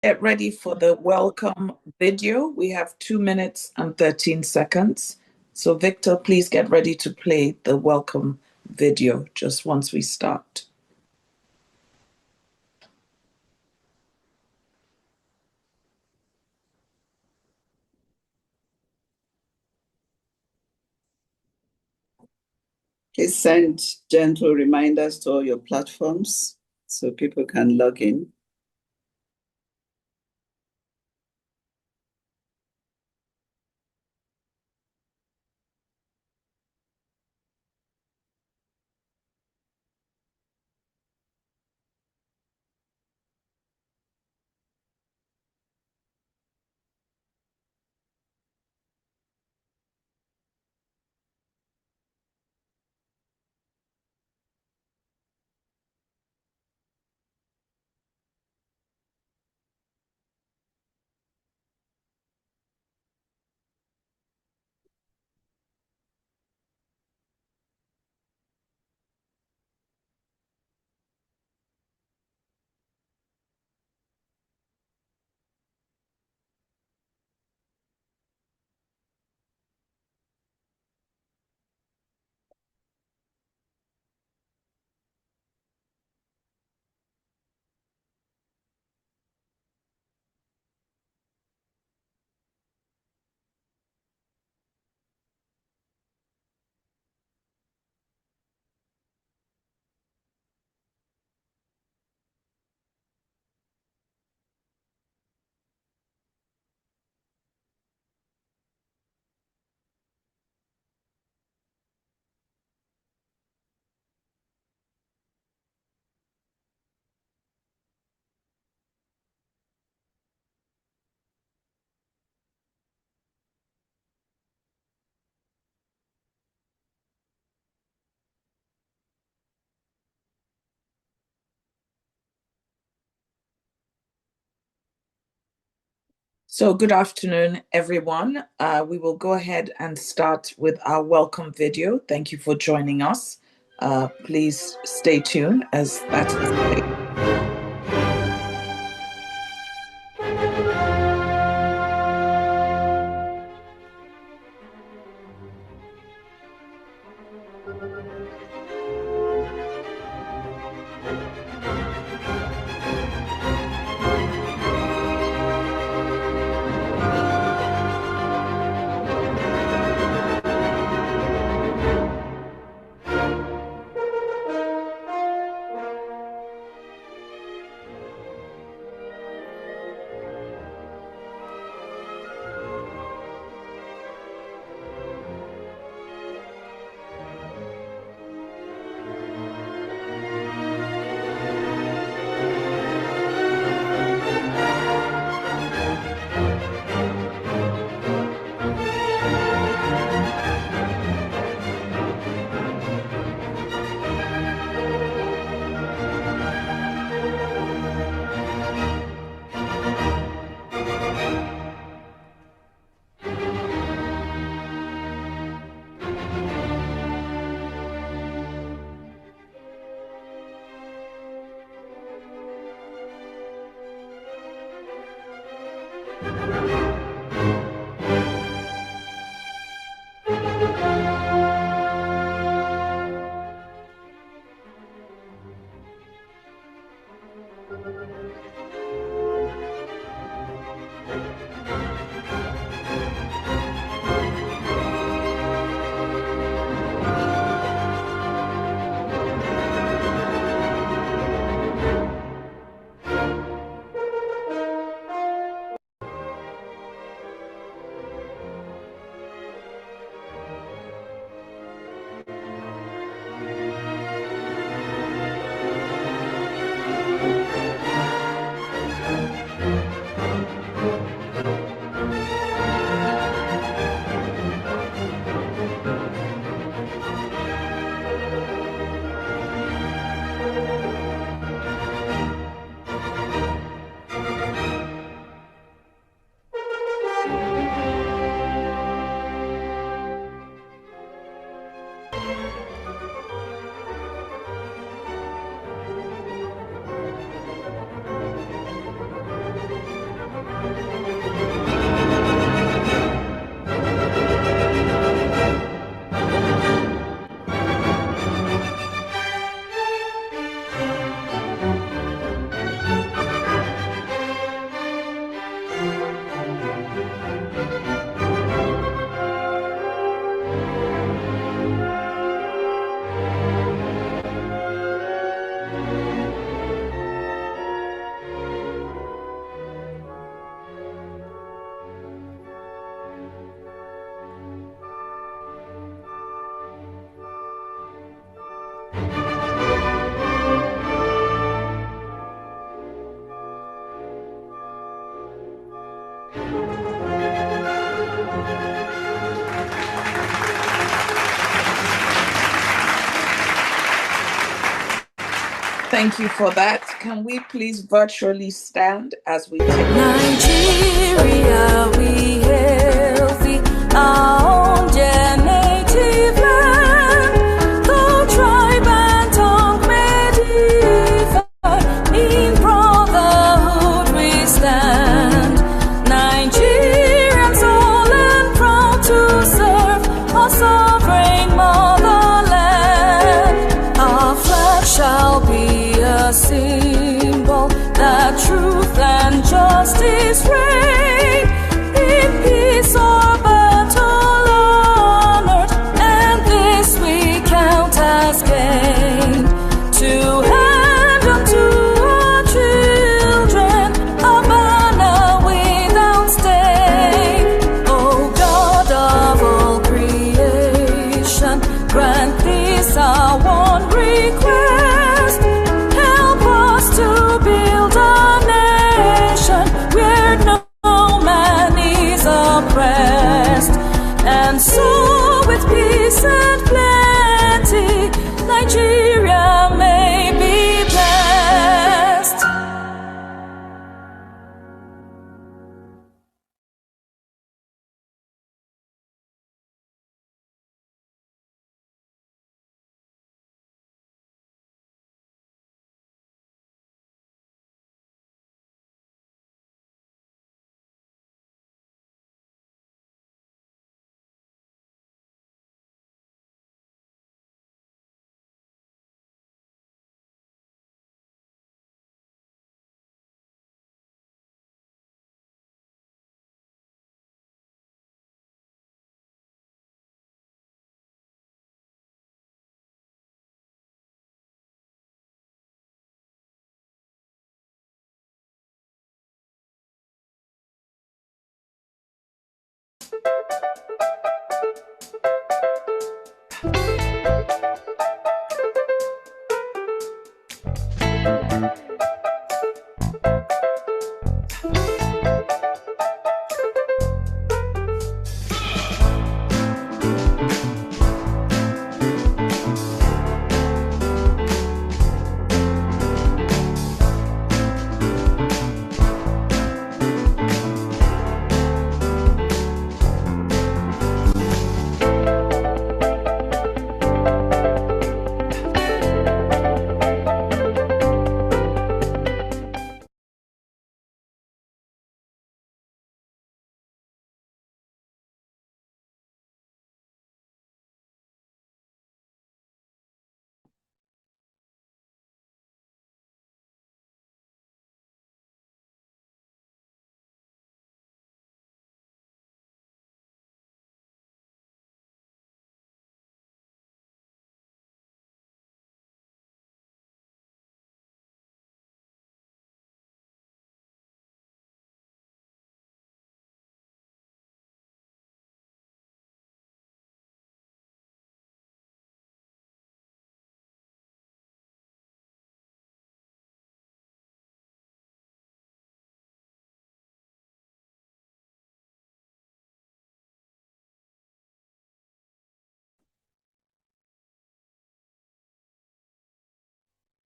Get ready for the welcome video. We have 2 minutes and 13 seconds. So, Victor, please get ready to play the welcome video just once we start. Please send gentle reminders to all your platforms so people can log in. So, good afternoon, everyone. We will go ahead and start with our welcome video. Thank you for joining us. Please stay tuned as that is played. Thank you for that. Can we please virtually stand as we take Nigeria, we healthy, our own native land. Though tribe and tongue may differ, in brotherhood we stand. Nigerians all and proud to serve our sovereign motherland. Our flag shall be a symbol that truth and justice reign, in peace or battle honored, and this we count as gain. To hand unto our children a banner without stain. O God of all creation, grant this our one request. Help us to build a nation where no man is oppressed. And so with peace and plenty, Nigeria may be blessed.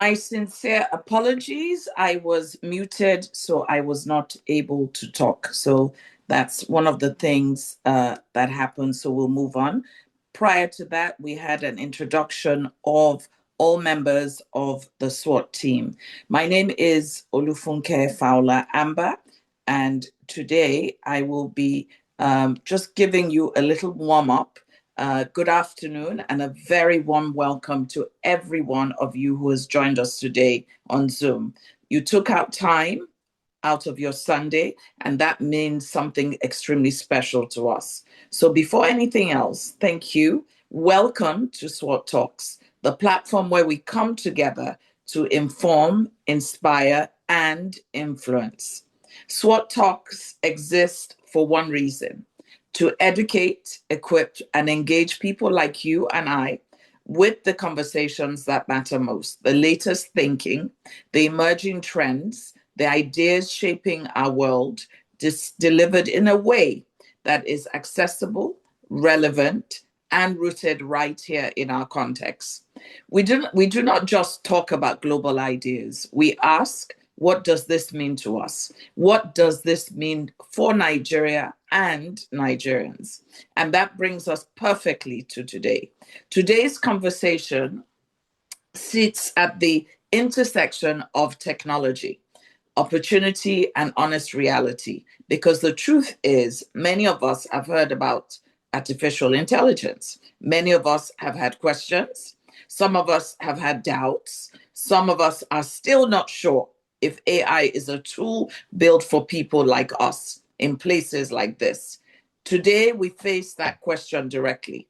My sincere apologies. I was muted, so I was not able to talk. So that's one of the things that happened. So we'll move on. Prior to that, we had an introduction of all members of the SWAT team. My name is Olufunke Fowler Amber, and today I will be just giving you a little warm up. Good afternoon and a very warm welcome to every one of you who has joined us today on Zoom. You took out time out of your Sunday, and that means something extremely special to us. So before anything else, thank you. Welcome to SWAT Talks, the platform where we come together to inform, inspire, and influence. SWAT Talks exist for one reason: to educate, equip, and engage people like you and I with the conversations that matter most, the latest thinking, the emerging trends, the ideas shaping our world, delivered in a way that is accessible, relevant, and rooted right here in our context. We do not just talk about global ideas. We ask, what does this mean to us? What does this mean for Nigeria and Nigerians? And that brings us perfectly to today. Today's conversation sits at the intersection of technology, opportunity, and honest reality. Because the truth is, many of us have heard about artificial intelligence. Many of us have had questions. Some of us have had doubts. Some of us are still not sure if AI is a tool built for people like us in places like this. Today, we face that question directly.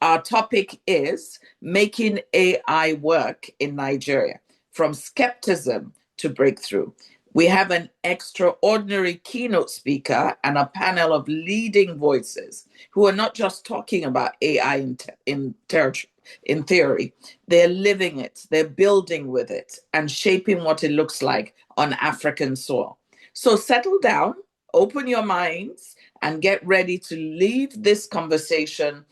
Our topic is making AI work in Nigeria, from skepticism to breakthrough. We have an extraordinary keynote speaker and a panel of leading voices who are not just talking about AI in theory. They're living it, they're building with it, and shaping what it looks like on African soil. So settle down, open your minds, and get ready to leave this conversation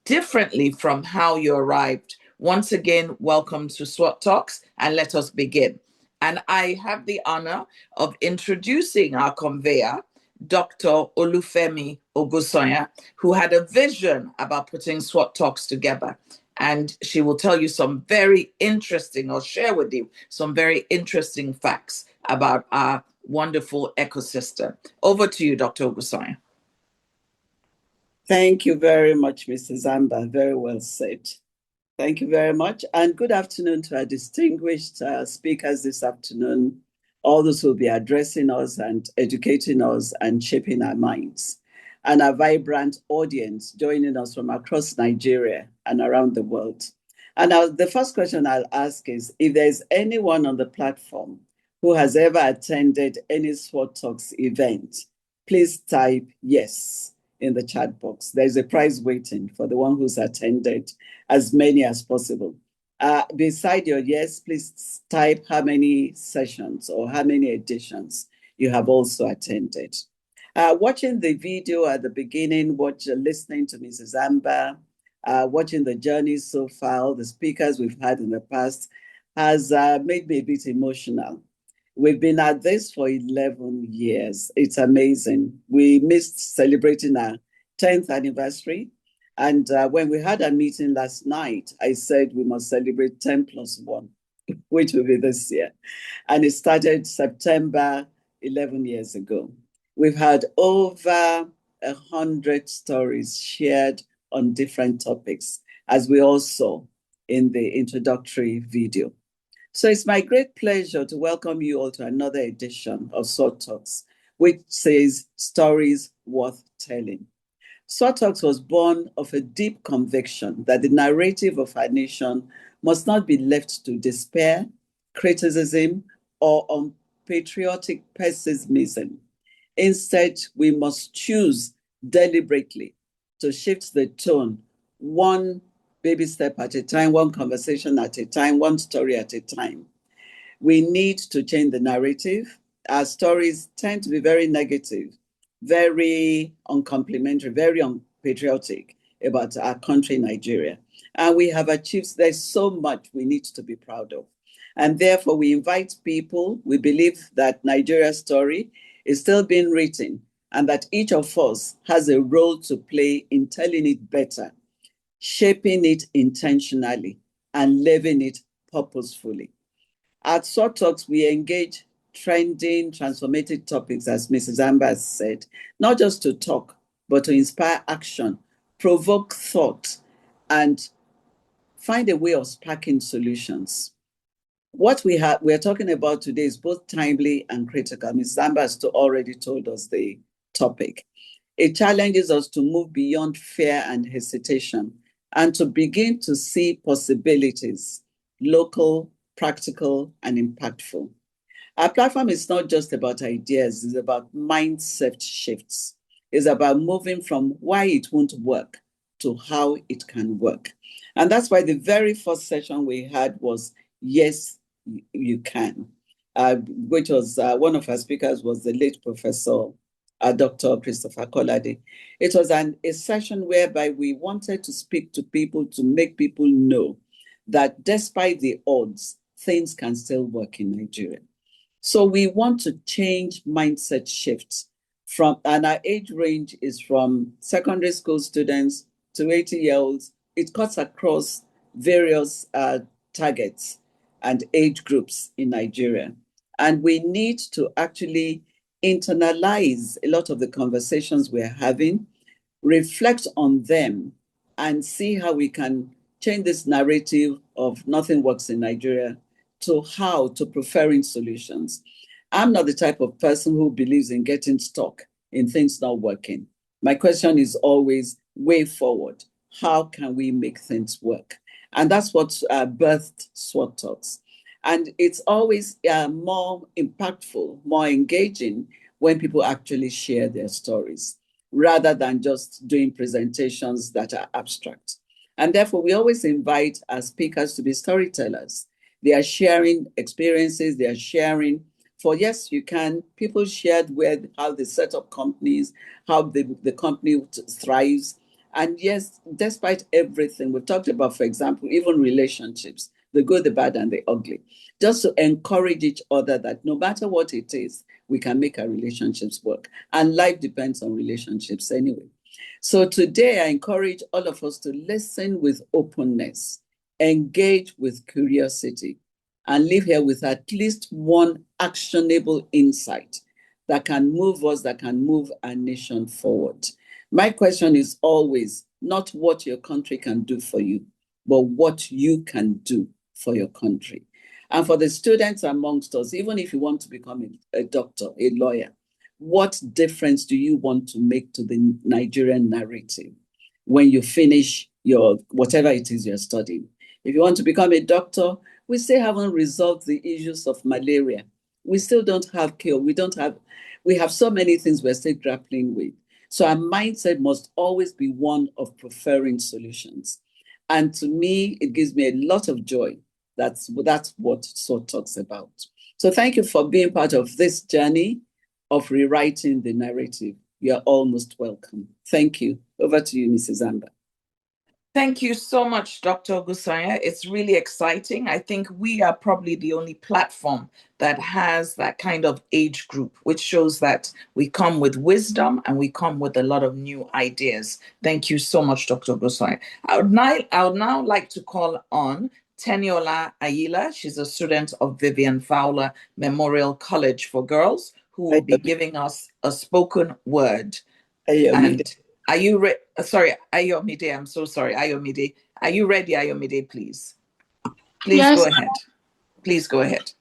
differently from how you arrived. Once again, welcome to SWOT Talks, and let us begin. And I have the honor of introducing our conveyor, Dr. Olufemi Ogunsanya, who had a vision about putting SWOT Talks together. And she will tell you some very interesting, or share with you some very interesting facts about our wonderful ecosystem. Over to you, Dr. Ogunsanya. Thank you very much, Mrs. Zamba. Very well said. Thank you very much. And good afternoon to our distinguished speakers this afternoon, all those who will be addressing us and educating us and shaping our minds, and our vibrant audience joining us from across Nigeria and around the world. And the first question I'll ask is, if there's anyone on the platform who has ever attended any SWOT Talks event, please type yes in the chat box. There's a prize waiting for the one who's attended, as many as possible. Beside your yes, please type how many sessions or how many editions you have also attended. Watching the video at the beginning, listening to Mrs. Amber, watching the journey so far, the speakers we've had in the past, has made me a bit emotional. We've been at this for 11 years. It's amazing. We missed celebrating our 10th anniversary. And when we had a meeting last night, I said we must celebrate 10 plus 1, which will be this year. And it started September 11 years ago. We've had over 100 stories shared on different topics, as we all saw in the introductory video. So it's my great pleasure to welcome you all to another edition of SWOT Talks, which says stories worth telling. SWOT Talks was born of a deep conviction that the narrative of our nation must not be left to despair, criticism, or unpatriotic pessimism. Instead, we must choose deliberately to shift the tone, one baby step at a time, one conversation at a time, one story at a time. We need to change the narrative. Our stories tend to be very negative, very uncomplimentary, very unpatriotic about our country, Nigeria. And we have achieved, there's so much we need to be proud of. And therefore, we invite people. We believe that Nigeria's story is still being written, and that each of us has a role to play in telling it better, shaping it intentionally, and living it purposefully. At SWOT Talks, we engage trending, transformative topics, as Mrs. Amber has said, not just to talk, but to inspire action, provoke thought, and find a way of sparking solutions. What we're talking about today is both timely and critical. Mrs. Amber has already told us the topic. It challenges us to move beyond fear and hesitation and to begin to see possibilities, local, practical, and impactful. Our platform is not just about ideas, it's about mindset shifts. It's about moving from why it won't work to how it can work. And that's why the very first session we had was Yes, You Can, which was one of our speakers was the late Professor Dr. Christopher Kolade. It was a session whereby we wanted to speak to people to make people know that despite the odds, things can still work in Nigeria. So we want to change mindset shifts and our age range is from secondary school students to 80-year-olds. It cuts across various targets and age groups in Nigeria. And we need to actually internalize a lot of the conversations we're having, reflect on them, and see how we can change this narrative of nothing works in Nigeria to preferring solutions. I'm not the type of person who believes in getting stuck in things not working. My question is always way forward. How can we make things work? And that's what birthed SWOT Talks. And it's always more impactful, more engaging when people actually share their stories rather than just doing presentations that are abstract. And therefore, we always invite our speakers to be storytellers. They are sharing experiences, they are sharing. For yes, you can. People shared how they set up companies, how the company thrives. And yes, despite everything, we've talked about, for example, even relationships, the good, the bad, and the ugly, just to encourage each other that no matter what it is, we can make our relationships work. And life depends on relationships anyway. So today, I encourage all of us to listen with openness, engage with curiosity, and leave here with at least one actionable insight that can move us, that can move our nation forward. My question is always not what your country can do for you, but what you can do for your country. And for the students amongst us, even if you want to become a doctor, a lawyer, what difference do you want to make to the Nigerian narrative when you finish your whatever it is you're studying? If you want to become a doctor, we still haven't resolved the issues of malaria. We still don't have cure. We have so many things we're still grappling with. So our mindset must always be one of preferring solutions. And to me, it gives me a lot of joy. That's what SWOT talks about. So thank you for being part of this journey of rewriting the narrative. You're almost welcome. Thank you. Over to you, Mrs. Amber. Thank you so much, Dr. Gusaya. It's really exciting. I think we are probably the only platform that has that kind of age group, which shows that we come with wisdom and we come with a lot of new ideas. Thank you so much, Dr. Gusaya. I would now like to call on Teniola Ayila. She's a student of Vivian Fowler Memorial College for Girls, who will be giving us a spoken word. And are you ready? Sorry, Ayomide, I'm so sorry, Ayomide. Are you ready, Ayomide, please? Please Yes. go ahead. Please go ahead.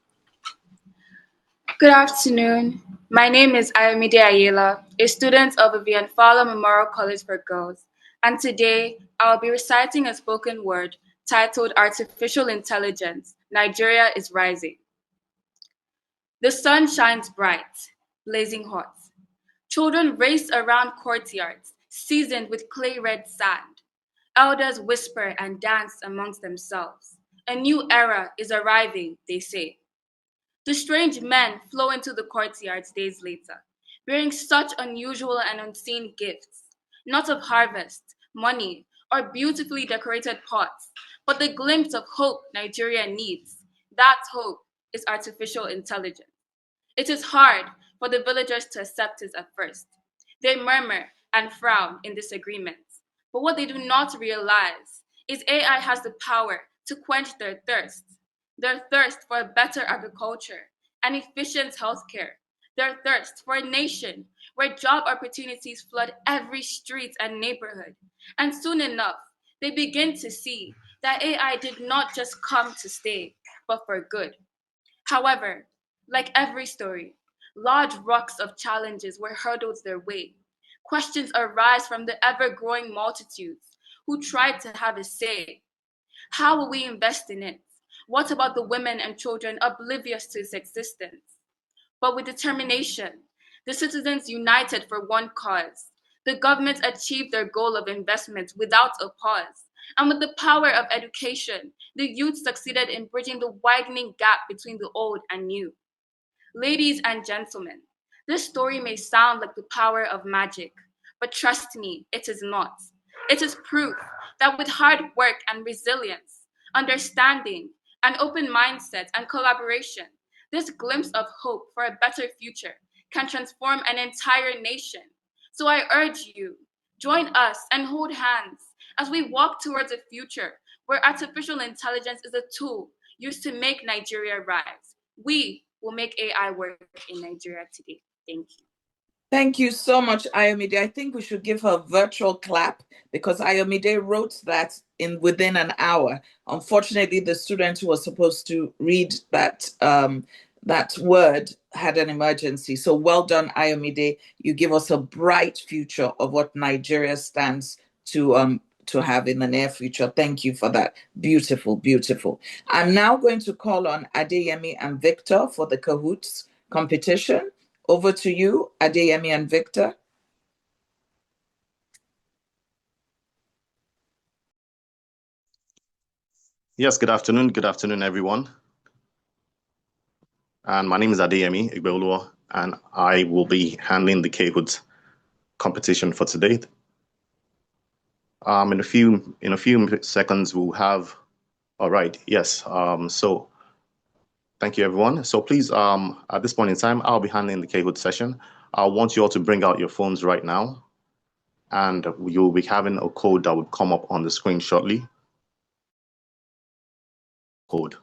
Good afternoon. My name is Ayomide Ayela, a student of Vivian Fowler Memorial College for Girls, and today I'll be reciting a spoken word titled Artificial Intelligence, Nigeria is Rising. The sun shines bright, blazing hot. Children race around courtyards, seasoned with clay-red sand. Elders whisper and dance amongst themselves. A new era is arriving, they say. The strange men flow into the courtyards days later, bearing such unusual and unseen gifts, not of harvest, money, or beautifully decorated pots, but the glimpse of hope Nigeria needs. That hope is artificial intelligence. It is hard for the villagers to accept this at first. They murmur and frown in disagreement. But what they do not realize is AI has the power to quench their thirst for a better agriculture and efficient healthcare, their thirst for a nation where job opportunities flood every street and neighborhood. And soon enough, they begin to see that AI did not just come to stay, but for good. However, like every story, large rocks of challenges were hurdled their way. Questions arise from the ever-growing multitudes who tried to have a say. How will we invest in it? What about the women and children oblivious to its existence? But with determination, the citizens united for one cause. The government achieved their goal of investment without a pause. And with the power of education, the youth succeeded in bridging the widening gap between the old and new. Ladies and gentlemen, This story may sound like the power of magic, but trust me, it is not. It is proof that with hard work and resilience, understanding, an open mindset, and collaboration, this glimpse of hope for a better future can transform an entire nation. So I urge you, join us and hold hands as we walk towards a future where artificial intelligence is a tool used to make Nigeria rise. We will make AI work in Nigeria today. Thank you. Thank you so much, Ayomide. I think we should give her a virtual clap because Ayomide wrote that within an hour. Unfortunately, the student who was supposed to read that word had an emergency. So well done, Ayomide. You give us a bright future of what Nigeria stands to have in the near future. Thank you for that. Beautiful, beautiful. I'm now going to call on Adeyemi and Victor for the Cahoots competition. Over to you, Adeyemi and Victor. Yes, good afternoon. Good afternoon, everyone. And my name is Adeyemi Igbeoluwa, and I will be handling the Kahoot competition for today. In a few seconds, we'll have. All right. Yes. So, thank you, everyone. So please, at this point in time, I'll be handling the Kahoot session. I want you all to bring out your phones right now, and you'll be having a code that would come up on the screen shortly. Code.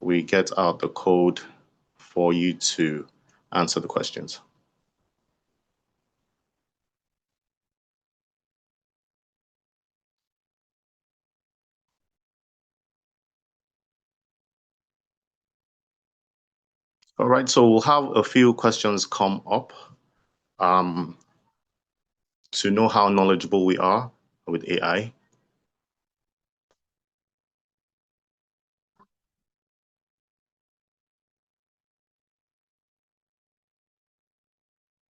We get out the code for you to answer the questions. All right, so we'll have a few questions come up to know how knowledgeable we are with AI.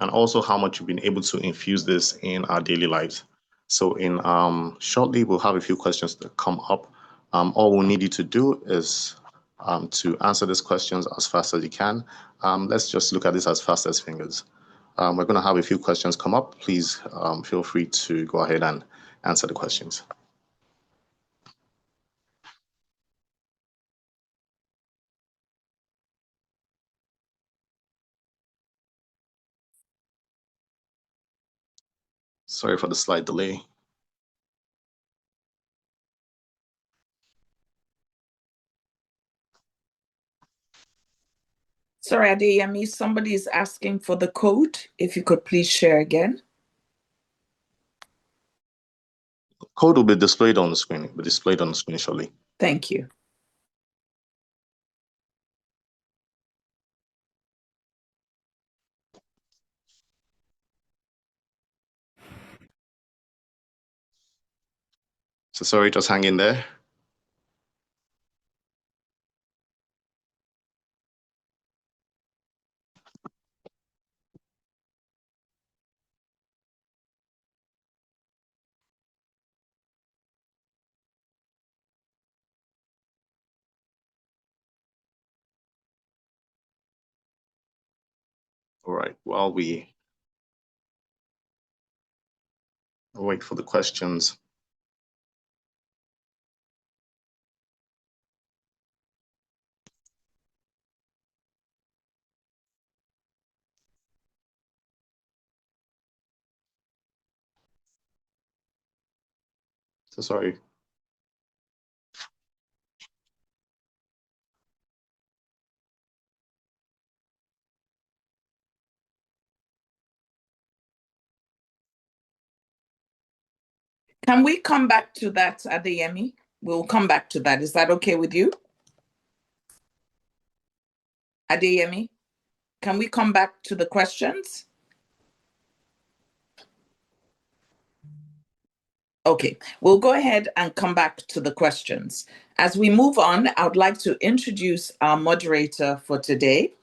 And also how much you've been able to infuse this in our daily lives. So in shortly, we'll have a few questions that come up. All we need you to do is to answer these questions as fast as you can. Let's just look at this as fast as fingers. We're going to have a few questions come up. Please feel free to go ahead and answer the questions. Sorry for the slight delay. Sorry, Adeyemi, somebody is asking for the code. If you could please share again. Code will be displayed on the screen. It'll be displayed on the screen shortly. Thank you. So sorry, just hang in there. All right, while we wait for the questions. So sorry. Can we come back to that, Adeyemi? We'll come back to that. Is that okay with you? Adeyemi, can we come back to the questions? Okay, we'll go ahead and come back to the questions. As we move on, I would like to introduce our moderator for today.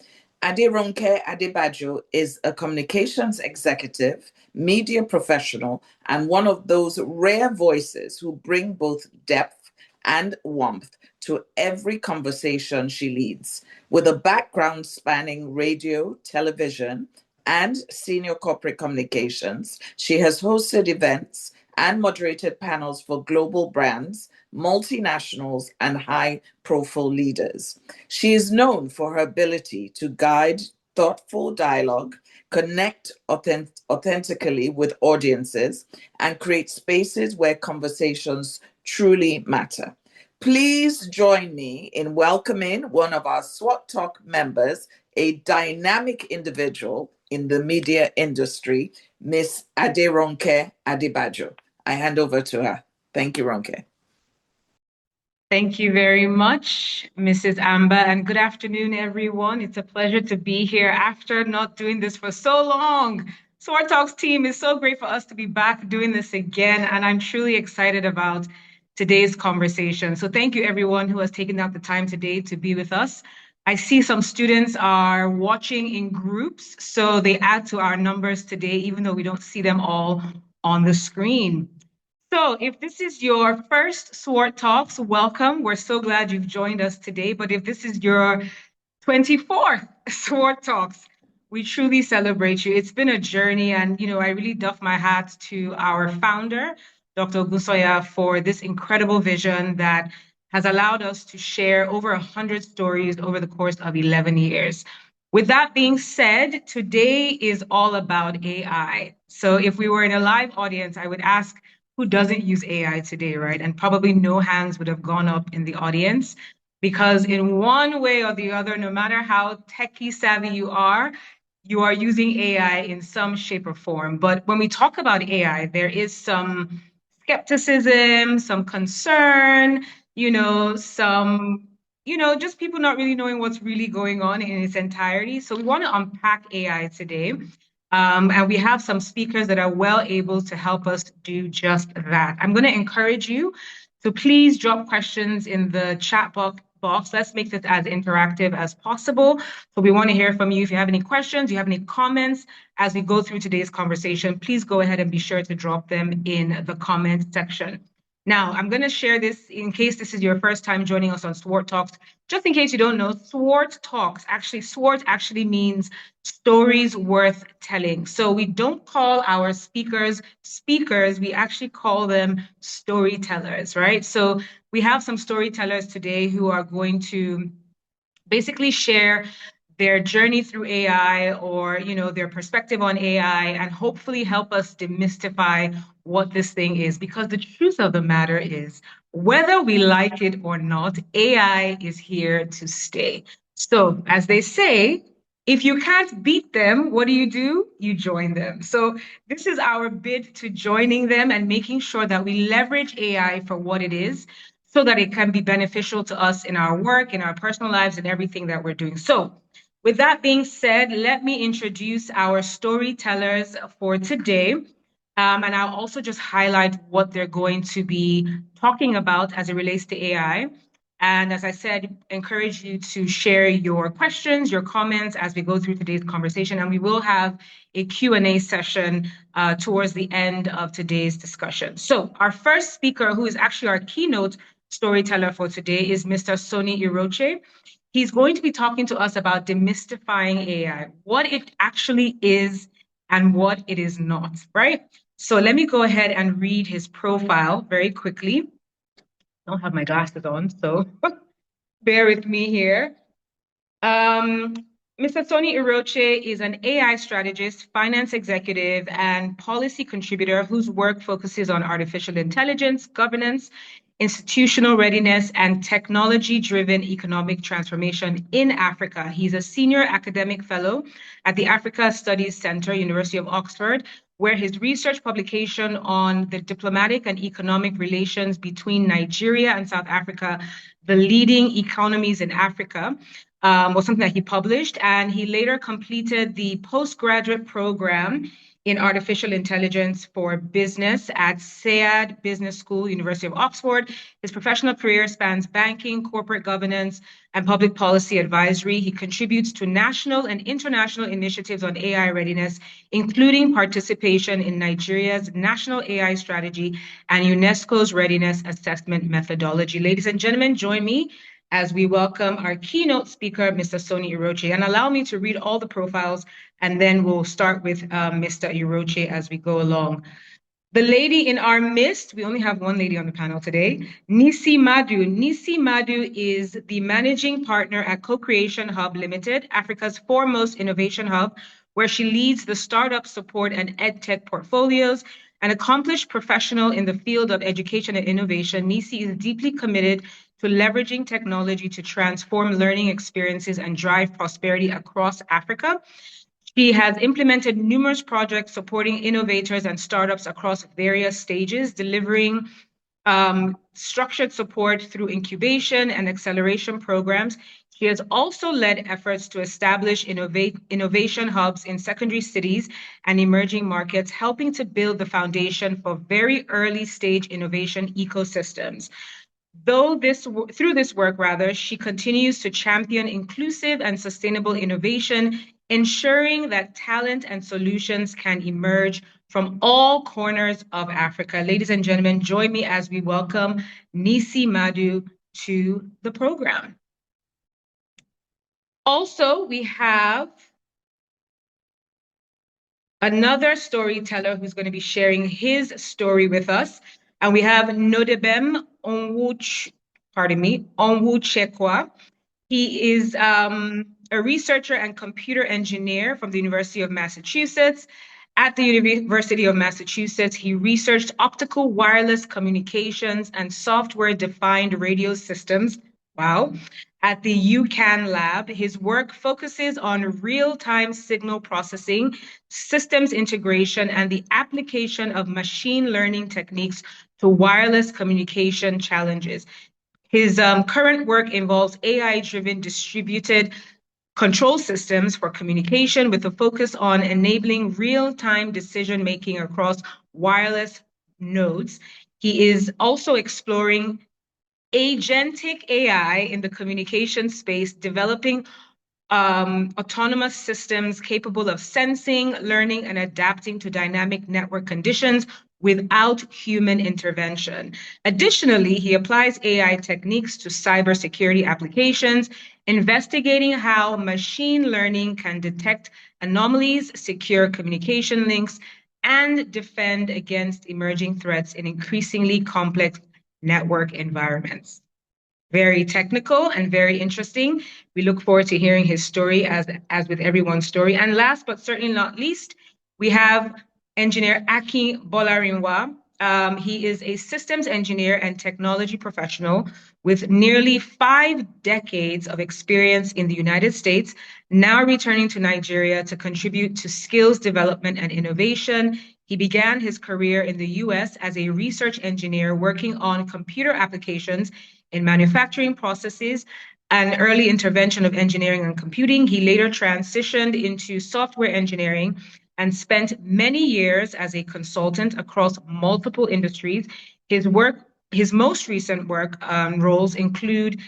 Aderonke Adebajo is a communications executive, media professional, and one of those rare voices who bring both depth and warmth to every conversation she leads. With a background spanning radio, television, and senior corporate communications, she has hosted events and moderated panels for global brands, multinationals, and high profile leaders. She is known for her ability to guide thoughtful dialogue, connect authentically with audiences, and create spaces where conversations truly matter. Please join me in welcoming one of our SWOT Talk members, a dynamic individual in the media industry, Miss Aderonke Adebajo. I hand over to her. Thank you, Ronke. Thank you very much, Mrs. Amber, and good afternoon, everyone. It's a pleasure to be here after not doing this for so long. Sworte Talks team is so great for us to be back doing this again, and I'm truly excited about today's conversation. So thank you, everyone who has taken out the time today to be with us. I see some students are watching in groups, so they add to our numbers today, even though we don't see them all on the screen. So if this is your first Sworte Talks, welcome. We're so glad you've joined us today. But if this is your 24th Sworte Talks, we truly celebrate you. It's been a journey, and I really doff my hat to our founder, Dr. Ogunsoya, for this incredible vision that has allowed us to share over 100 stories over the course of 11 years. With that being said, today is all about AI. So if we were in a live audience, I would ask, who doesn't use AI today, right? And probably no hands would have gone up in the audience, because in one way or the other, no matter how techie savvy you are using AI in some shape or form. But when we talk about AI, there is some skepticism, some concern, just people not really knowing what's really going on in its entirety. So we want to unpack AI today. And we have some speakers that are well able to help us do just that. I'm going to encourage you to please drop questions in the chat box. Let's make this as interactive as possible. So we want to hear from you. If you have any questions, you have any comments as we go through today's conversation, please go ahead and be sure to drop them in the comment section. Now, I'm going to share this in case this is your first time joining us on Sworte Talks. Just in case you don't know, Sworte Talks, Sworte actually means stories worth telling. So we don't call our speakers, we actually call them storytellers, right? So we have some storytellers today who are going to basically share their journey through AI or, their perspective on AI and hopefully help us demystify what this thing is. Because the truth of the matter is, whether we like it or not, AI is here to stay. So as they say, if you can't beat them, what do? You join them. So this is our bid to joining them and making sure that we leverage AI for what it is, so that it can be beneficial to us in our work, in our personal lives, and everything that we're doing. So with that being said, let me introduce our storytellers for today. And I'll also just highlight what they're going to be talking about as it relates to AI. And as I said, encourage you to share your questions, your comments as we go through today's conversation. And we will have a Q&A session towards the end of today's discussion. So our first speaker, who is actually our keynote storyteller for today, is Mr. Soni Iroche. He's going to be talking to us about demystifying AI, what it actually is and what it is not, right? So let me go ahead and read his profile very quickly. I don't have my glasses on, so bear with me here. Mr. Soni Iroche is an AI strategist, finance executive, and policy contributor whose work focuses on artificial intelligence, governance, institutional readiness, and technology-driven economic transformation in Africa. He's a senior academic fellow at the Africa Studies Center, University of Oxford, where his research publication on the diplomatic and economic relations between Nigeria and South Africa, the leading economies in Africa, was something that he published, and he later completed the postgraduate program in artificial intelligence for business at SEAD Business School, University of Oxford. His professional career spans banking, corporate governance, and public policy advisory. He contributes to national and international initiatives on AI readiness, including participation in Nigeria's national AI strategy and UNESCO's readiness assessment methodology. Ladies and gentlemen, join me as we welcome our keynote speaker, Mr. Soni Iroche. And allow me to read all the profiles, and then we'll start with Mr. Iroche as we go along. The lady in our midst, we only have one lady on the panel today, Nisi Madu. Nisi Madu is the managing partner at Co-Creation Hub Limited, Africa's foremost innovation hub, where she leads the startup support and edtech portfolios. An accomplished professional in the field of education and innovation, Nisi is deeply committed to leveraging technology to transform learning experiences and drive prosperity across Africa. She has implemented numerous projects supporting innovators and startups across various stages, delivering structured support through incubation and acceleration programs. She has also led efforts to establish innovation hubs in secondary cities and emerging markets, helping to build the foundation for very early stage innovation ecosystems. Through this work, she continues to champion inclusive and sustainable innovation, ensuring that talent and solutions can emerge from all corners of Africa. Ladies and gentlemen, join me as we welcome Nisi Madu to the program. Also, we have another storyteller who's going to be sharing his story with us. And we have Nodebem Onwuchekwa. He is a researcher and computer engineer from the University of Massachusetts. At the University of Massachusetts, he researched optical wireless communications and software-defined radio systems. Wow. At the UCAN lab, his work focuses on real-time signal processing, systems integration, and the application of machine learning techniques to wireless communication challenges. His current work involves AI-driven distributed control systems for communication with a focus on enabling real-time decision-making across wireless nodes. He is also exploring agentic AI in the communication space, developing autonomous systems capable of sensing, learning, and adapting to dynamic network conditions without human intervention. Additionally, he applies AI techniques to cybersecurity applications, investigating how machine learning can detect anomalies, secure communication links, and defend against emerging threats in increasingly complex network environments. Very technical and very interesting. We look forward to hearing his story as with everyone's story. And last but certainly not least, we have engineer Aki Bolarinwa. He is a systems engineer and technology professional with nearly 5 decades of experience in the United States, now returning to Nigeria to contribute to skills development and innovation. He began his career in the US as a research engineer working on computer applications in manufacturing processes and early intervention of engineering and computing. He later transitioned into software engineering and spent many years as a consultant across multiple industries. His most recent work roles include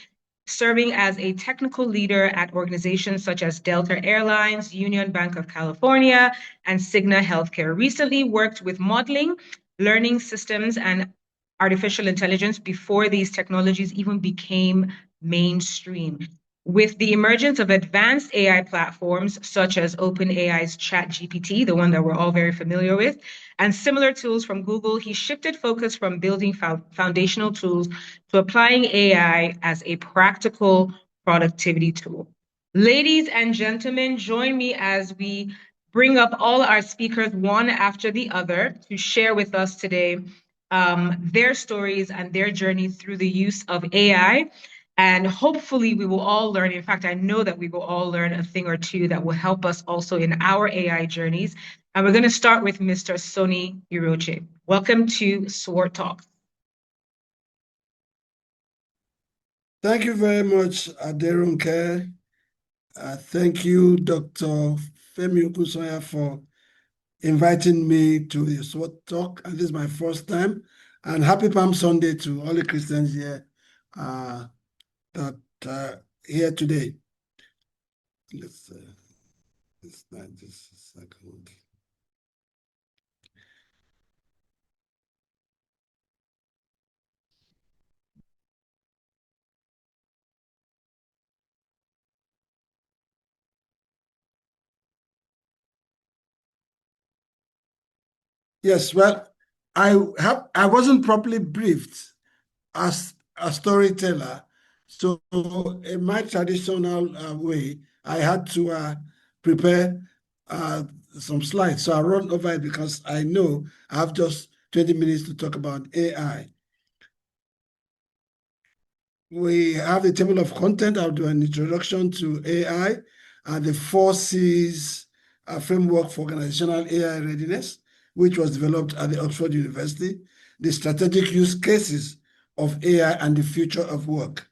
serving as a technical leader at organizations such as Delta Airlines, Union Bank of California, and Cigna Healthcare. Recently worked with modeling, learning systems, and artificial intelligence before these technologies even became mainstream. With the emergence of advanced AI platforms such as OpenAI's ChatGPT, the one that we're all very familiar with, and similar tools from Google, he shifted focus from building foundational tools to applying AI as a practical productivity tool. Ladies and gentlemen, join me as we bring up all our speakers one after the other to share with us today their stories and their journey through the use of AI. And hopefully we will all learn. In fact, I know that we will all learn a thing or two that will help us also in our AI journeys. And we're going to start with Mr. Soni Iroche. Welcome to Sworte Talks. Thank you very much, Aderunke. Thank you, Dr. Femi Okusoya, for inviting me to the Sworte talk. And this is my first time. And happy Palm Sunday to all the Christians here that here today. Let's start this second. Yes, well, I wasn't properly briefed as a storyteller, so in my traditional way, I had to prepare some slides. So I run over it because I know I have just 20 minutes to talk about AI. We have the table of content. I'll do an introduction to AI and the 4Cs framework for organizational AI readiness, which was developed at the Oxford University, the strategic use cases of AI and the future of work.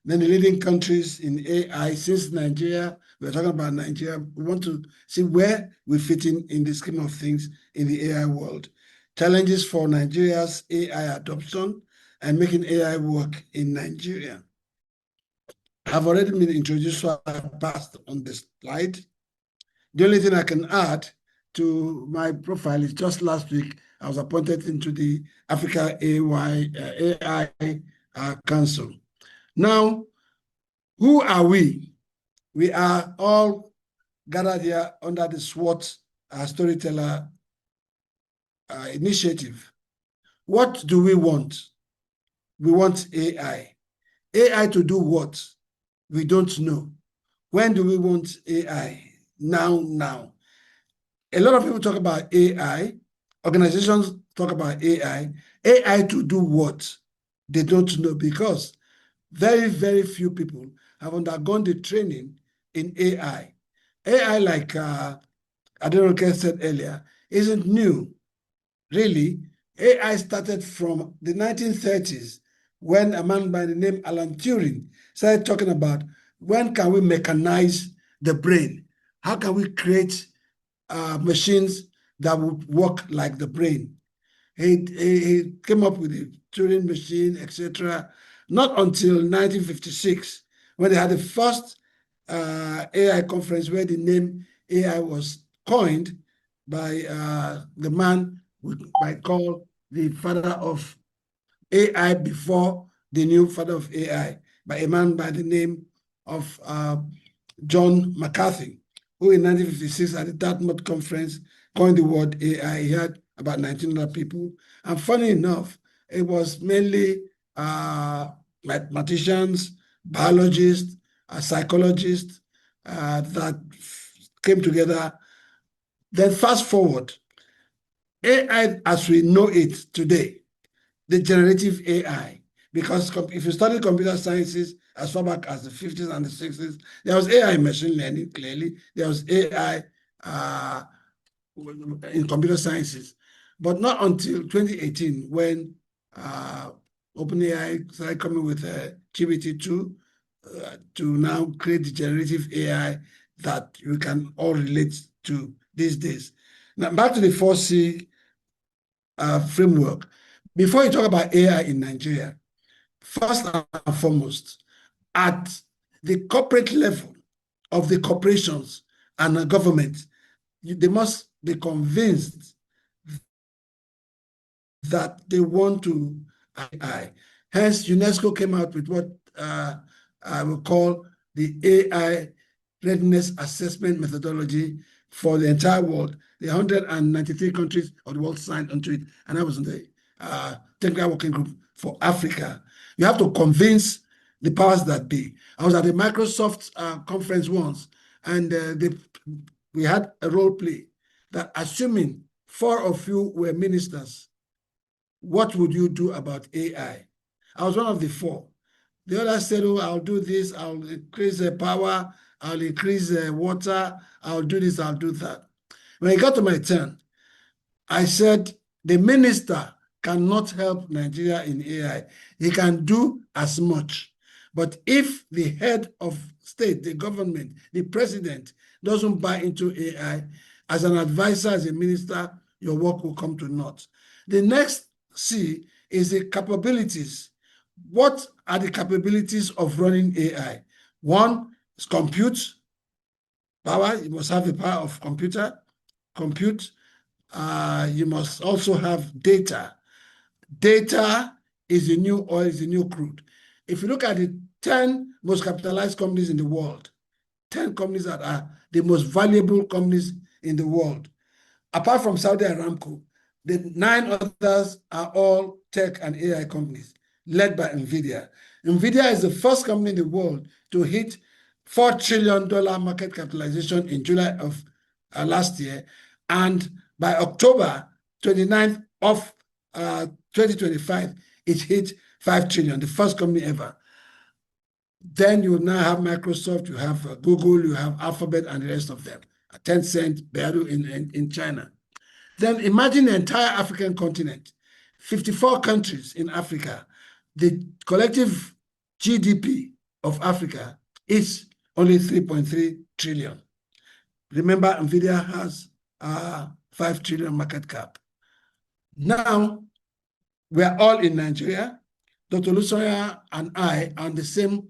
Then the leading countries in AI, since Nigeria, we're talking about Nigeria, we want to see where we fit in the scheme of things in the AI world. Challenges for Nigeria's AI adoption and making AI work in Nigeria. I've already been introduced, so I passed on the slide. The only thing I can add to my profile is just last week, I was appointed into the Africa AI Council. Now, who are we? We are all gathered here under the Sworte Storyteller Initiative. What do we want? We want AI. AI to do what? We don't know. When do we want AI? Now. A lot of people talk about AI. Organizations talk about AI. AI to do what? They don't know because very, very few people have undergone the training in AI. AI, like Aderoke said earlier, isn't new. Really, AI started from the 1930s when a man by the name Alan Turing started talking about when can we mechanize the brain? How can we create machines that would work like the brain? He came up with the Turing machine, etc. Not until 1956, when they had the first AI conference where the name AI was coined by the man we might call the father of AI before the new father of AI, by a man by the name of John McCarthy, who in 1956 at the Dartmouth conference coined the word AI. He had about 1,900 people. And funny enough, it was mainly mathematicians, biologists, psychologists that came together. Then fast forward, AI as we know it today, the generative AI, because if you study computer sciences as far back as the 50s and the 60s, there was AI in machine learning, clearly. There was AI in computer sciences. But not until 2018 when OpenAI started coming with GPT-2 to now create the generative AI that you can all relate to these days. Now, back to the 4C framework. Before you talk about AI in Nigeria, first and foremost, at the corporate level of the corporations and the government, they must be convinced that they want to AI. Hence, UNESCO came out with what I will call the AI readiness assessment methodology for the entire world. The 193 countries of the world signed onto it, and I was in the technical working group for Africa. You have to convince the powers that be. I was at the Microsoft conference once, and we had a role play that assuming 4 of you were ministers, what would you do about AI? I was one of the 4. The others said, oh, I'll do this, I'll increase the power, I'll increase the water, I'll do this, I'll do that. When it got to my turn, I said, the minister cannot help Nigeria in AI. He can do as much. But if the head of state, the government, the president doesn't buy into AI, as an advisor, as a minister, your work will come to naught. The next C is the capabilities. What are the capabilities of running AI? One is compute power. You must have the power of compute. You must also have data. Data is the new oil, is the new crude. If you look at the 10 most capitalized companies in the world, 10 companies that are the most valuable companies in the world, apart from Saudi Aramco, the 9 others are all tech and AI companies led by NVIDIA. NVIDIA is the first company in the world to hit $4 trillion market capitalization in July of last year. And by October 29th of 2025, it hit 5 trillion, the first company ever. Then you now have Microsoft, you have Google, you have Alphabet, and the rest of them. Tencent, Baidu in China. Then imagine the entire African continent, 54 countries in Africa. The collective GDP of Africa is only 3.3 trillion. Remember, NVIDIA has 5 trillion market cap. Now, we are all in Nigeria. Dr. Lusoya and I are on the same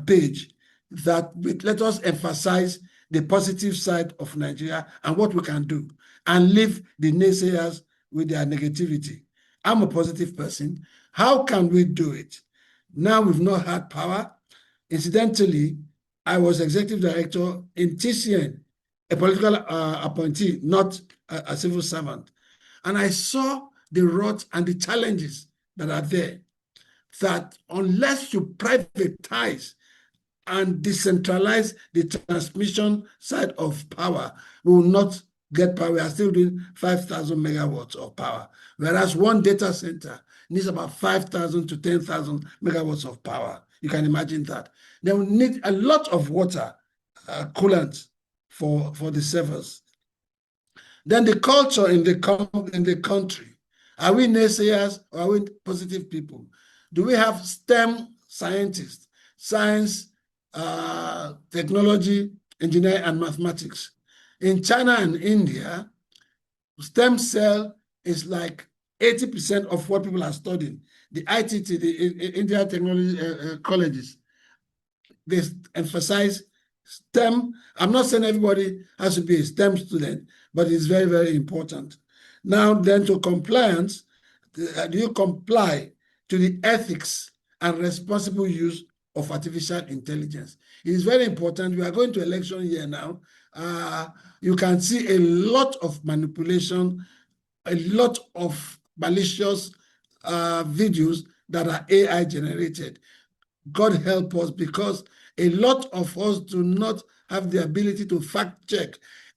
page that let us emphasize the positive side of Nigeria and what we can do and leave the naysayers with their negativity. I'm a positive person. How can we do it? Now we've not had power. Incidentally, I was executive director in TCN, a political appointee, not a civil servant. And I saw the rot and the challenges that are there, that unless you privatize and decentralize the transmission side of power, we will not get power. We are still doing 5,000 megawatts of power, whereas one data center needs about 5,000 to 10,000 megawatts of power. You can imagine that. They will need a lot of water, coolant for the servers. Then the culture in the country. Are we naysayers or are we positive people? Do we have STEM scientists, science, technology, engineering, and mathematics? In China and India, STEM cell is like 80% of what people are studying. The ITT, the India Technology colleges, they emphasize STEM. I'm not saying everybody has to be a STEM student, but it's very, very important. Now, then to compliance, do you comply to the ethics and responsible use of artificial intelligence? It is very important. We are going to election year now. You can see a lot of manipulation, a lot of malicious videos that are AI generated. God help us, because a lot of us do not have the ability to fact check.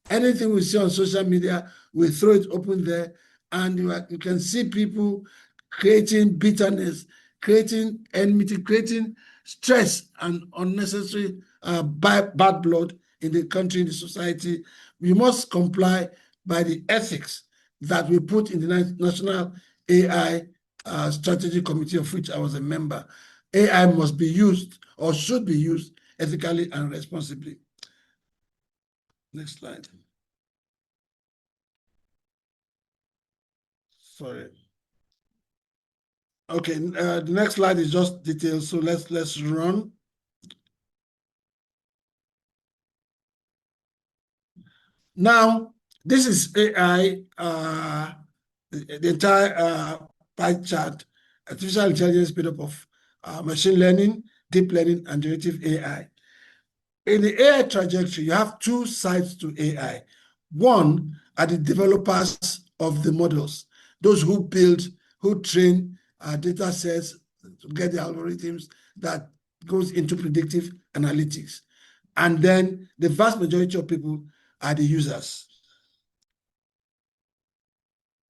Anything we see on social media, we throw it open there, and you can see people creating bitterness, creating enmity, creating stress and unnecessary bad blood in the country, in the society. We must comply by the ethics that we put in the National AI Strategy Committee, of which I was a member. AI must be used or should be used ethically and responsibly. Next slide. Sorry. Okay, the next slide is just details, so let's run. Now, this is AI, the entire pie chart, artificial intelligence made up of machine learning, deep learning, and generative AI. In the AI trajectory, you have two sides to AI. One are the developers of the models, those who build, who train data sets to get the algorithms that goes into predictive analytics. And then the vast majority of people are the users.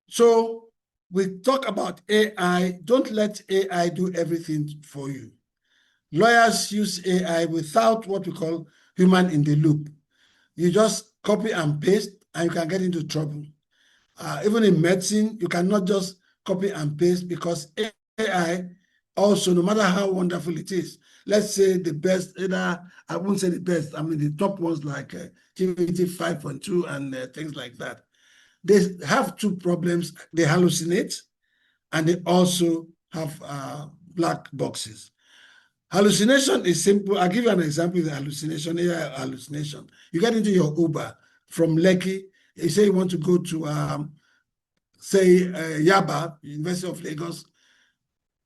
So we talk about AI. Don't let AI do everything for you. Lawyers use AI without what we call human in the loop. You just copy and paste and you can get into trouble. Even in medicine, you cannot just copy and paste, because AI also, no matter how wonderful it is, let's say the best, I won't say the best, I mean the top ones like GPT 5.2 and things like that, they have two problems. They hallucinate and they also have black boxes. Hallucination is simple. I'll give you an example of the hallucination, AI hallucination. You get into your Uber from Lekki, you say you want to go to, say, Yaba, University of Lagos.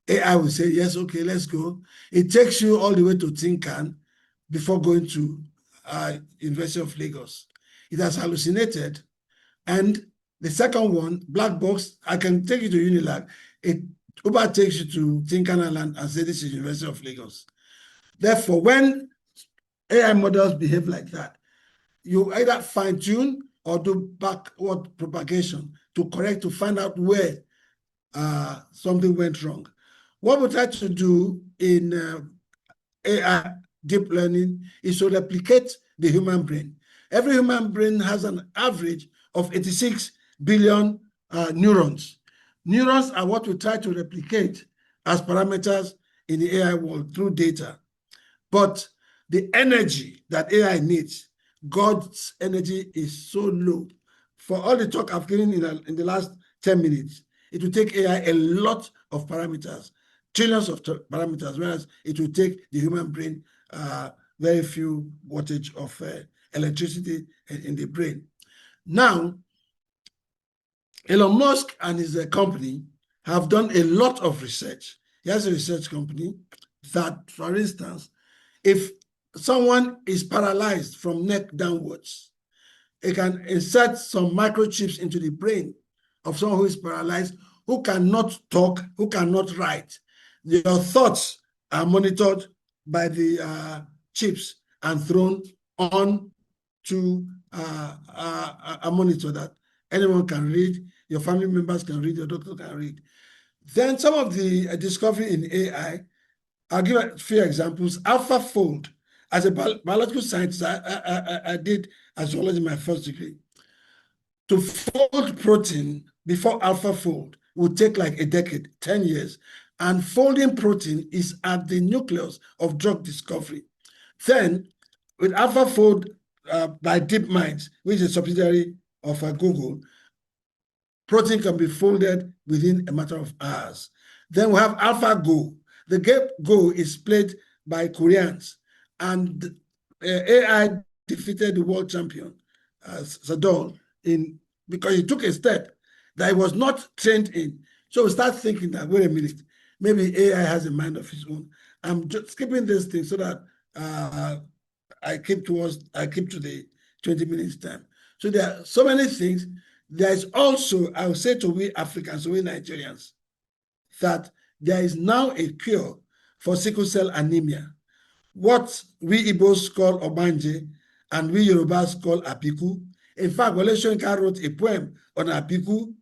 AI will say, yes, okay, let's go. It takes you all the way to Tinkan before going to University of Lagos. It has hallucinated. And the second one, black box, I can take you to Unilag. Uber takes you to Tinkan Island and say, this is University of Lagos. Therefore, when AI models behave like that, you either fine-tune or do backward propagation to correct, to find out where something went wrong. What we try to do in AI deep learning is to replicate the human brain. Every human brain has an average of 86 billion neurons. Neurons are what we try to replicate as parameters in the AI world through data. But the energy that AI needs, God's energy is so low. For all the talk I've given in the last 10 minutes, it will take AI a lot of parameters, trillions of parameters, whereas it will take the human brain very few wattage of electricity in the brain. Now, Elon Musk and his company have done a lot of research. He has a research company that, for instance, if someone is paralyzed from neck downwards, it can insert some microchips into the brain of someone who is paralyzed, who cannot talk, who cannot write. Your thoughts are monitored by the chips and thrown on to a monitor that anyone can read, your family members can read, your doctor can read. Then some of the discovery in AI, I'll give a few examples. AlphaFold, as a biological scientist, I did zoology in my first degree. To fold protein before AlphaFold would take like a decade, 10 years. And folding protein is at the nucleus of drug discovery. Then, with AlphaFold by DeepMind, which is a subsidiary of Google, protein can be folded within a matter of hours. Then we have AlphaGo. The game Go is played by Koreans, and AI defeated the world champion, Sadol, because he took a step that he was not trained in. So we start thinking that, wait a minute, maybe AI has a mind of its own. I'm just skipping this thing so that I keep to the 20 minutes time. So there are so many things. There's also, I would say to we Africans, we Nigerians, that there is now a cure for sickle cell anemia. What we Igbos call Obanje and we Yorubas call Apiku. In fact, Wole Soyinka wrote a poem on Apiku.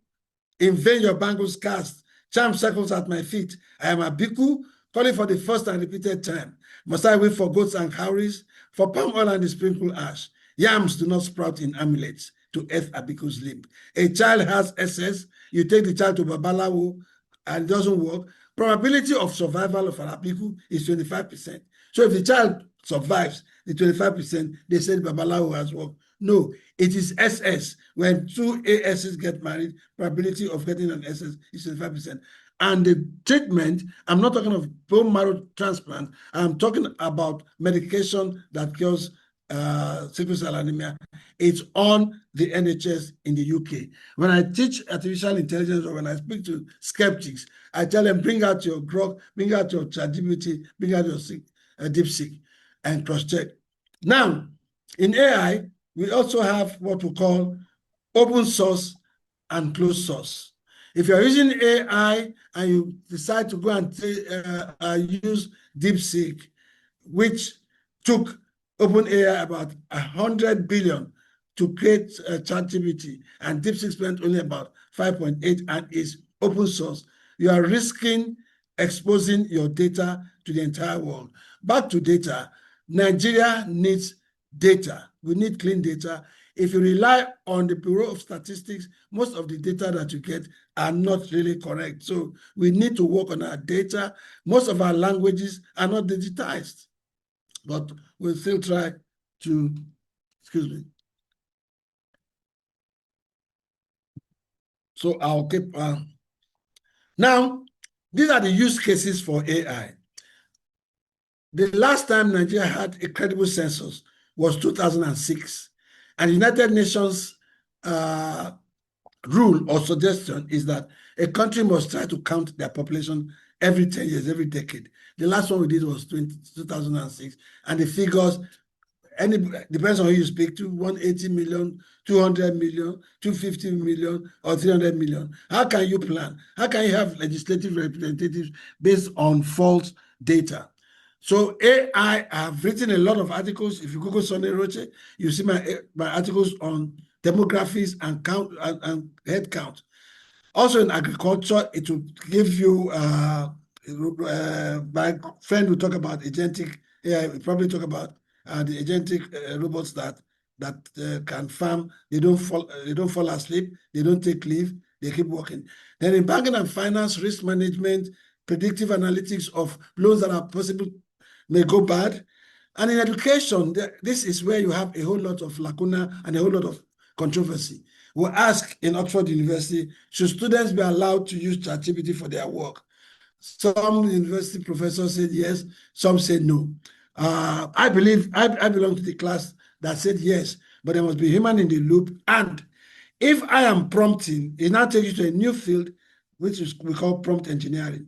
In vain your bangles cast, charm circles at my feet. I am Apiku, calling for the first and repeated time. Must I wait for goats and cowries, for palm oil and the sprinkle ash? Yams do not sprout in amulets to earth Apiku's limb. A child has SS, you take the child to Babalawo and it doesn't work. Probability of survival of an Apiku is 25%. So if the child survives the 25%, they say Babalawo has worked. No, it is SS. When two ASs get married, probability of getting an SS is 25%. And the treatment, I'm not talking of bone marrow transplant, I'm talking about medication that cures sickle cell anemia. It's on the NHS in the UK. When I teach artificial intelligence or when I speak to skeptics, I tell them, bring out your Grok, bring out your ChatGPT, bring out your DeepSeek and cross-check. Now, in AI, we also have what we call open source and closed source. If you're using AI and you decide to go and use DeepSeek, which took OpenAI about 100 billion to create ChatGPT, and DeepSeek spent only about 5.8 and is open source, you are risking exposing your data to the entire world. Back to data, Nigeria needs data. We need clean data. If you rely on the Bureau of Statistics, most of the data that you get are not really correct. So we need to work on our data. Most of our languages are not digitized, but we'll still try to, excuse me. So I'll keep, now, these are the use cases for AI. The last time Nigeria had a credible census was 2006. And the United Nations rule or suggestion is that a country must try to count their population every 10 years, every decade. The last one we did was 2006. And the figures, depends on who you speak to, 180 million, 200 million, 250 million, or 300 million. How can you plan? How can you have legislative representatives based on false data? So AI, I have written a lot of articles. If you Google Sonny Roche, you see my articles on demographics and count and head count. Also in agriculture, it will give you, my friend will talk about agentic AI, will probably talk about the agentic robots that can farm. They don't fall asleep, they don't take leave, they keep working. Then in banking and finance, risk management, predictive analytics of loans that are possible may go bad. And in education, this is where you have a whole lot of lacuna and a whole lot of controversy. We ask in Oxford University, should students be allowed to use ChatGPT for their work? Some university professors said yes, some said no. I believe I belong to the class that said yes, but there must be human in the loop. And if I am prompting, it now takes you to a new field, which is we call prompt engineering.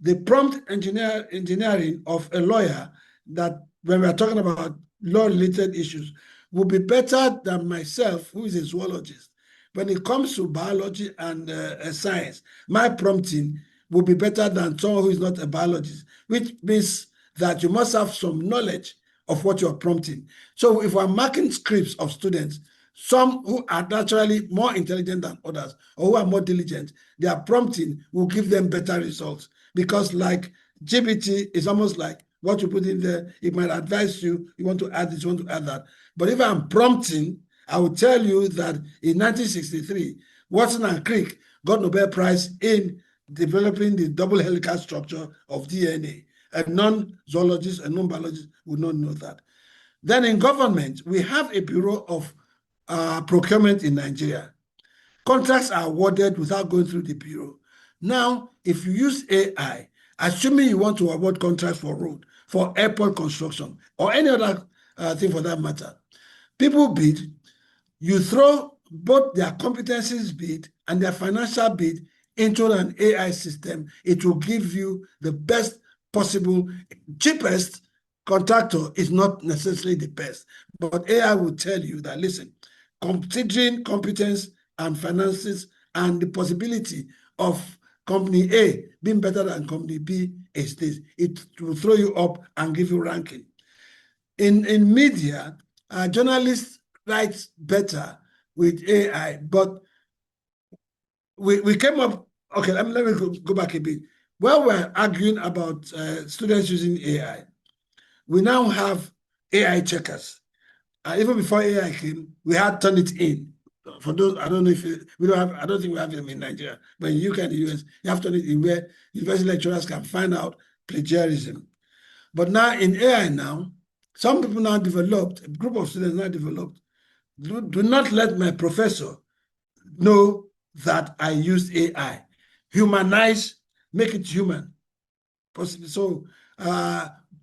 The prompt engineering of a lawyer, that when we are talking about law-related issues, will be better than myself, who is a zoologist. When it comes to biology and science, my prompting will be better than someone who is not a biologist, which means that you must have some knowledge of what you're prompting. So if we're marking scripts of students, some who are naturally more intelligent than others or who are more diligent, their prompting will give them better results. Because like GPT is almost like what you put in there, it might advise you, you want to add this, you want to add that. But if I'm prompting, I will tell you that in 1963, Watson and Crick got Nobel Prize in developing the double helical structure of DNA. A non-zoologist and non-biologist would not know that. Then in government, we have a Bureau of Procurement in Nigeria. Contracts are awarded without going through the Bureau. Now, if you use AI, assuming you want to award contracts for road, for airport construction, or any other thing for that matter, people bid, you throw both their competencies bid and their financial bid into an AI system. It will give you the best possible, cheapest contractor is not necessarily the best, but AI will tell you that, listen, considering competence and finances and the possibility of company A being better than company B is this. It will throw you up and give you ranking. In media, journalists write better with AI, but we came up, okay, let me go back a bit. While we're arguing about students using AI, we now have AI checkers. Even before AI came, we had Turnitin. For those, I don't know if we don't have, I don't think we have them in Nigeria, but in UK and the US, you have Turnitin where university lecturers can find out plagiarism. But now in AI now, some people now developed, a group of students now developed, do not let my professor know that I use AI. Humanize, make it human. So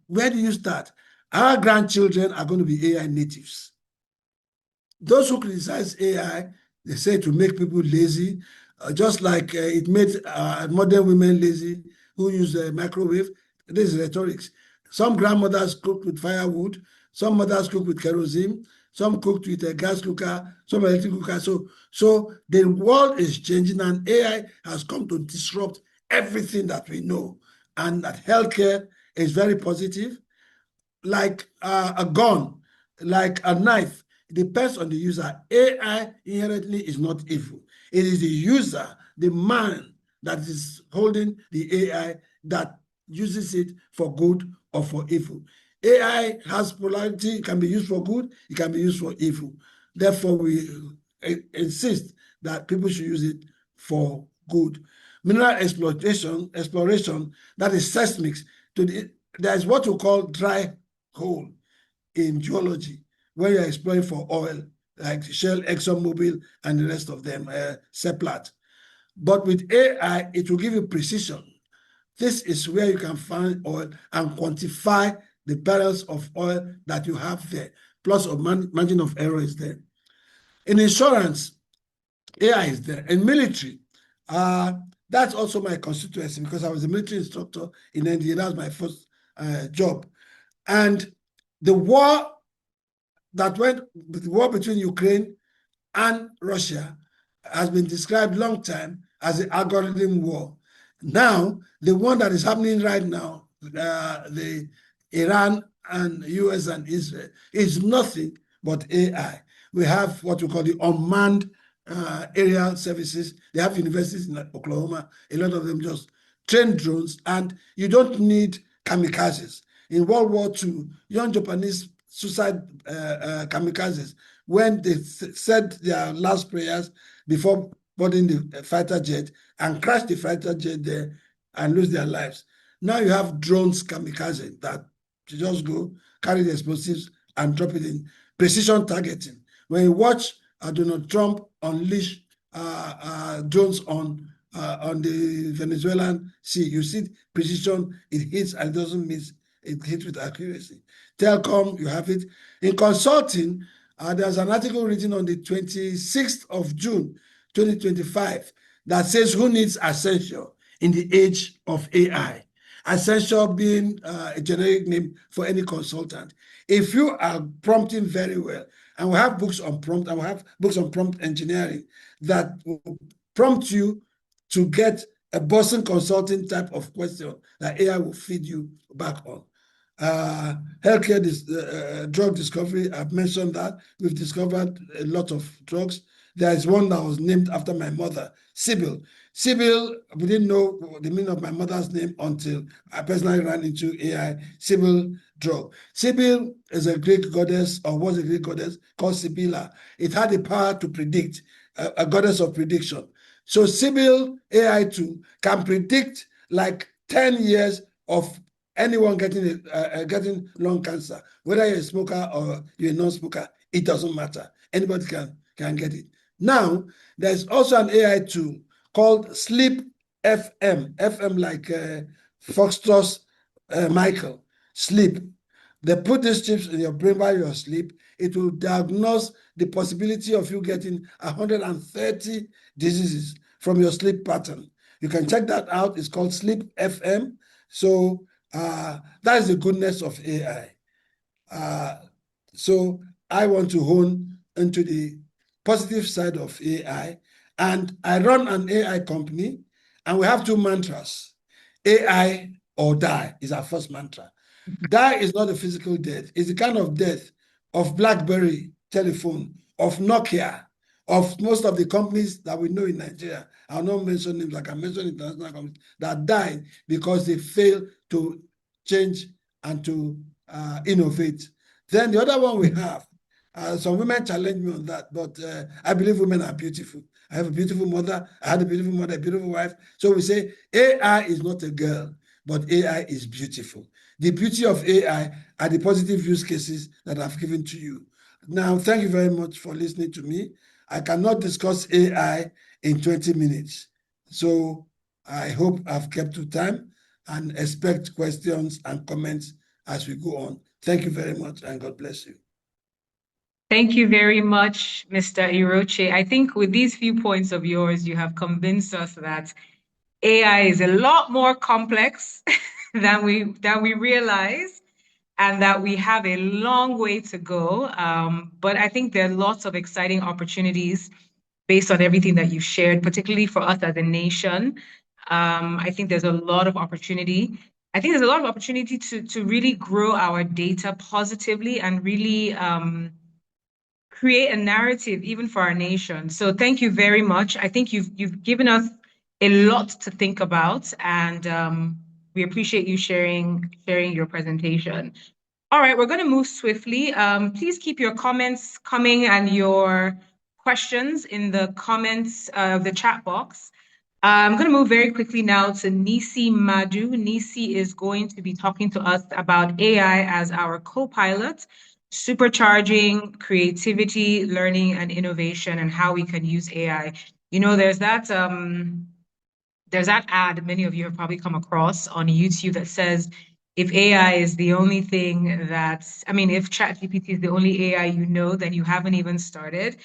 where do you start? Our grandchildren are going to be AI natives. Those who criticize AI, they say it will make people lazy, just like it made modern women lazy who use a microwave. This is rhetorics. Some grandmothers cook with firewood, some mothers cook with kerosene, some cooked with a gas cooker, some electric cooker. So the world is changing, and AI has come to disrupt everything that we know. And that healthcare is very positive. Like a gun, like a knife, it depends on the user. AI inherently is not evil. It is the user, the man that is holding the AI that uses it for good or for evil. AI has polarity. It can be used for good. It can be used for evil. Therefore, we insist that people should use it for good. Mineral exploration, that is seismics. There's what we call dry hole in geology, when you're exploring for oil, like Shell, ExxonMobil, and the rest of them, Seplat. But with AI, it will give you precision. This is where you can find oil and quantify the barrels of oil that you have there. Plus, a margin of error is there. In insurance, AI is there. In military, that's also my constituency because I was a military instructor in India. That was my first job. And the war between Ukraine and Russia has been described long time as the algorithm war. Now, the one that is happening right now, the Iran and US and Israel, is nothing but AI. We have what we call the unmanned aerial services. They have universities in Oklahoma. A lot of them just train drones, and you don't need kamikazes. In World War II, young Japanese suicide kamikazes, when they said their last prayers before boarding the fighter jet and crash the fighter jet there and lose their lives. Now you have drones kamikaze that you just go carry the explosives and drop it in precision targeting. When you watch Donald Trump unleash drones on the Venezuelan sea, you see precision, it hits and it doesn't miss, it hits with accuracy. Telecom, you have it. In consulting, there's an article written on the 26th of June, 2025, that says who needs Essential in the age of AI. Essential being a generic name for any consultant. If you are prompting very well, and we have books on prompt, and we have books on prompt engineering that will prompt you to get a Boston consulting type of question that AI will feed you back on. Healthcare drug discovery, I've mentioned that. We've discovered a lot of drugs. There is one that was named after my mother, Sybil. Sybil, we didn't know the meaning of my mother's name until I personally ran into AI, Sybil drug. Sybil is a Greek goddess, or was a Greek goddess, called Sibylla. It had the power to predict, a goddess of prediction. So Sybil AI 2 can predict like 10 years of anyone getting lung cancer, whether you're a smoker or you're a non-smoker, it doesn't matter. Anybody can get it. Now, there's also an AI tool called Sleep FM, FM like Foxtrot Michael, Sleep. They put these chips in your brain while you're asleep. It will diagnose the possibility of you getting 130 diseases from your sleep pattern. You can check that out. It's called Sleep FM. So that is the goodness of AI. So I want to hone into the positive side of AI. And I run an AI company, and we have two mantras. AI or die is our first mantra. Die is not a physical death. It's the kind of death of BlackBerry telephone, of Nokia, of most of the companies that we know in Nigeria. I'll not mention names like I mentioned international companies that died because they failed to change and to innovate. Then the other one we have, some women challenge me on that, but I believe women are beautiful. I have a beautiful mother. I had a beautiful mother, a beautiful wife. So we say AI is not a girl, but AI is beautiful. The beauty of AI are the positive use cases that I've given to you. Now, thank you very much for listening to me. I cannot discuss AI in 20 minutes. So I hope I've kept to time and expect questions and comments as we go on. Thank you very much, and God bless you. Thank you very much, Mr. Iroche. I think with these few points of yours, you have convinced us that AI is a lot more complex than we realize, and that we have a long way to go. But I think there are lots of exciting opportunities based on everything that you've shared, particularly for us as a nation. I think there's a lot of opportunity. I think there's a lot of opportunity to really grow our data positively and really create a narrative even for our nation. So thank you very much. I think you've given us a lot to think about, and we appreciate you sharing your presentation. All right, we're going to move swiftly. Please keep your comments coming and your questions in the comments of the chat box. I'm going to move very quickly now to Nisi Madu. Nisi is going to be talking to us about AI as our co-pilot, supercharging creativity, learning, and innovation, and how we can use AI. You know, there's that ad many of you have probably come across on YouTube that says, if AI is the only thing if ChatGPT is the only AI you know, then you haven't even started.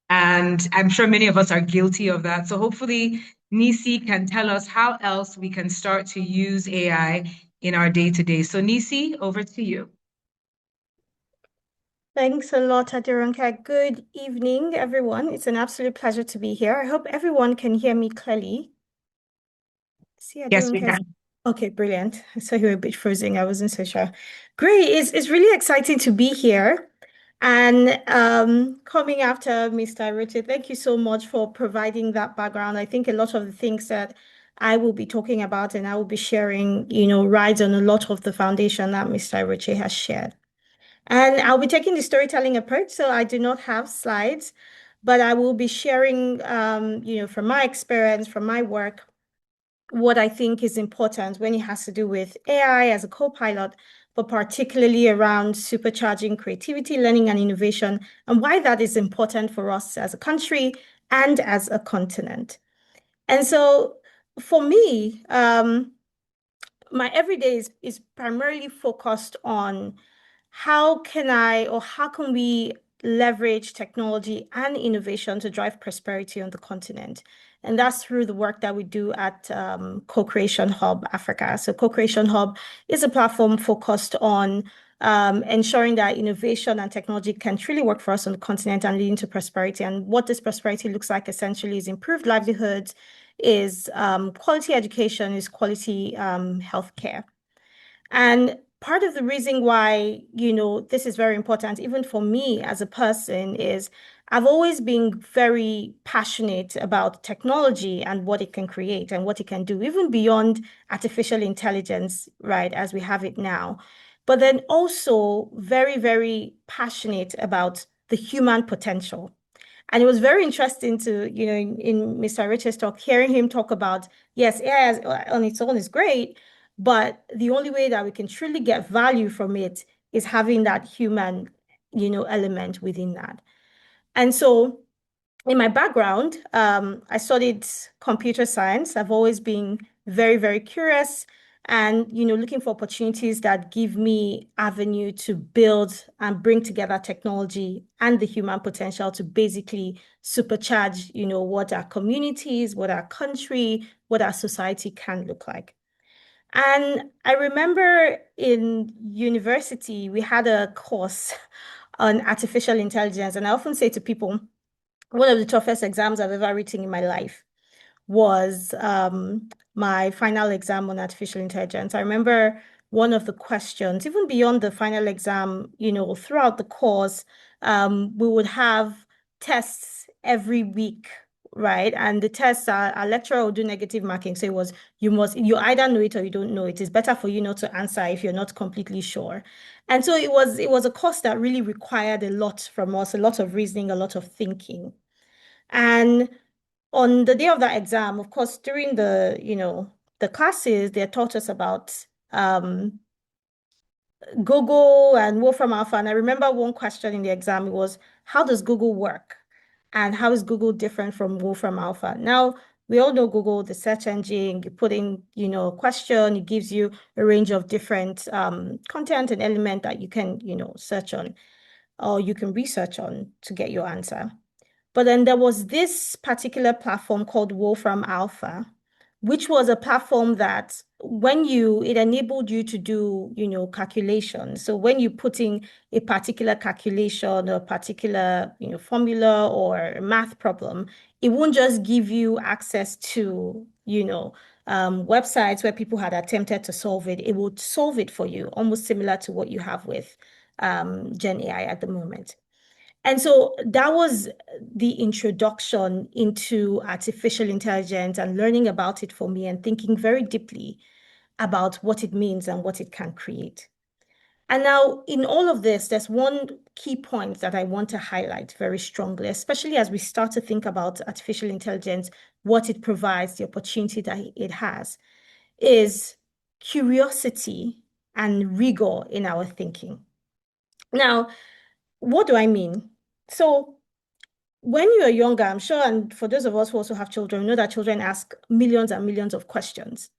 And I'm sure many of us are guilty of that. So hopefully Nisi can tell us how else we can start to use AI in our day-to-day. So Nisi, over to you. Thanks a lot, Adironke. Good evening, everyone. It's an absolute pleasure to be here. I hope everyone can hear me clearly. See, Yes, we Adironke. can. Okay, brilliant. I saw you were a bit freezing. I wasn't so sure. Great. It's really exciting to be here. And coming after Mr. Richard, thank you so much for providing that background. I think a lot of the things that I will be talking about and I will be sharing, rides on a lot of the foundation that Mr. Richard has shared. And I'll be taking the storytelling approach, so I do not have slides, but I will be sharing, from my experience, from my work, what I think is important when it has to do with AI as a co-pilot, but particularly around supercharging creativity, learning, and innovation, and why that is important for us as a country and as a continent. And so for me, my everyday is primarily focused on how can we leverage technology and innovation to drive prosperity on the continent? And that's through the work that we do at Co-Creation Hub Africa. So Co-Creation Hub is a platform focused on ensuring that innovation and technology can truly work for us on the continent and leading to prosperity. And what this prosperity looks like essentially is improved livelihoods, is quality education, is quality healthcare. And part of the reason why, this is very important, even for me as a person, is I've always been very passionate about technology and what it can create and what it can do, even beyond artificial intelligence, right, as we have it now. But then also very, very passionate about the human potential. And it was very interesting to, in Mr. Richard's talk, hearing him talk about, yes, AI on its own is great, but the only way that we can truly get value from it is having that human, element within that. And so in my background, I studied computer science. I've always been very, very curious and, looking for opportunities that give me avenue to build and bring together technology and the human potential to basically supercharge, what our communities, what our country, what our society can look like. And I remember in university, we had a course on artificial intelligence. And I often say to people, one of the toughest exams I've ever written in my life was my final exam on artificial intelligence. I remember one of the questions, even beyond the final exam, throughout the course, we would have tests every week, right? And the tests, our lecturer would do negative marking. So it was, you either know it or you don't know it. It's better for you not to answer if you're not completely sure. And so it was a course that really required a lot from us, a lot of reasoning, a lot of thinking. And on the day of that exam, of course, during the classes, they taught us about Google and Wolfram Alpha. And I remember one question in the exam was, how does Google work? And how is Google different from Wolfram Alpha? Now, we all know Google, the search engine, you put in, a question, it gives you a range of different content and element that you can, search on, or you can research on to get your answer. But then there was this particular platform called Wolfram Alpha, which was a platform that it enabled you to do, calculations. So when you put in a particular calculation or a particular, formula or a math problem, it won't just give you access to, websites where people had attempted to solve it. It would solve it for you, almost similar to what you have with Gen AI at the moment. And so that was the introduction into artificial intelligence and learning about it for me and thinking very deeply about what it means and what it can create. And now, in all of this, there's one key point that I want to highlight very strongly, especially as we start to think about artificial intelligence, what it provides, the opportunity that it has, is curiosity and rigor in our thinking. Now, what do I mean? So, when you're younger, I'm sure, and for those of us who also have children, we know that children ask millions and millions of questions.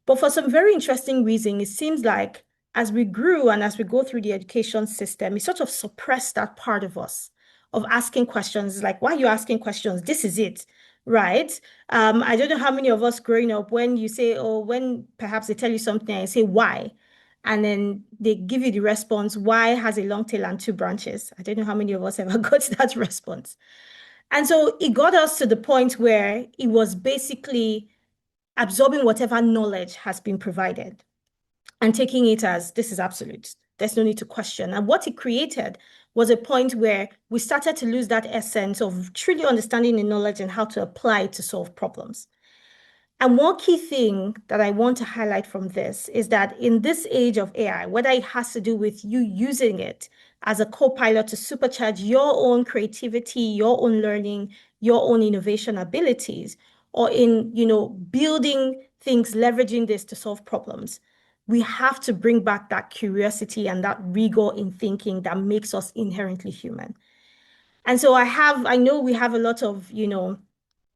But for some very interesting reason, it seems like as we grew and as we go through the education system, it sort of suppressed that part of us of asking questions. It's like, why are you asking questions? This is it, right? I don't know how many of us growing up, when you say, or when perhaps they tell you something and you say, why? And then they give you the response, why has a long tail and two branches? I don't know how many of us ever got that response. And so it got us to the point where it was basically absorbing whatever knowledge has been provided and taking it as this is absolute. There's no need to question. And what it created was a point where we started to lose that essence of truly understanding the knowledge and how to apply it to solve problems. And one key thing that I want to highlight from this is that in this age of AI, whether it has to do with you using it as a co-pilot to supercharge your own creativity, your own learning, your own innovation abilities, or in, building things, leveraging this to solve problems, we have to bring back that curiosity and that rigor in thinking that makes us inherently human. And so I know we have a lot of,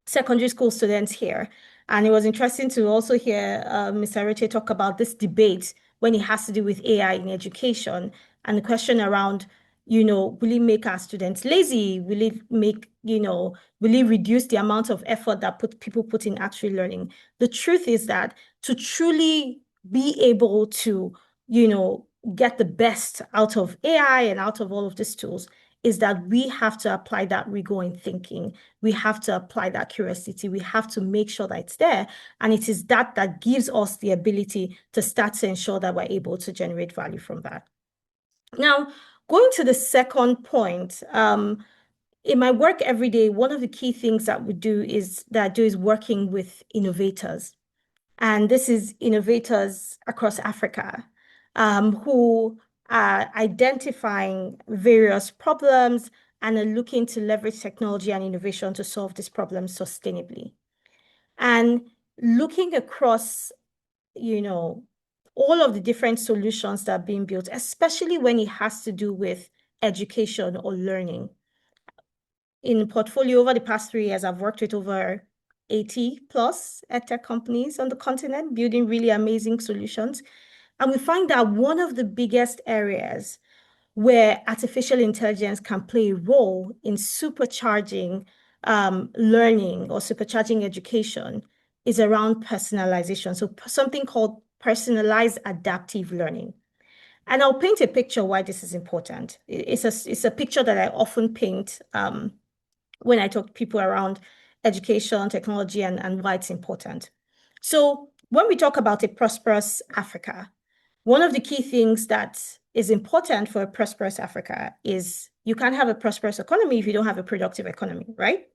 secondary school students here. And it was interesting to also hear Mr. Sworte talk about this debate when it has to do with AI in education and the question around, will it make our students lazy? Will it will it reduce the amount of effort that people put in actually learning? The truth is that to truly be able to, get the best out of AI and out of all of these tools is that we have to apply that rigor in thinking. We have to apply that curiosity. We have to make sure that it's there. And it is that gives us the ability to start to ensure that we're able to generate value from that. Now, going to the second point, in my work every day, one of the key things that I do is working with innovators. And this is innovators across Africa who are identifying various problems and are looking to leverage technology and innovation to solve these problems sustainably. And looking across, all of the different solutions that are being built, especially when it has to do with education or learning. In portfolio over the past 3 years, I've worked with over 80 plus edtech companies on the continent, building really amazing solutions. And we find that one of the biggest areas where artificial intelligence can play a role in supercharging learning or supercharging education is around personalization. So something called personalized adaptive learning. And I'll paint a picture why this is important. It's a picture that I often paint when I talk to people around education, technology, and why it's important. So when we talk about a prosperous Africa, one of the key things that is important for a prosperous Africa is you can't have a prosperous economy if you don't have a productive economy, right?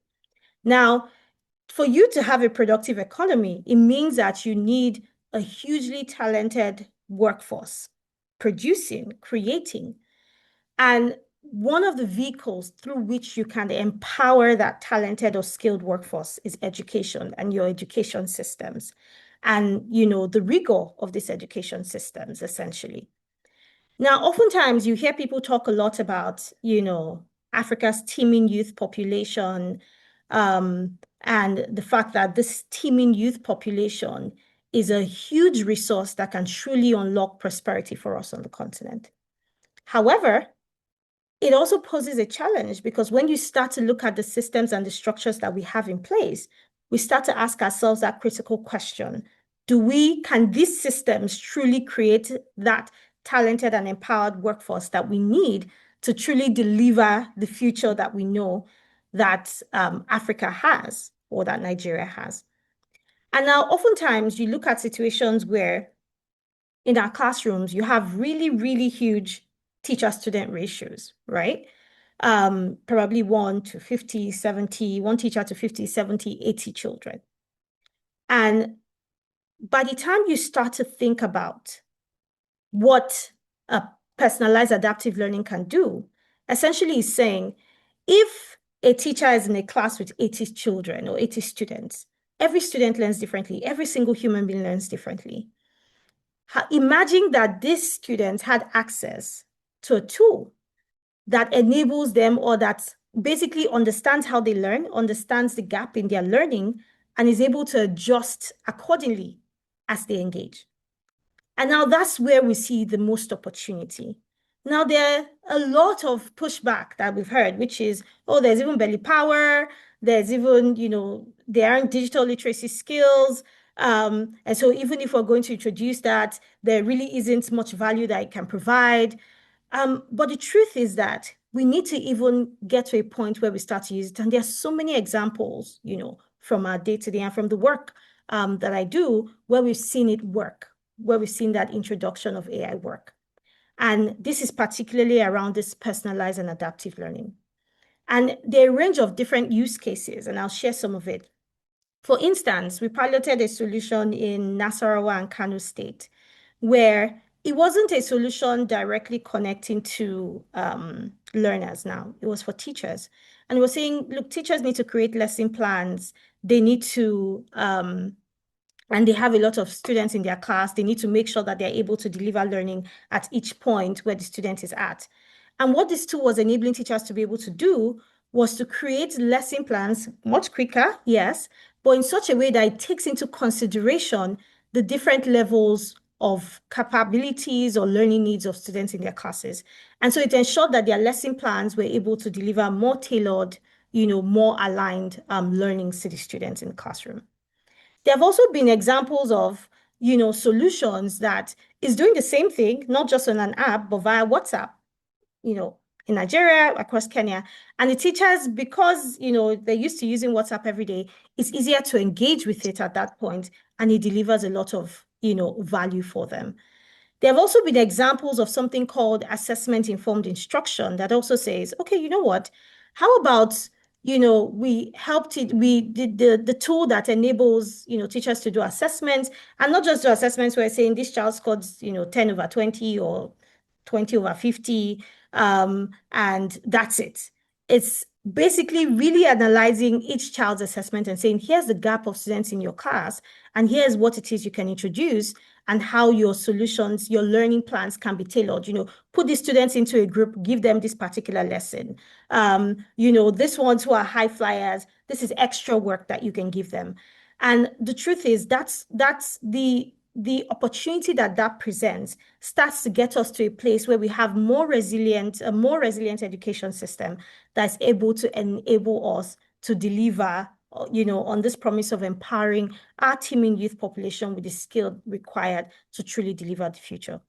Now, for you to have a productive economy, it means that you need a hugely talented workforce producing, creating. And one of the vehicles through which you can empower that talented or skilled workforce is education and your education systems and, the rigor of these education systems, essentially. Now, oftentimes you hear people talk a lot about, Africa's teeming youth population, and the fact that this teeming youth population is a huge resource that can truly unlock prosperity for us on the continent. However, it also poses a challenge because when you start to look at the systems and the structures that we have in place, we start to ask ourselves that critical question. Can these systems truly create that talented and empowered workforce that we need to truly deliver the future that we know that Africa has or that Nigeria has? And now oftentimes you look at situations where in our classrooms, you have really, really huge teacher-student ratios, right? Probably 1 to 50, 70, one teacher to 50, 70, 80 children. And by the time you start to think about what a personalized adaptive learning can do, essentially is saying, if a teacher is in a class with 80 children or 80 students, every student learns differently. Every single human being learns differently. Imagine that these students had access to a tool that enables them, or that basically understands how they learn, understands the gap in their learning, and is able to adjust accordingly as they engage. And now that's where we see the most opportunity. Now, there are a lot of pushback that we've heard, which is, oh, there's even belly power, there's even, there aren't digital literacy skills. And so even if we're going to introduce that, there really isn't much value that it can provide. But the truth is that we need to even get to a point where we start to use it. And there's so many examples, from our day-to-day and from the work that I do, where we've seen it work, where we've seen that introduction of AI work. And this is particularly around this personalized and adaptive learning. And there are a range of different use cases, and I'll share some of it. For instance, we piloted a solution in Nasarawa and Kano State, where it wasn't a solution directly connecting to learners now. It was for teachers. And we're saying, look, teachers need to create lesson plans. They need to, and they have a lot of students in their class. They need to make sure that they're able to deliver learning at each point where the student is at. And what this tool was enabling teachers to be able to do was to create lesson plans much quicker, yes, but in such a way that it takes into consideration the different levels of capabilities or learning needs of students in their classes. And so it ensured that their lesson plans were able to deliver more tailored, more aligned learnings to the students in the classroom. There have also been examples of, solutions that is doing the same thing, not just on an app, but via WhatsApp, in Nigeria, across Kenya. And the teachers, because, they're used to using WhatsApp every day, it's easier to engage with it at that point, and it delivers a lot of, value for them. There have also been examples of something called assessment-informed instruction that also says, okay, you know what? How about, we did the tool that enables, teachers to do assessments, and not just do assessments where saying this child scored, 10 over 20 or 20 over 50, and that's it. It's basically really analyzing each child's assessment and saying, here's the gap of students in your class, and here's what it is you can introduce, and how your solutions, your learning plans can be tailored. Put the students into a group, give them this particular lesson. This ones who are high flyers, this is extra work that you can give them. And the truth is that's the opportunity that presents starts to get us to a place where we have a more resilient education system that's able to enable us to deliver, on this promise of empowering our teeming youth population with the skill required to truly deliver the future.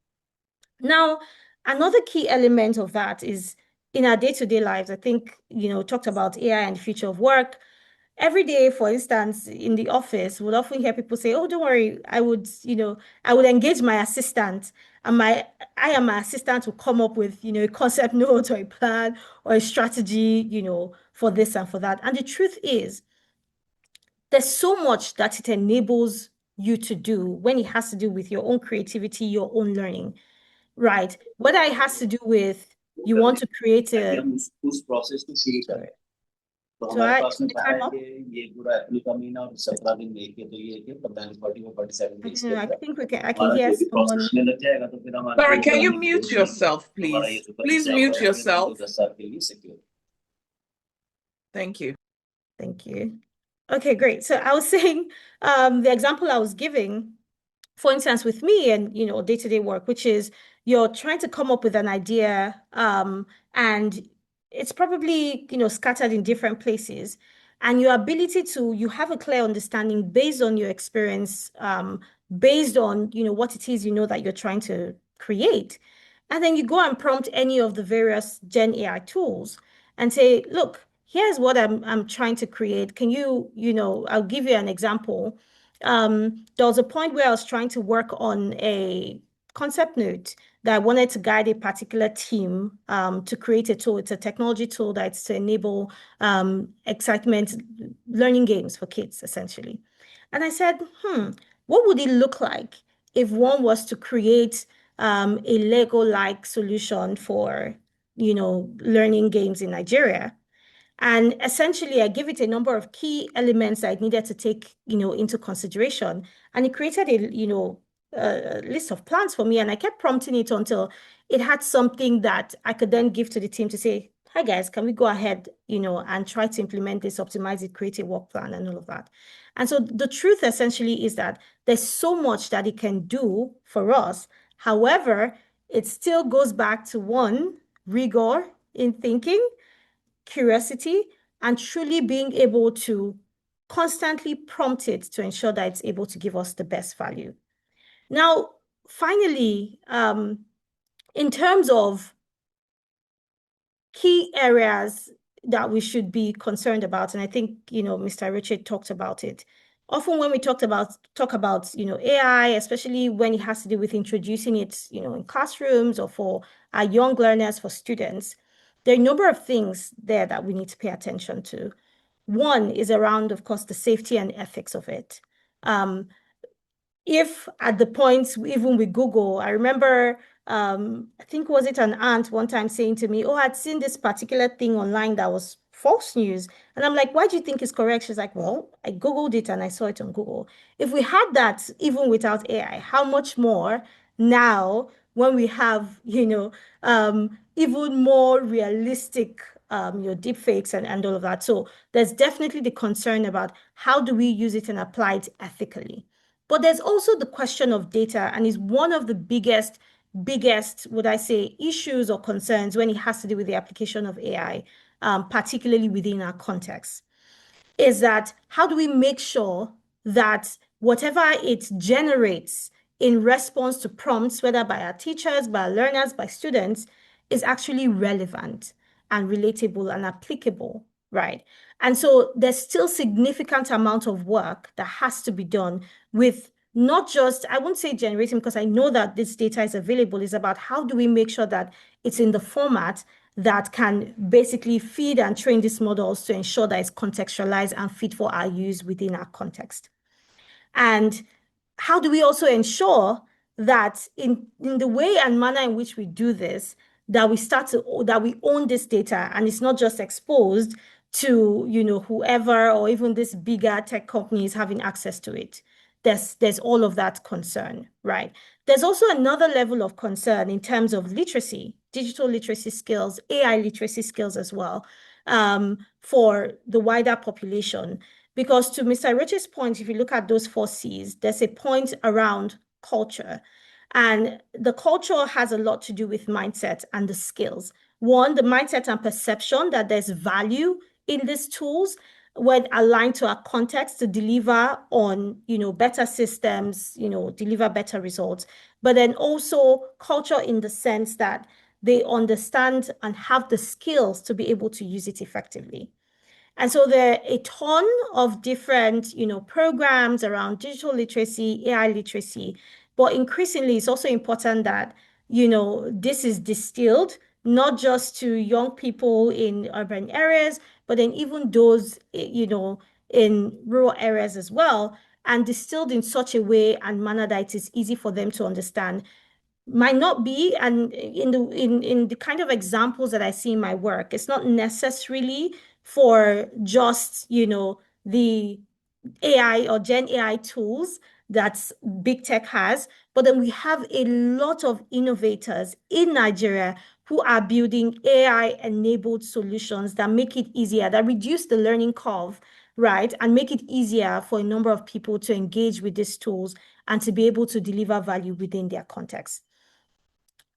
Now, another key element of that is in our day-to-day lives. I think, talked about AI and the future of work. Every day, for instance, in the office, we'll often hear people say, oh, don't worry, I would engage my assistant, and I am my assistant will come up with, a concept note or a plan or a strategy, for this and for that. And the truth is, there's so much that it enables you to do when it has to do with your own creativity, your own learning, right? Whether it has to do with you want to create a... Sorry. तो So हमारे पास में the time कहा है up? कि ये पूरा अप्रैल का महीना और 17 दिन में एक है, तो ये 45 40 और 47 डेज के I अंदर think I can हमारा hear जो भी someone. प्रोसेस में लग जाएगा, तो फिर हमारा Sorry, can you economic mute growth yourself, हमारा ये please? जो बन Please जाएगा mute अपने 9 yourself. 10 साल के लिए secure. Thank you. Thank you. Okay, great. So I was saying, the example I was giving, for instance, with me and, day-to-day work, which is you're trying to come up with an idea, and it's probably, scattered in different places. And your ability you have a clear understanding based on your experience, based on, what it is, that you're trying to create. And then you go and prompt any of the various Gen AI tools and say, look, here's what I'm trying to create. Can you, I'll give you an example. There was a point where I was trying to work on a concept note that I wanted to guide a particular team to create a tool. It's a technology tool that's to enable excitement learning games for kids, essentially. And I said, what would it look like if one was to create a Lego-like solution for, learning games in Nigeria. And essentially, I gave it a number of key elements I needed to take, into consideration. And it created a list of plans for me. And I kept prompting it until it had something that I could then give to the team to say, hi guys, can we go ahead, and try to implement this, optimize it, create a work plan and all of that. And so the truth essentially is that there's so much that it can do for us. However, it still goes back to one, rigor in thinking, curiosity, and truly being able to constantly prompt it to ensure that it's able to give us the best value. Now, finally, in terms of key areas that we should be concerned about, and I think, Mr. Richard talked about it. Often when we talk about, AI, especially when it has to do with introducing it, in classrooms or for our young learners, for students, there are a number of things there that we need to pay attention to. One is around, of course, the safety and ethics of it. If at the point, even with Google, I remember, I think, was it an aunt one time saying to me, oh, I'd seen this particular thing online that was false news. And I'm like, why do you think it's correct? She's like, well, I Googled it and I saw it on Google. If we had that even without AI, how much more now when we have, even more realistic, deep fakes and all of that. So there's definitely the concern about how do we use it and apply it ethically. But there's also the question of data, and is one of the biggest, would I say, issues or concerns when it has to do with the application of AI, particularly within our context, is that how do we make sure that whatever it generates in response to prompts, whether by our teachers, by our learners, by students, is actually relevant and relatable and applicable, right? And so there's still significant amount of work that has to be done with not just, I won't say generating, because I know that this data is available, is about how do we make sure that it's in the format that can basically feed and train these models to ensure that it's contextualized and fit for our use within our context. And how do we also ensure that in the way and manner in which we do this, that we own this data and it's not just exposed to, whoever or even this bigger tech companies having access to it. There's all of that concern, right? There's also another level of concern in terms of literacy, digital literacy skills, AI literacy skills as well, for the wider population. Because to Mr. Rich's point, if you look at those 4 C's, there's a point around culture. And the culture has a lot to do with mindset and the skills. One, the mindset and perception that there's value in these tools when aligned to our context to deliver on, better systems, deliver better results. But then also culture in the sense that they understand and have the skills to be able to use it effectively. And so there are a ton of different, programs around digital literacy, AI literacy, but increasingly it's also important that, this is distilled not just to young people in urban areas, but then even those, in rural areas as well, and distilled in such a way and manner that it is easy for them to understand. Might not be, and in the kind of examples that I see in my work, it's not necessarily for just, the AI or Gen AI tools that big tech has, but then we have a lot of innovators in Nigeria who are building AI-enabled solutions that make it easier, that reduce the learning curve, right? And make it easier for a number of people to engage with these tools and to be able to deliver value within their context.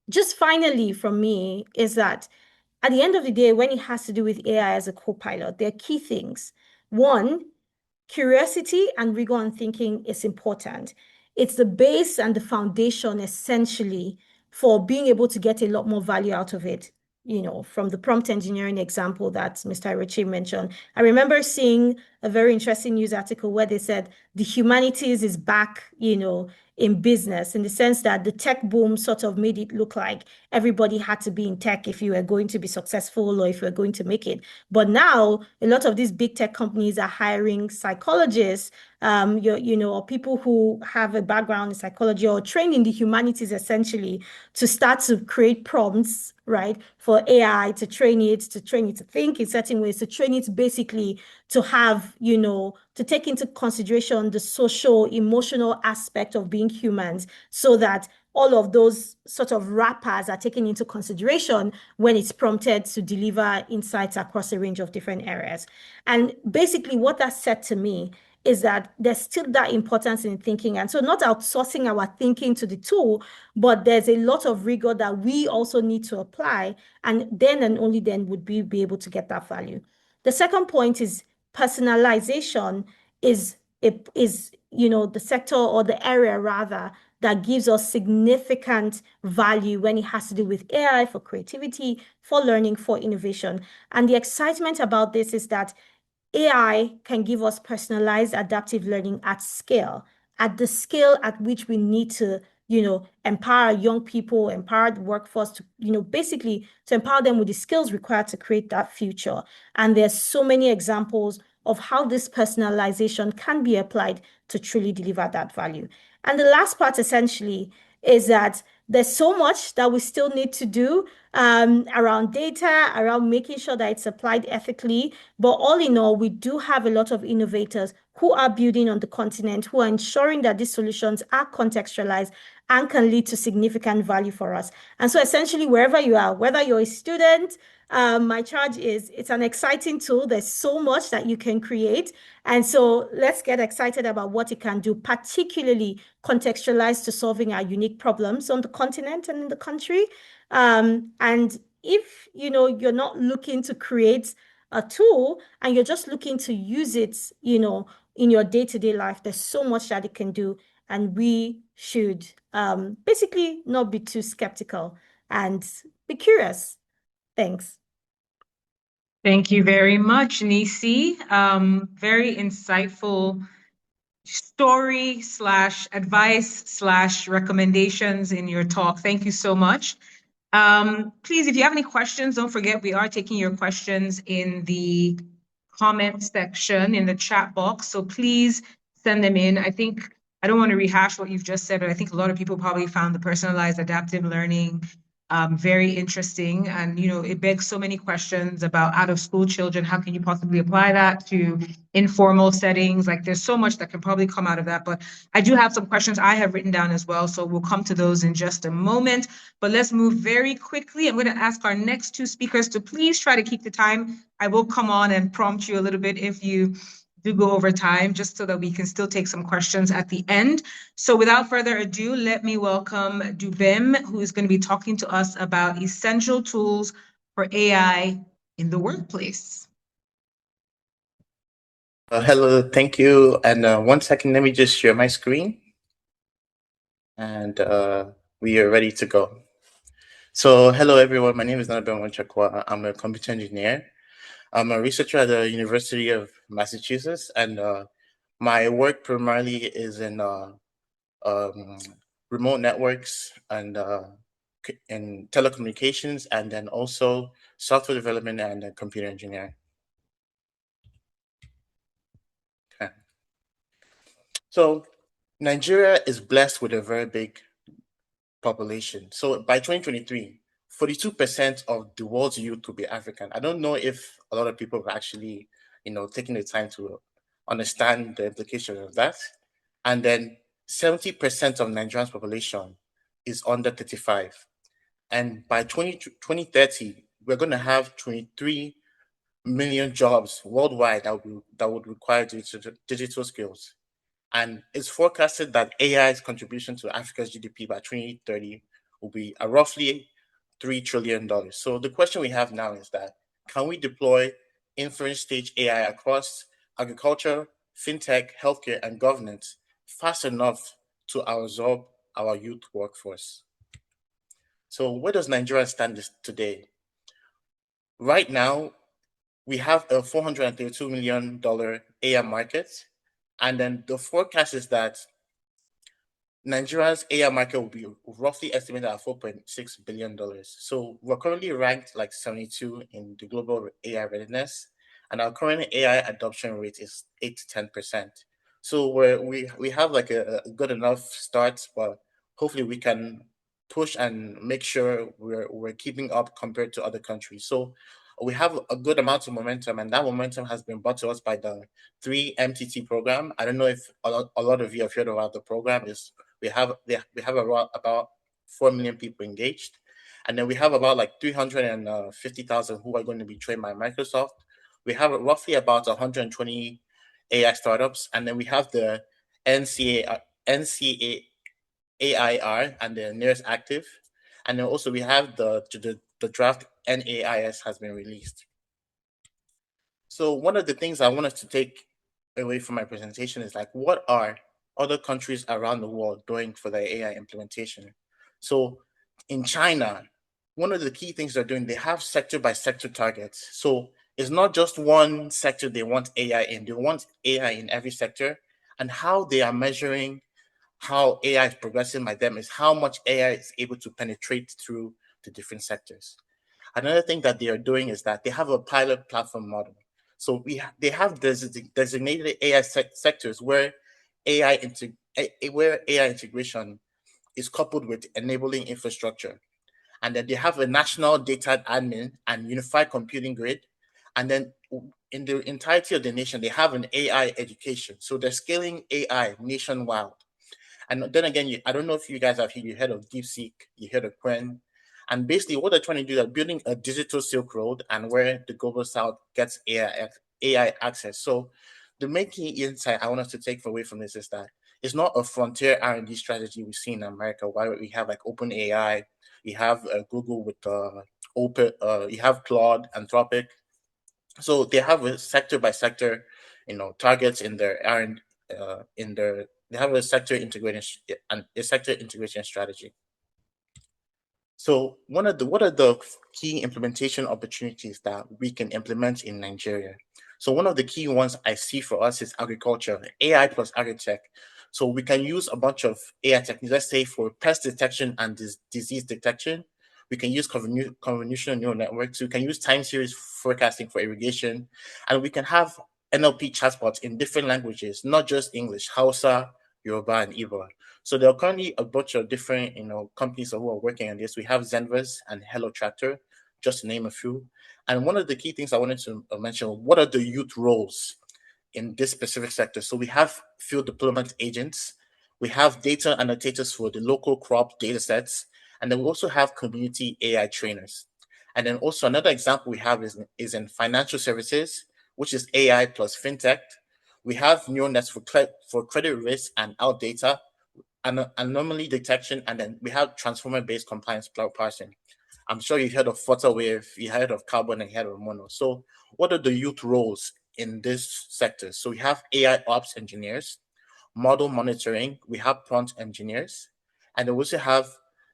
Just finally from me is that at the end of the day, when it has to do with AI as a co-pilot, there are key things. One, curiosity and rigor on thinking is important. It's the base and the foundation essentially for being able to get a lot more value out of it. From the prompt engineering example that Mr. Ritchie mentioned. I remember seeing a very interesting news article where they said the humanities is back, in business, in the sense that the tech boom sort of made it look like everybody had to be in tech if you were going to be successful or if you were going to make it. But now a lot of these big tech companies are hiring psychologists, or people who have a background in psychology or trained in the humanities, essentially, to start to create prompts, right, for AI, to train it to think in certain ways, to train it basically to have, to take into consideration the social, emotional aspect of being humans, so that all of those sort of wrappers are taken into consideration when it's prompted to deliver insights across a range of different areas. And basically what that said to me is that there's still that importance in thinking. And so not outsourcing our thinking to the tool, but there's a lot of rigor that we also need to apply. And then and only then would we be able to get that value. The second point is personalization is the sector, or the area rather, that gives us significant value when it has to do with AI for creativity, for learning, for innovation. And the excitement about this is that AI can give us personalized adaptive learning at scale, at the scale at which we need to, empower young people, empower the workforce to, basically to empower them with the skills required to create that future. And there's so many examples of how this personalization can be applied to truly deliver that value. And the last part essentially is that there's so much that we still need to do around data, around making sure that it's applied ethically. But all in all, we do have a lot of innovators who are building on the continent, who are ensuring that these solutions are contextualized and can lead to significant value for us. And so essentially, wherever you are, whether you're a student, my charge is it's an exciting tool. There's so much that you can create. And so let's get excited about what it can do, particularly contextualized to solving our unique problems on the continent and in the country. And if you're not looking to create a tool and you're just looking to use it, in your day-to-day life, there's so much that it can do. And we should basically not be too skeptical and be curious. Thanks. Thank you very much, Nisi. Very insightful story / advice / recommendations in your talk. Thank you so much. Please, if you have any questions, don't forget we are taking your questions in the comment section in the chat box. So please send them in. I don't want to rehash what you've just said, but I think a lot of people probably found the personalized adaptive learning very interesting. And, it begs so many questions about out of school children. How can you possibly apply that to informal settings? Like there's so much that can probably come out of that. But I do have some questions I have written down as well. So we'll come to those in just a moment. But let's move very quickly. I'm going to ask our next two speakers to please try to keep the time. I will come on and prompt you a little bit if you do go over time, just so that we can still take some questions at the end. So without further ado, let me welcome Dubem, who is going to be talking to us about essential tools for AI in the workplace. Hello, thank you. And 1 second, let me just share my screen. And we are ready to go. So hello, everyone. My name is Nanaben Wanchakwa. I'm a computer engineer. I'm a researcher at the University of Massachusetts, and my work primarily is in remote networks and in telecommunications, and then also software development and computer engineering. Okay. So Nigeria is blessed with a very big population. So by 2023, 42% of the world's youth will be African. I don't know if a lot of people have actually, taken the time to understand the implications of that. And then 70% of Nigeria's population is under 35. And by 2030, we're going to have 23 million jobs worldwide that would require digital skills. And it's forecasted that AI's contribution to Africa's GDP by 2030 will be roughly $3 trillion. So the question we have now is that, can we deploy inference stage AI across agriculture, fintech, healthcare, and governance fast enough to absorb our youth workforce? So where does Nigeria stand today? Right now, we have a $432 million AI market. And then the forecast is that Nigeria's AI market will be roughly estimated at $4.6 billion. So we're currently ranked like 72 in the global AI readiness, and our current AI adoption rate is 8 to 10%. So we have like a good enough start, but hopefully we can push and make sure we're keeping up compared to other countries. So we have a good amount of momentum, and that momentum has been brought to us by the 3MTT program. I don't know if a lot of you have heard about the program. We have about 4 million people engaged, and then we have about like 350,000 who are going to be trained by Microsoft. We have roughly about 120 AI startups, and then we have the NCAIR and the nearest active, and then also we have the draft NAIS has been released. So one of the things I want us to take away from my presentation is like, what are other countries around the world doing for their AI implementation? So in China, one of the key things they're doing, they have sector by sector targets. So it's not just one sector they want AI in, they want AI in every sector. And how they are measuring how AI is progressing by them is how much AI is able to penetrate through the different sectors. Another thing that they are doing is that they have a pilot platform model. So they have designated AI sectors where where AI integration is coupled with enabling infrastructure, and then they have a national data admin and unified computing grid, and then in the entirety of the nation they have an AI education. So they're scaling AI nationwide. And then again, I don't know if you guys have heard of DeepSeek, you heard of Quen. And basically, what they're trying to do, they're building a digital Silk Road and where the global south gets AI access. So the main key insight I want us to take away from this is that it's not a frontier R&D strategy we see in America, where we have like open AI, you have Google with you have Claude, Anthropic. So they have a sector by sector, targets in their R&D, they have a sector integration and a sector integration strategy. So what are the key implementation opportunities that we can implement in Nigeria? So one of the key ones I see for us is agriculture, AI plus agritech. So we can use a bunch of AI techniques. Let's say for pest detection and disease detection, we can use convolutional neural networks. We can use time series forecasting for irrigation, and we can have NLP chatbots in different languages, not just English, Hausa, Yoruba, and Igbo. So there are currently a bunch of different, companies who are working on this. We have Zenverse and Hello Tractor, just to name a few. And one of the key things I wanted to mention, what are the youth roles in this specific sector? So we have field deployment agents, we have data annotators for the local crop data sets, and then we also have community AI trainers. And then also another example we have is in financial services, which is AI plus fintech. We have neural nets for credit risk and out data, anomaly detection, and then we have transformer-based compliance parsing. I'm sure you heard of Flutterwave, you heard of Carbon, and you heard of Mono. So what are the youth roles in this sector? So we have AI ops engineers, model monitoring, we have prompt engineers, and we also have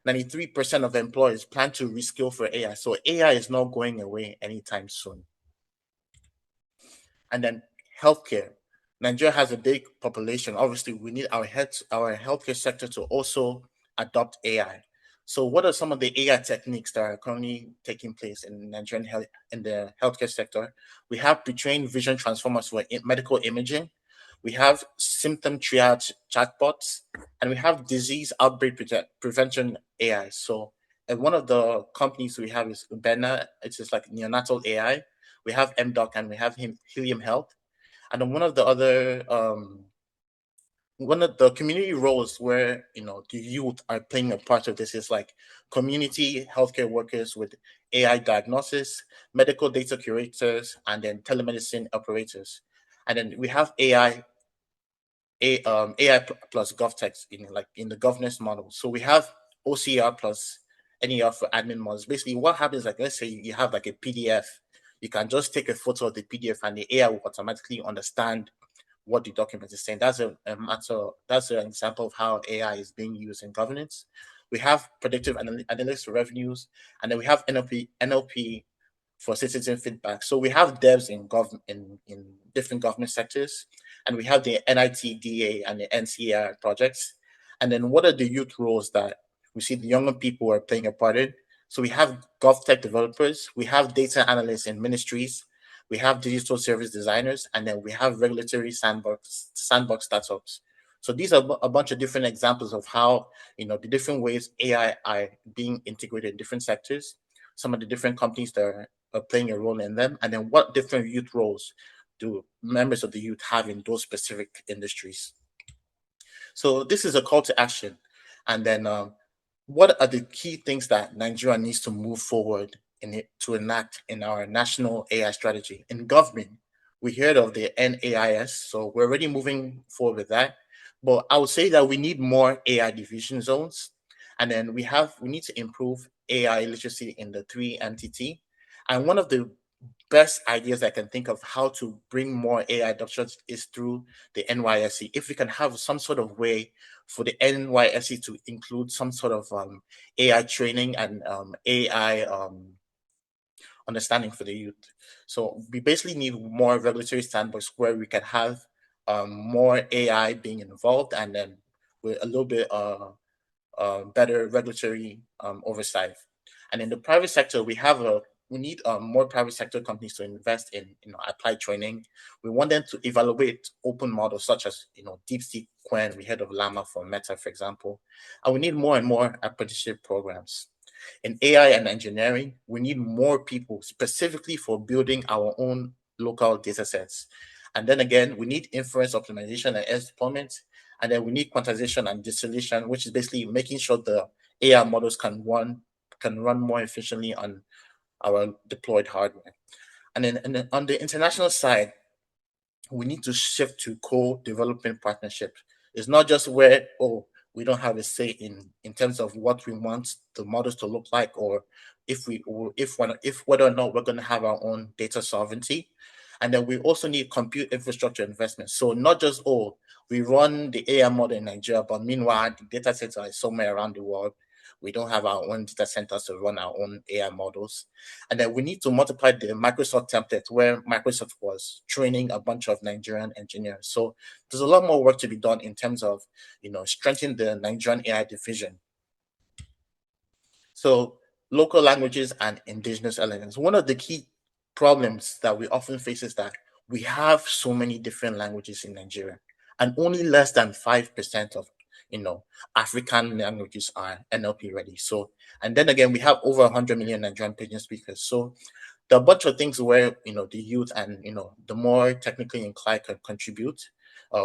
93% of employees plan to reskill for AI. So AI is not going away anytime soon. And then healthcare. Nigeria has a big population. Obviously, we need our healthcare sector to also adopt AI. So, what are some of the AI techniques that are currently taking place in Nigerian health in the healthcare sector? We have pre-trained vision transformers for medical imaging. We have symptom triage chatbots, and we have disease outbreak prevention AI. So, one of the companies we have is Ubena. It's just like neonatal AI. We have MDoc and we have Helium Health. And then one of the community roles where the youth are playing a part of this is like community healthcare workers with AI diagnosis, medical data curators, and then telemedicine operators. And then we have AI plus GovTech in the governance model. So we have OCR plus NER for admin models. Basically, what happens, like, let's say you have like a PDF, you can just take a photo of the PDF and the AI will automatically understand what the document is saying. That's that's an example of how AI is being used in governance. We have predictive analytics for revenues, and then we have NLP for citizen feedback. So we have devs in different government sectors, and we have the NITDA and the NCAR projects. And then what are the youth roles that we see the younger people are playing a part in? So we have GovTech developers, we have data analysts in ministries, we have digital service designers, and then we have regulatory sandbox startups. So these are a bunch of different examples of how, the different ways AI are being integrated in different sectors, some of the different companies that are playing a role in them, and then what different youth roles do members of the youth have in those specific industries. So this is a call to action. And then what are the key things that Nigeria needs to move forward in it to enact in our national AI strategy? In government, we heard of the NAIS, so we're already moving forward with that. But I would say that we need more AI division zones. And then we need to improve AI literacy in the 3 MTT. And one of the best ideas I can think of how to bring more AI adoption is through the NYSC. If we can have some sort of way for the NYSC to include some sort of AI training and AI understanding for the youth. So we basically need more regulatory sandbox where we can have more AI being involved, and then with a little bit better regulatory oversight. And in the private sector, we need more private sector companies to invest in applied training. We want them to evaluate open models such as DeepSeek Quen. We heard of Llama for Meta, for example, and we need more and more apprenticeship programs. In AI and engineering, we need more people specifically for building our own local data sets. And then again, we need inference optimization and edge deployment. And then we need quantization and distillation, which is basically making sure the AI models can run more efficiently on our deployed hardware. And then on the international side, we need to shift to co-development partnership. It's not just where we don't have a say in terms of what we want the models to look like, or if whether or not we're going to have our own data sovereignty. And then we also need compute infrastructure investment. So not just we run the AI model in Nigeria, but meanwhile the data center is somewhere around the world. We don't have our own data centers to run our own AI models. And then we need to multiply the Microsoft template where Microsoft was training a bunch of Nigerian engineers. So there's a lot more work to be done in terms of, strengthening the Nigerian AI division. So local languages and indigenous elements. One of the key problems that we often face is that we have so many different languages in Nigeria, and only less than 5% of African languages are NLP ready. So, and then again, we have over 100 million Nigerian pidgin speakers. So there are a bunch of things where the youth and the more technically inclined can contribute.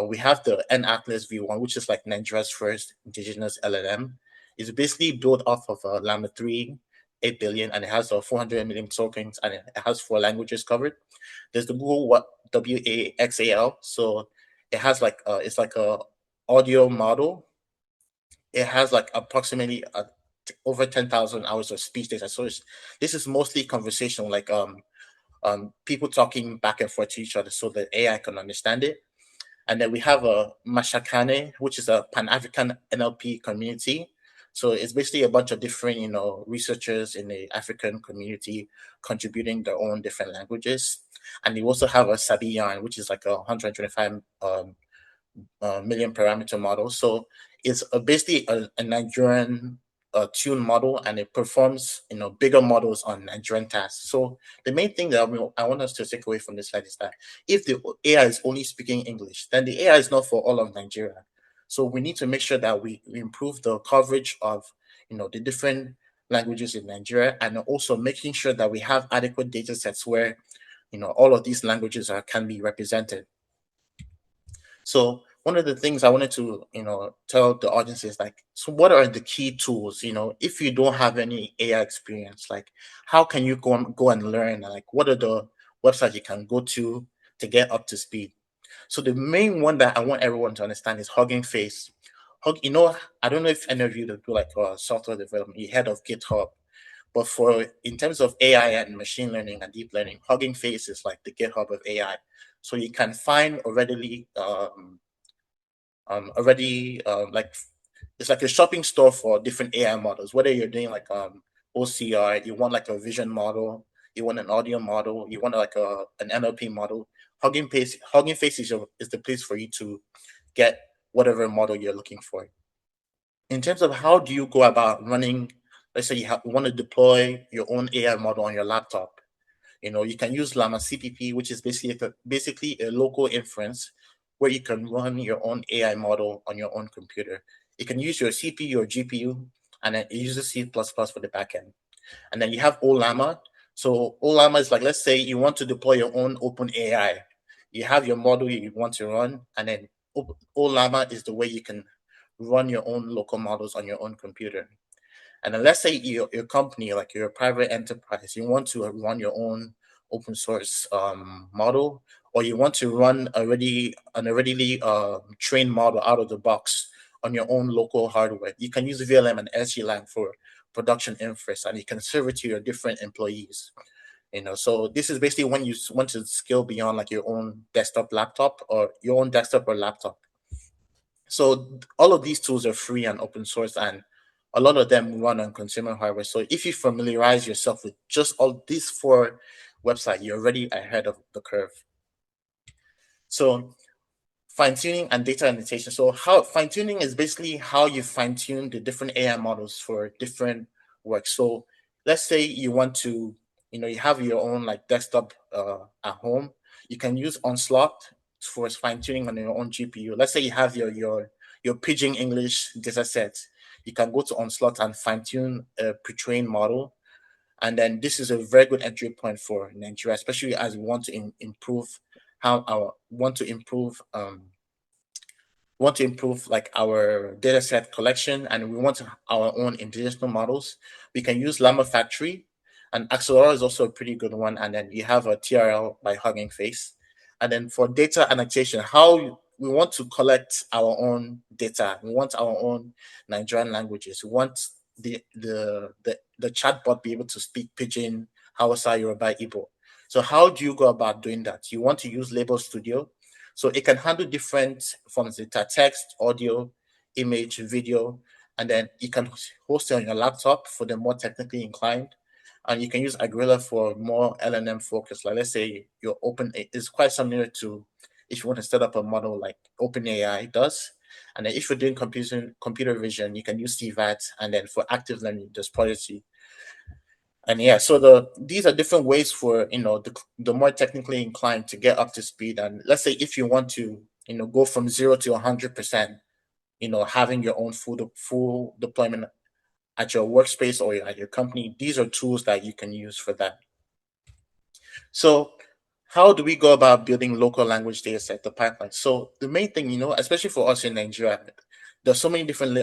We have the N-Atlas V1, which is like Nigeria's first indigenous LLM. It's basically built off of Llama 3, 8 billion, and it has 400 million tokens, and it has 4 languages covered. There's the Google WAXAL, so it has it's like a audio model. It has like approximately over 10,000 hours of speech data. So this is mostly conversational, like people talking back and forth to each other, so the AI can understand it. And then we have a Mashakane, which is a Pan-African NLP community. So it's basically a bunch of different, researchers in the African community contributing their own different languages. And we also have a Sabiyan, which is like a 125 million parameter model. So it's basically a Nigerian tune model, and it performs bigger models on Nigerian tasks. So the main thing that I want us to take away from this slide is that if the AI is only speaking English, then the AI is not for all of Nigeria. So we need to make sure that we improve the coverage of the different languages in Nigeria, and also making sure that we have adequate data sets where all of these languages can be represented. So one of the things I wanted to, tell the audience is so what are the key tools? If you don't have any AI experience, how can you go and learn? What are the websites you can go to get up to speed? So the main one that I want everyone to understand is Hugging Face. I don't know if any of you that do software development, you heard of GitHub. But in terms of AI and machine learning and deep learning, Hugging Face is like the GitHub of AI. So you can find it's like a shopping store for different AI models. Whether you're doing OCR, you want a vision model, you want an audio model, you want an NLP model. Hugging Face is the place for you to get whatever model you're looking for. in terms of how do you go about running, let's say you want to deploy your own AI model on your laptop. You can use Llama CPP, which is basically a local inference where you can run your own AI model on your own computer. You can use your CPU or GPU, and then it uses C++ for the backend. And then you have Ollama. So Ollama is like, let's say you want to deploy your own open AI. You have your model you want to run, and then Ollama is the way you can run your own local models on your own computer. And then let's say your company, like you're a private enterprise, you want to run your own open source model, or you want to run an already trained model out of the box on your own local hardware. You can use VLM and SGLang for production inference, and you can serve it to your different employees. So this is basically when you want to scale beyond like your own desktop laptop or your own desktop or laptop. So all of these tools are free and open source, and a lot of them run on consumer hardware. So if you familiarize yourself with just all these 4 websites, you're already ahead of the curve. So fine-tuning and data annotation. So how fine-tuning is basically how you fine-tune the different AI models for different work. So let's say you want to, you have your own like desktop at home. You can use Onslaught for fine-tuning on your own GPU. Let's say you have your Pidgin English data set. You can go to Onslaught and fine-tune a pre-trained model. And then this is a very good entry point for Nigeria, especially as we want to improve like our data set collection, and we want our own indigenous models. We can use Llama Factory, and Axelora is also a pretty good one. And then you have a TRL by Hugging Face. And then for data annotation, how we want to collect our own data. We want our own Nigerian languages. We want the chatbot be able to speak Pidgin, Hausa, Yoruba, Igbo. So how do you go about doing that? You want to use Label Studio. So it can handle different forms of data: text, audio, image, video, and then you can host it on your laptop for the more technically inclined. And you can use Agrilla for more LLM focus. Like let's say your it's quite similar to if you want to set up a model like OpenAI does. And then if you're doing computer vision, you can use CVAT, and then for active learning, there's Prodigy. And yeah, so these are different ways for the more technically inclined to get up to speed. And let's say if you want to go from 0 to 100%, having your own full deployment at your workspace or at your company, these are tools that you can use for that. So how do we go about building local language data set, the pipeline? So the main thing, especially for us in Nigeria, there's so many different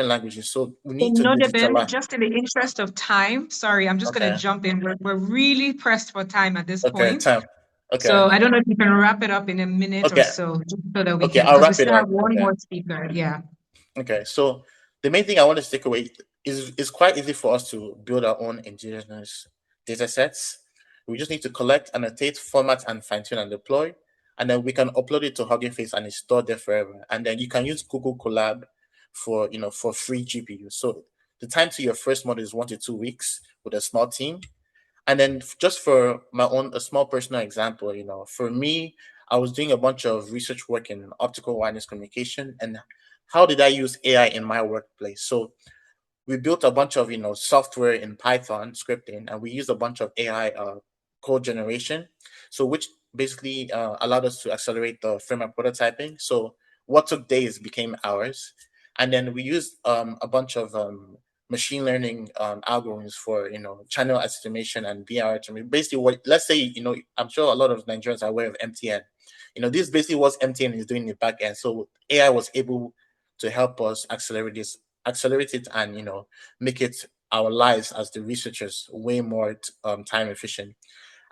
languages. So we need to Nodeben, digitalize. just in the interest of time, sorry, I'm just going to jump in. We're really pressed for time at this point. Time. Okay. So I don't know if you can wrap it up in a minute or so, just so that we can, I'll because we wrap it still up. have one more speaker. Yeah. Okay, so the main thing I want to take away is it's quite easy for us to build our own indigenous data sets. We just need to collect, annotate, format, and fine-tune and deploy. And then we can upload it to Hugging Face and it's stored there forever. And then you can use Google Colab for free GPU. So the time to your first model is 1 to 2 weeks with a small team. And then just for a small personal example, for me, I was doing a bunch of research work in optical wireless communication. And how did I use AI in my workplace? So we built a bunch of software in Python scripting, and we used a bunch of AI code generation, so which basically allowed us to accelerate the framework prototyping. So what took days became hours, and then we used a bunch of machine learning algorithms for channel estimation and BR. Basically, what let's say I'm sure a lot of Nigerians are aware of MTN. This basically what MTN is doing in the back end. So AI was able to help us accelerate it, and make it our lives as the researchers way more time efficient.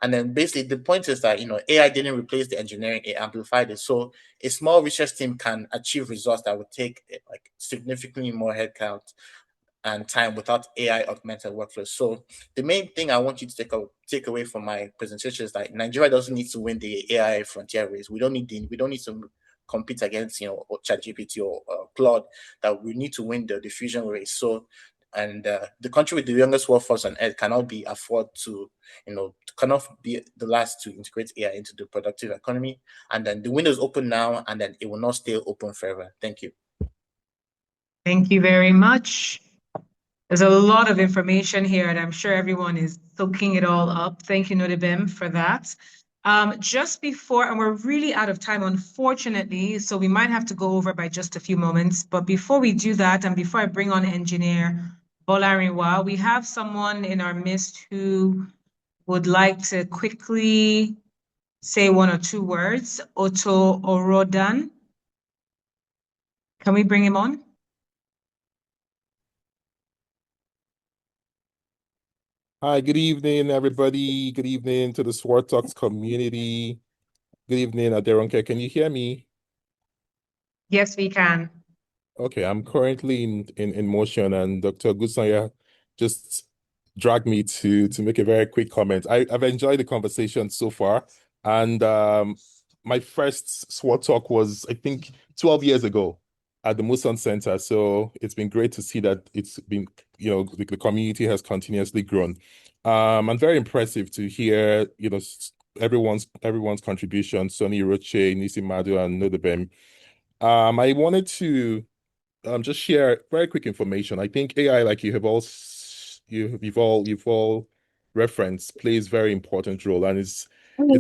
And then basically the point is that AI didn't replace the engineering, it amplified it. So a small research team can achieve results that would take like significantly more headcount and time without AI augmented workflows. So the main thing I want you to take away from my presentation is that Nigeria doesn't need to win the AI frontier race. We don't need to compete against ChatGPT or Claude. That we need to win the diffusion race. So, and the country with the youngest workforce on earth cannot be the last to integrate AI into the productive economy. And then the window is open now, and then it will not stay open forever. Thank you. Thank you very much. There's a lot of information here, and I'm sure everyone is soaking it all up. Thank you, Nodibim, for that. Just before, and we're really out of time, unfortunately, so we might have to go over by just a few moments. But before we do that, and before I bring on Engineer Bolarinwa, we have someone in our midst who would like to quickly say one or two words. Otto Orodan. Can we bring him on? Hi, good evening, everybody. Good evening to the Sworte Talks community. Good evening, Aderonke. Can you hear me? Yes, we can. Okay, I'm currently in motion, and Dr. Gusanya just dragged me to make a very quick comment. I've enjoyed the conversation so far, and my first Sworte Talk was, I think, 12 years ago at the Muson Center. So it's been great to see that it's been, the community has continuously grown. And very impressive to hear, everyone's contribution, Sonny Roche, Nisi Madu, and Nodebem. I wanted to just share very quick information. I think AI, like you've all referenced, plays very important role, and it's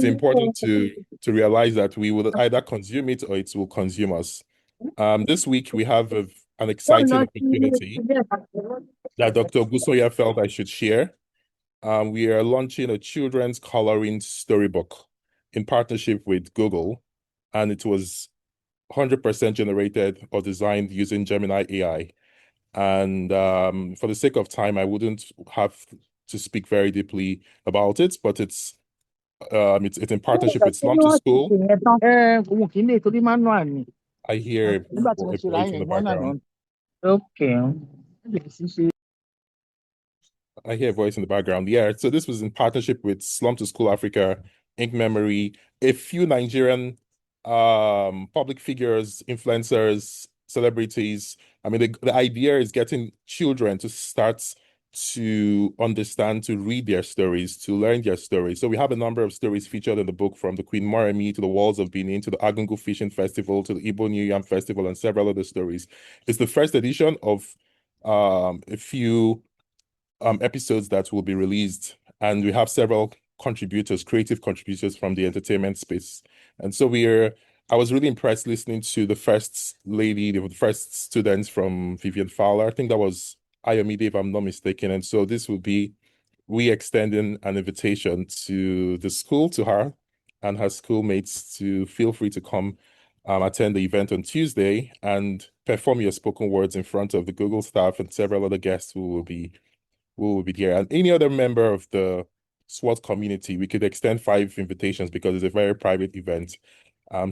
important to realize that we will either consume it or it will consume us. This week we have an exciting opportunity that Dr. Gusoya felt I should share. We are launching a children's coloring storybook in partnership with Google, and it was 100% generated or designed using Gemini AI. And for the sake of time, I wouldn't have to speak very deeply about it, but it's in partnership with Slum to School. I hear a voice in the background. I hear a voice in the background. Yeah, so this was in partnership with Slum to School Africa, Ink Memory, a few Nigerian public figures, influencers, celebrities. I mean, the idea is getting children to start to understand, to read their stories, to learn their stories. So we have a number of stories featured in the book, from the Queen Moremi to the Walls of Benin to the Agungu Fishing Festival to the Igbo New Yam Festival and several other stories. It's the first edition of a few episodes that will be released, and we have several contributors, creative contributors from the entertainment space. And so I was really impressed listening to the first lady, the first students from Vivian Fowler. I think that was Ayomide, if I'm not mistaken. And so this will be re-extending an invitation to the school, to her and her schoolmates, to feel free to come attend the event on Tuesday and perform your spoken words in front of the Google staff and several other guests who will be there. And any other member of the SWOT community, we could extend 5 invitations because it's a very private event.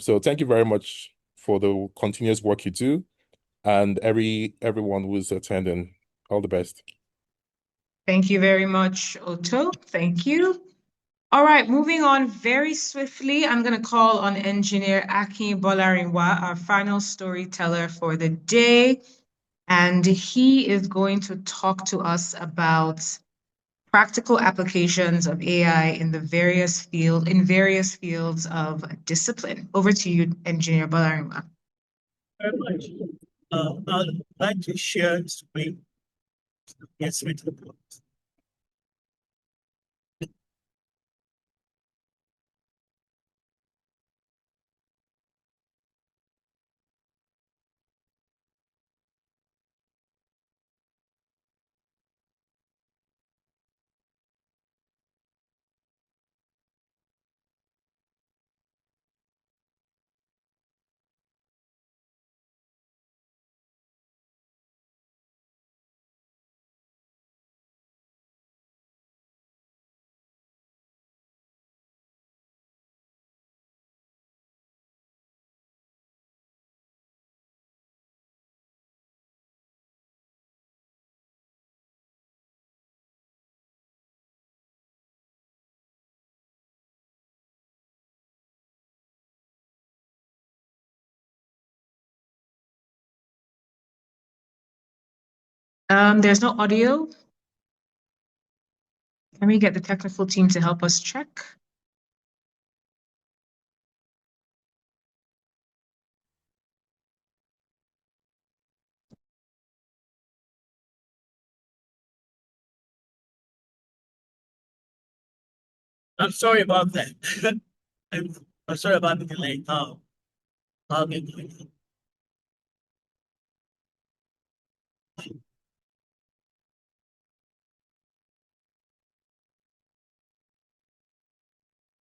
So thank you very much for the continuous work you do, and everyone who's attending. All the best. Thank you very much, Otto. Thank you. All right, moving on very swiftly, I'm going to call on Engineer Aki Bolarinwa, our final storyteller for the day. And he is going to talk to us about practical applications of AI in various fields of discipline. Over to you, Engineer Bolarinwa. Very much. I'd like to share the screen. Yes, with the book. There's no audio. Can we get the technical team to help us check? I'm sorry about that. I'm sorry about the delay. I'll get going.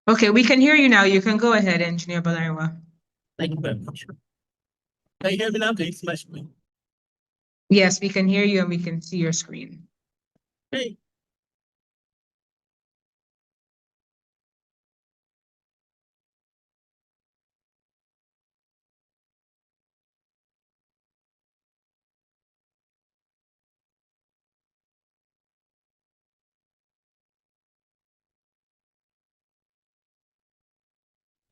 Okay, we can hear you now. You can go ahead, Engineer Balariwa. Thank you very much. Can you hear me now? Can you see my screen? Yes, we can hear you and we can see your screen. Hey.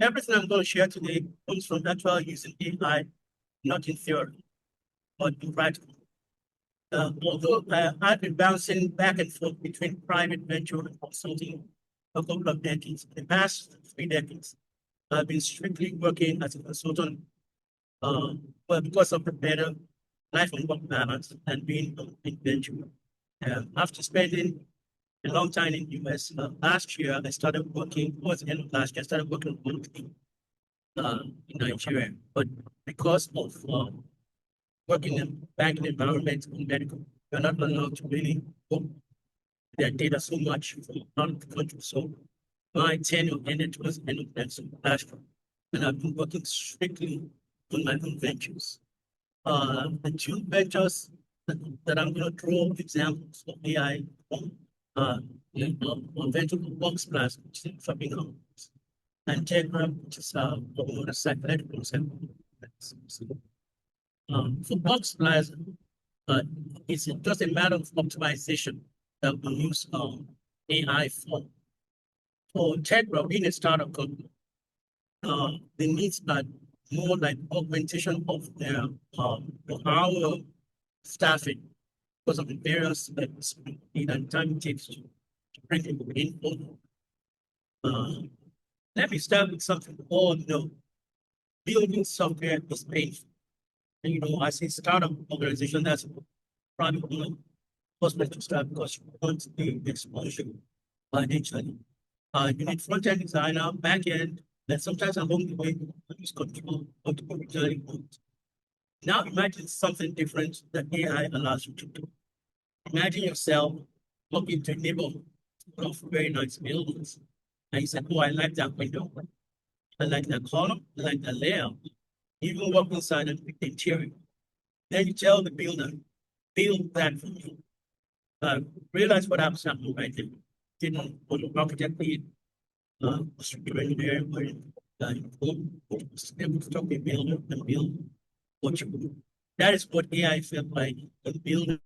Everything I'm going to share today comes from actual using AI, not in theory, but in practice. Although I've been bouncing back and forth between private venture and consulting a couple of decades, the past 3 decades, I've been strictly working as a consultant, well, because of the better life and work balance and being in venture. After spending a long time in the US, last year I started working, towards the end of last year, I started working remotely in Nigeria. But because of working in a banking environment in medical, you're not allowed to really work their data so much from out of the country. So my tenure ended towards the end of last year. And I've been working strictly on my own ventures. The 2 ventures that I'm going to draw examples of AI on, one venture called Box Plus, which is shopping homes, and Tegra, which is a motorcycle, electric motorcycle. For Box Plus, it's just a matter of optimization that we use AI for. For Tegra, being a startup company, the needs are more like augmentation of their our staffing because of the various speed and time it takes to bring people in. Let me start with something we all know. Building software is painful. And as a startup organization, that's probably one of the first place to start because you want the exposure initially. You need front-end designer, back-end, and sometimes along the way, you use control of the originally want. Now imagine something different that AI allows you to do. Imagine yourself looking to a neighborhood of very nice buildings. And you said, oh, I like that window. I like that column. I like that layout. You even walk inside and pick the interior. Then you tell the builder, build that for me. Realize what happens happening right there. Didn't want to architect the structural engineer, but able to talk to the builder and build what you do. That is what AI felt like the builder.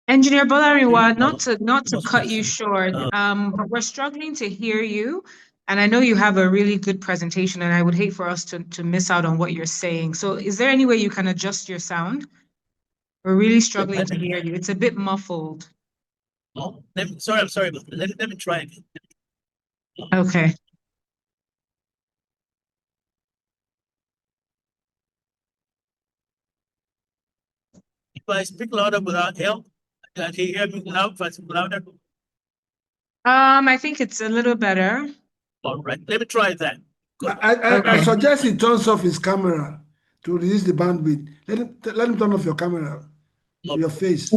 Engineer Balariwa, not to cut you short, but we're struggling to hear you. And I know you have a really good presentation, and I would hate for us to miss out on what you're saying. So is there any way you can adjust your sound? We're really struggling to hear you. It's a bit muffled. Oh, I'm sorry about that. Let me try again. Okay. If I speak louder without help, can you hear me now if I speak louder? I think it's a little better. All right, let me try that. I suggest he turns off his camera to reduce the bandwidth. Let him turn off your camera, your face.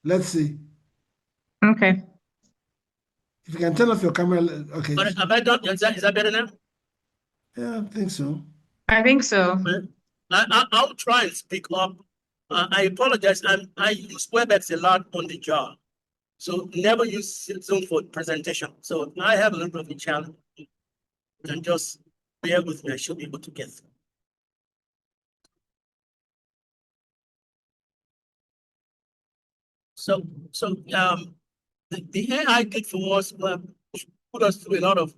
Let's see. Okay. If you can turn off your camera, okay. But have I done? Is that better now? Yeah, I think so. I think so. I'll try and speak up. I apologize. I use WebEx a lot on the job, so never use Zoom for presentation. So I have a little bit of a challenge, and just bear with me. I should be able to get through. So the AI did for us put us through a lot of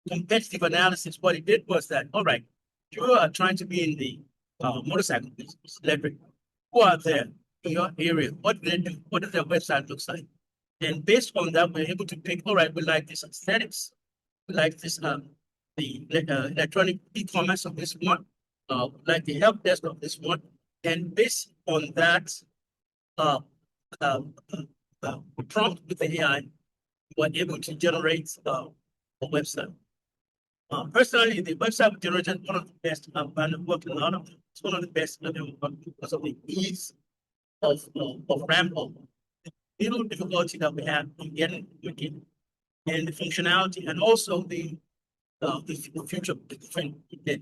competitive analysis. What it did was that, all right, you are trying to be in the motorcycle business, electric. Who are there in your area? What do they do? What does their website look like? And based on that, we're able to pick, all right, we like this aesthetics. We like this, the electronic e-commerce of this one. Like the help desk of this one. And based on that prompt with the AI, were able to generate a website. Personally, the website we generated one of the best. I've been working on it. It's one of the best because of the ease of ramp up. The little difficulty that we have in getting working and the functionality, and also the future different. It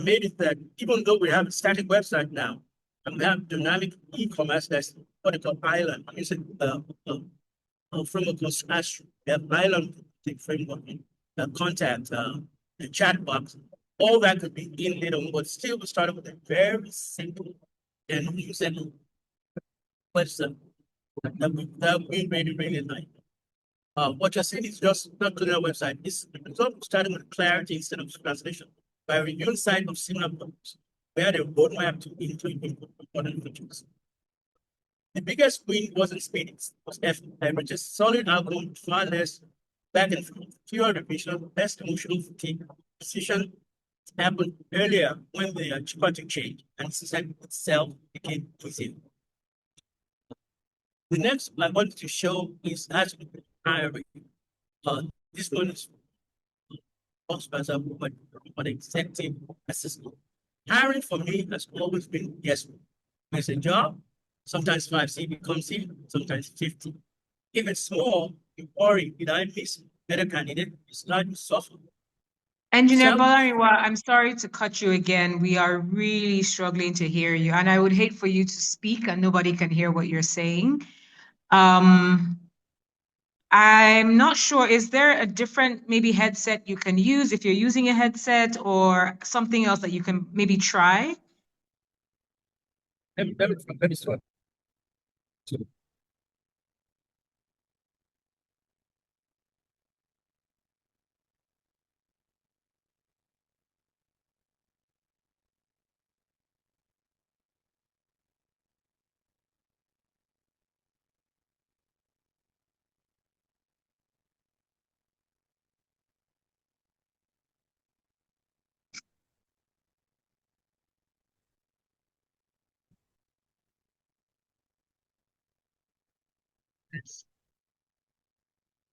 made it that even though we have a static website now, and we have dynamic e-commerce, that's what they call island. I'm using framework called Smash. We have island framework, contact, the chat box. All that could be in later on, but still we started with a very simple and usable website that we really like. What you're saying is just not good on our website. It's starting with clarity instead of translation. By reviewing site of similar problems, we had a roadmap to into important features. The biggest win wasn't speed, it was effort. Which is solid algorithm, far less back and forth, fewer repetition, less emotional fatigue. Decision happened earlier when they are cheaper to change, and system itself became easier. The next I wanted to show is actually hiring. This one is but executive assistant. Hiring for me has always been guesswork. There's a job, sometimes 5C becomes C, sometimes 50. If it's small, you worry, did I miss better candidate? It's not soft. Engineer Bolariwa, I'm sorry to cut you again. We are really struggling to hear you, and I would hate for you to speak and nobody can hear what you're saying. I'm not sure, is there a different maybe headset you can use if you're using a headset, or something else that you can maybe try? Let me start.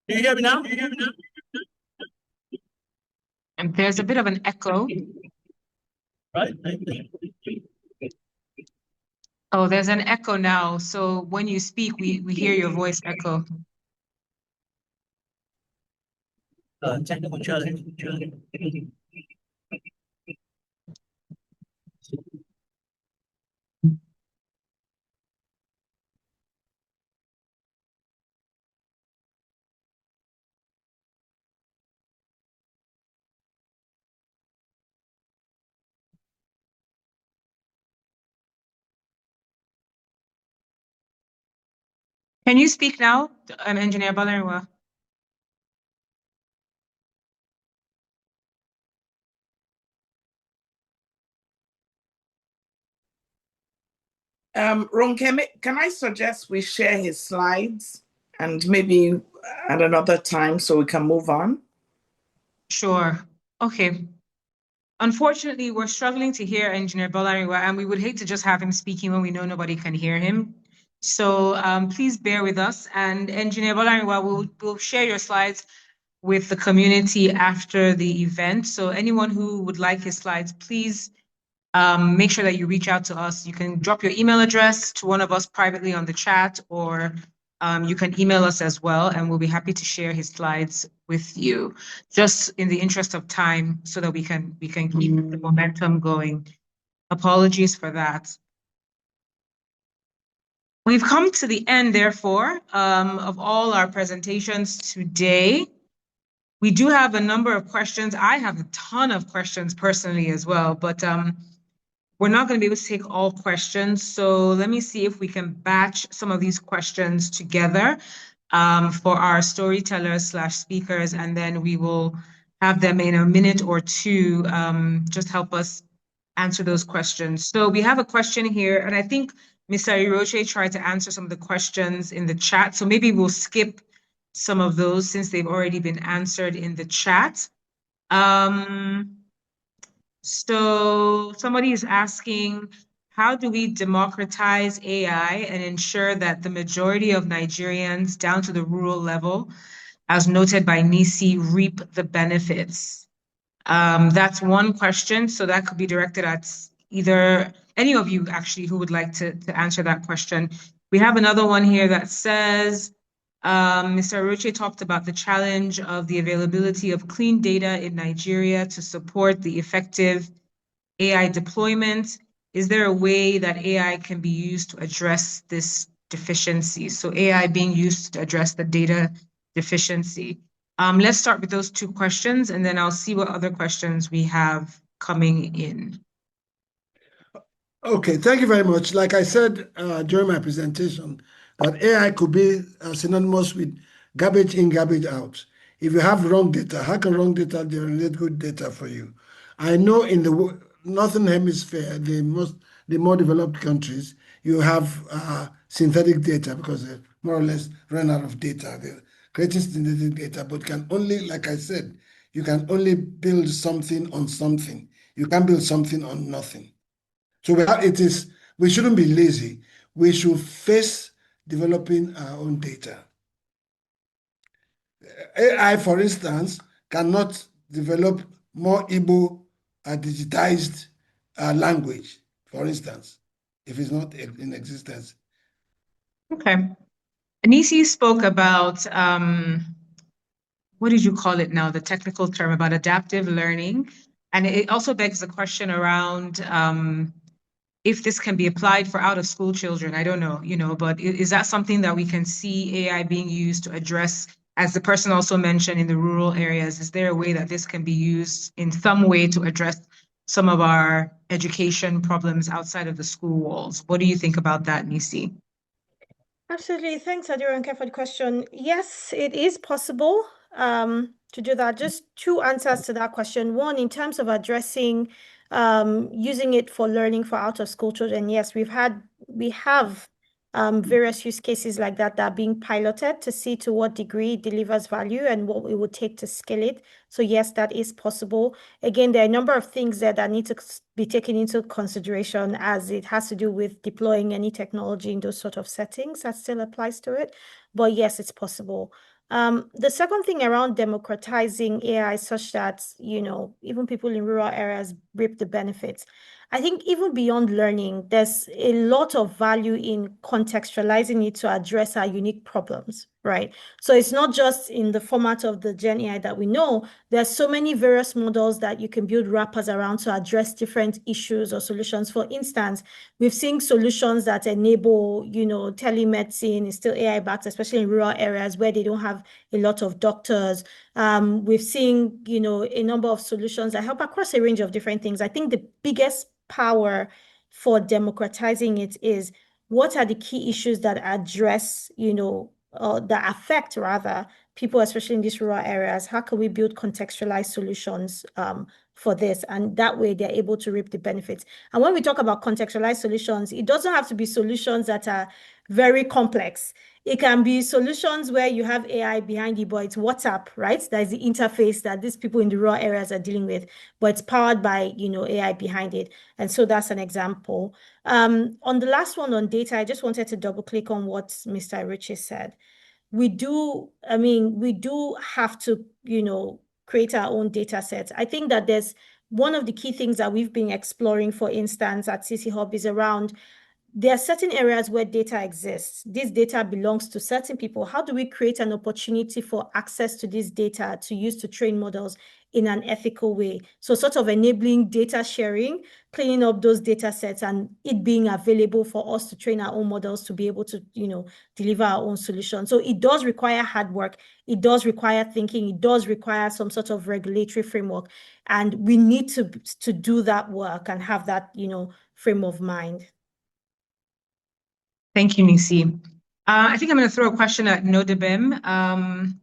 Do you hear me now? And there's a bit of an echo. Right? Oh, there's an echo now. So when you speak, we hear your voice echo. Technical challenge. Can you speak now, Engineer Bolariwa? Ronke, can I suggest we share his slides and maybe at another time so we can move on? Sure. Okay. Unfortunately, we're struggling to hear Engineer Bolariwa, and we would hate to just have him speaking when we know nobody can hear him. So please bear with us. And Engineer Bolariwa, we'll share your slides with the community after the event. So anyone who would like his slides, please make sure that you reach out to us. You can drop your email address to one of us privately on the chat, or you can email us as well, and we'll be happy to share his slides with you, just in the interest of time, so that we can keep the momentum going. Apologies for that. We've come to the end, therefore, of all our presentations today. We do have a number of questions. I have a ton of questions personally as well, but we're not going to be able to take all questions. So let me see if we can batch some of these questions together for our storytellers/speakers, and then we will have them in a minute or two just help us answer those questions. So we have a question here, and I think Mr. Iroche tried to answer some of the questions in the chat. So maybe we'll skip some of those since they've already been answered in the chat. So somebody is asking, how do we democratize AI and ensure that the majority of Nigerians down to the rural level, as noted by Nisi, reap the benefits? That's one question. So that could be directed at either any of you actually who would like to answer that question. We have another one here that says, Mr. Aroche talked about the challenge of the availability of clean data in Nigeria to support the effective AI deployment. Is there a way that AI can be used to address this deficiency? So AI being used to address the data deficiency. Let's start with those two questions, and then I'll see what other questions we have coming in. Okay, thank you very much. Like I said during my presentation, that AI could be synonymous with garbage in, garbage out. If you have wrong data, how can wrong data generate good data for you? I know in the Northern Hemisphere, the more developed countries, you have synthetic data because they more or less run out of data. They're creating synthetic data, but can only, like I said, you can only build something on something. You can't build something on nothing. So we shouldn't be lazy. We should face developing our own data. AI, for instance, cannot develop more Igbo digitized language, for instance, if it's not in existence. Okay. Anisi spoke about, what did you call it now, the technical term about adaptive learning. And it also begs the question around if this can be applied for out of school children. I don't know, but is that something that we can see AI being used to address, as the person also mentioned, in the rural areas? Is there a way that this can be used in some way to address some of our education problems outside of the school walls? What do you think about that, Nisi? Absolutely. Thanks, Adironke, for the question. Yes, it is possible to do that. Just two answers to that question. One, in terms of addressing using it for learning for out of school children. Yes, we have various use cases like that are being piloted to see to what degree it delivers value and what it would take to scale it. So yes, that is possible. Again, there are a number of things that need to be taken into consideration as it has to do with deploying any technology in those sort of settings. That still applies to it. But yes, it's possible. The second thing around democratizing AI such that, even people in rural areas reap the benefits. I think even beyond learning, there's a lot of value in contextualizing it to address our unique problems, right? So it's not just in the format of the Gen AI that we know. There's so many various models that you can build wrappers around to address different issues or solutions. For instance, we've seen solutions that enable, telemedicine is still AI backed, especially in rural areas where they don't have a lot of doctors. We've seen, a number of solutions that help across a range of different things. I think the biggest power for democratizing it is what are the key issues that address, that affect rather people, especially in these rural areas. How can we build contextualized solutions for this? And that way they're able to reap the benefits. And when we talk about contextualized solutions, it doesn't have to be solutions that are very complex. It can be solutions where you have AI behind it, but it's WhatsApp, right? That is the interface that these people in the rural areas are dealing with, but it's powered by, AI behind it. And so that's an example. On the last one on data, I just wanted to double click on what Mr. Richie said. We do have to, create our own data sets. I think that there's one of the key things that we've been exploring, for instance, at CC Hub is around there are certain areas where data exists. This data belongs to certain people. How do we create an opportunity for access to this data to use to train models in an ethical way? So sort of enabling data sharing, cleaning up those data sets and it being available for us to train our own models to be able to, deliver our own solutions. So it does require hard work. It does require thinking. It does require some sort of regulatory framework. And we need to do that work and have that, frame of mind. Thank you, Nisi. I think I'm going to throw a question at Nodebim.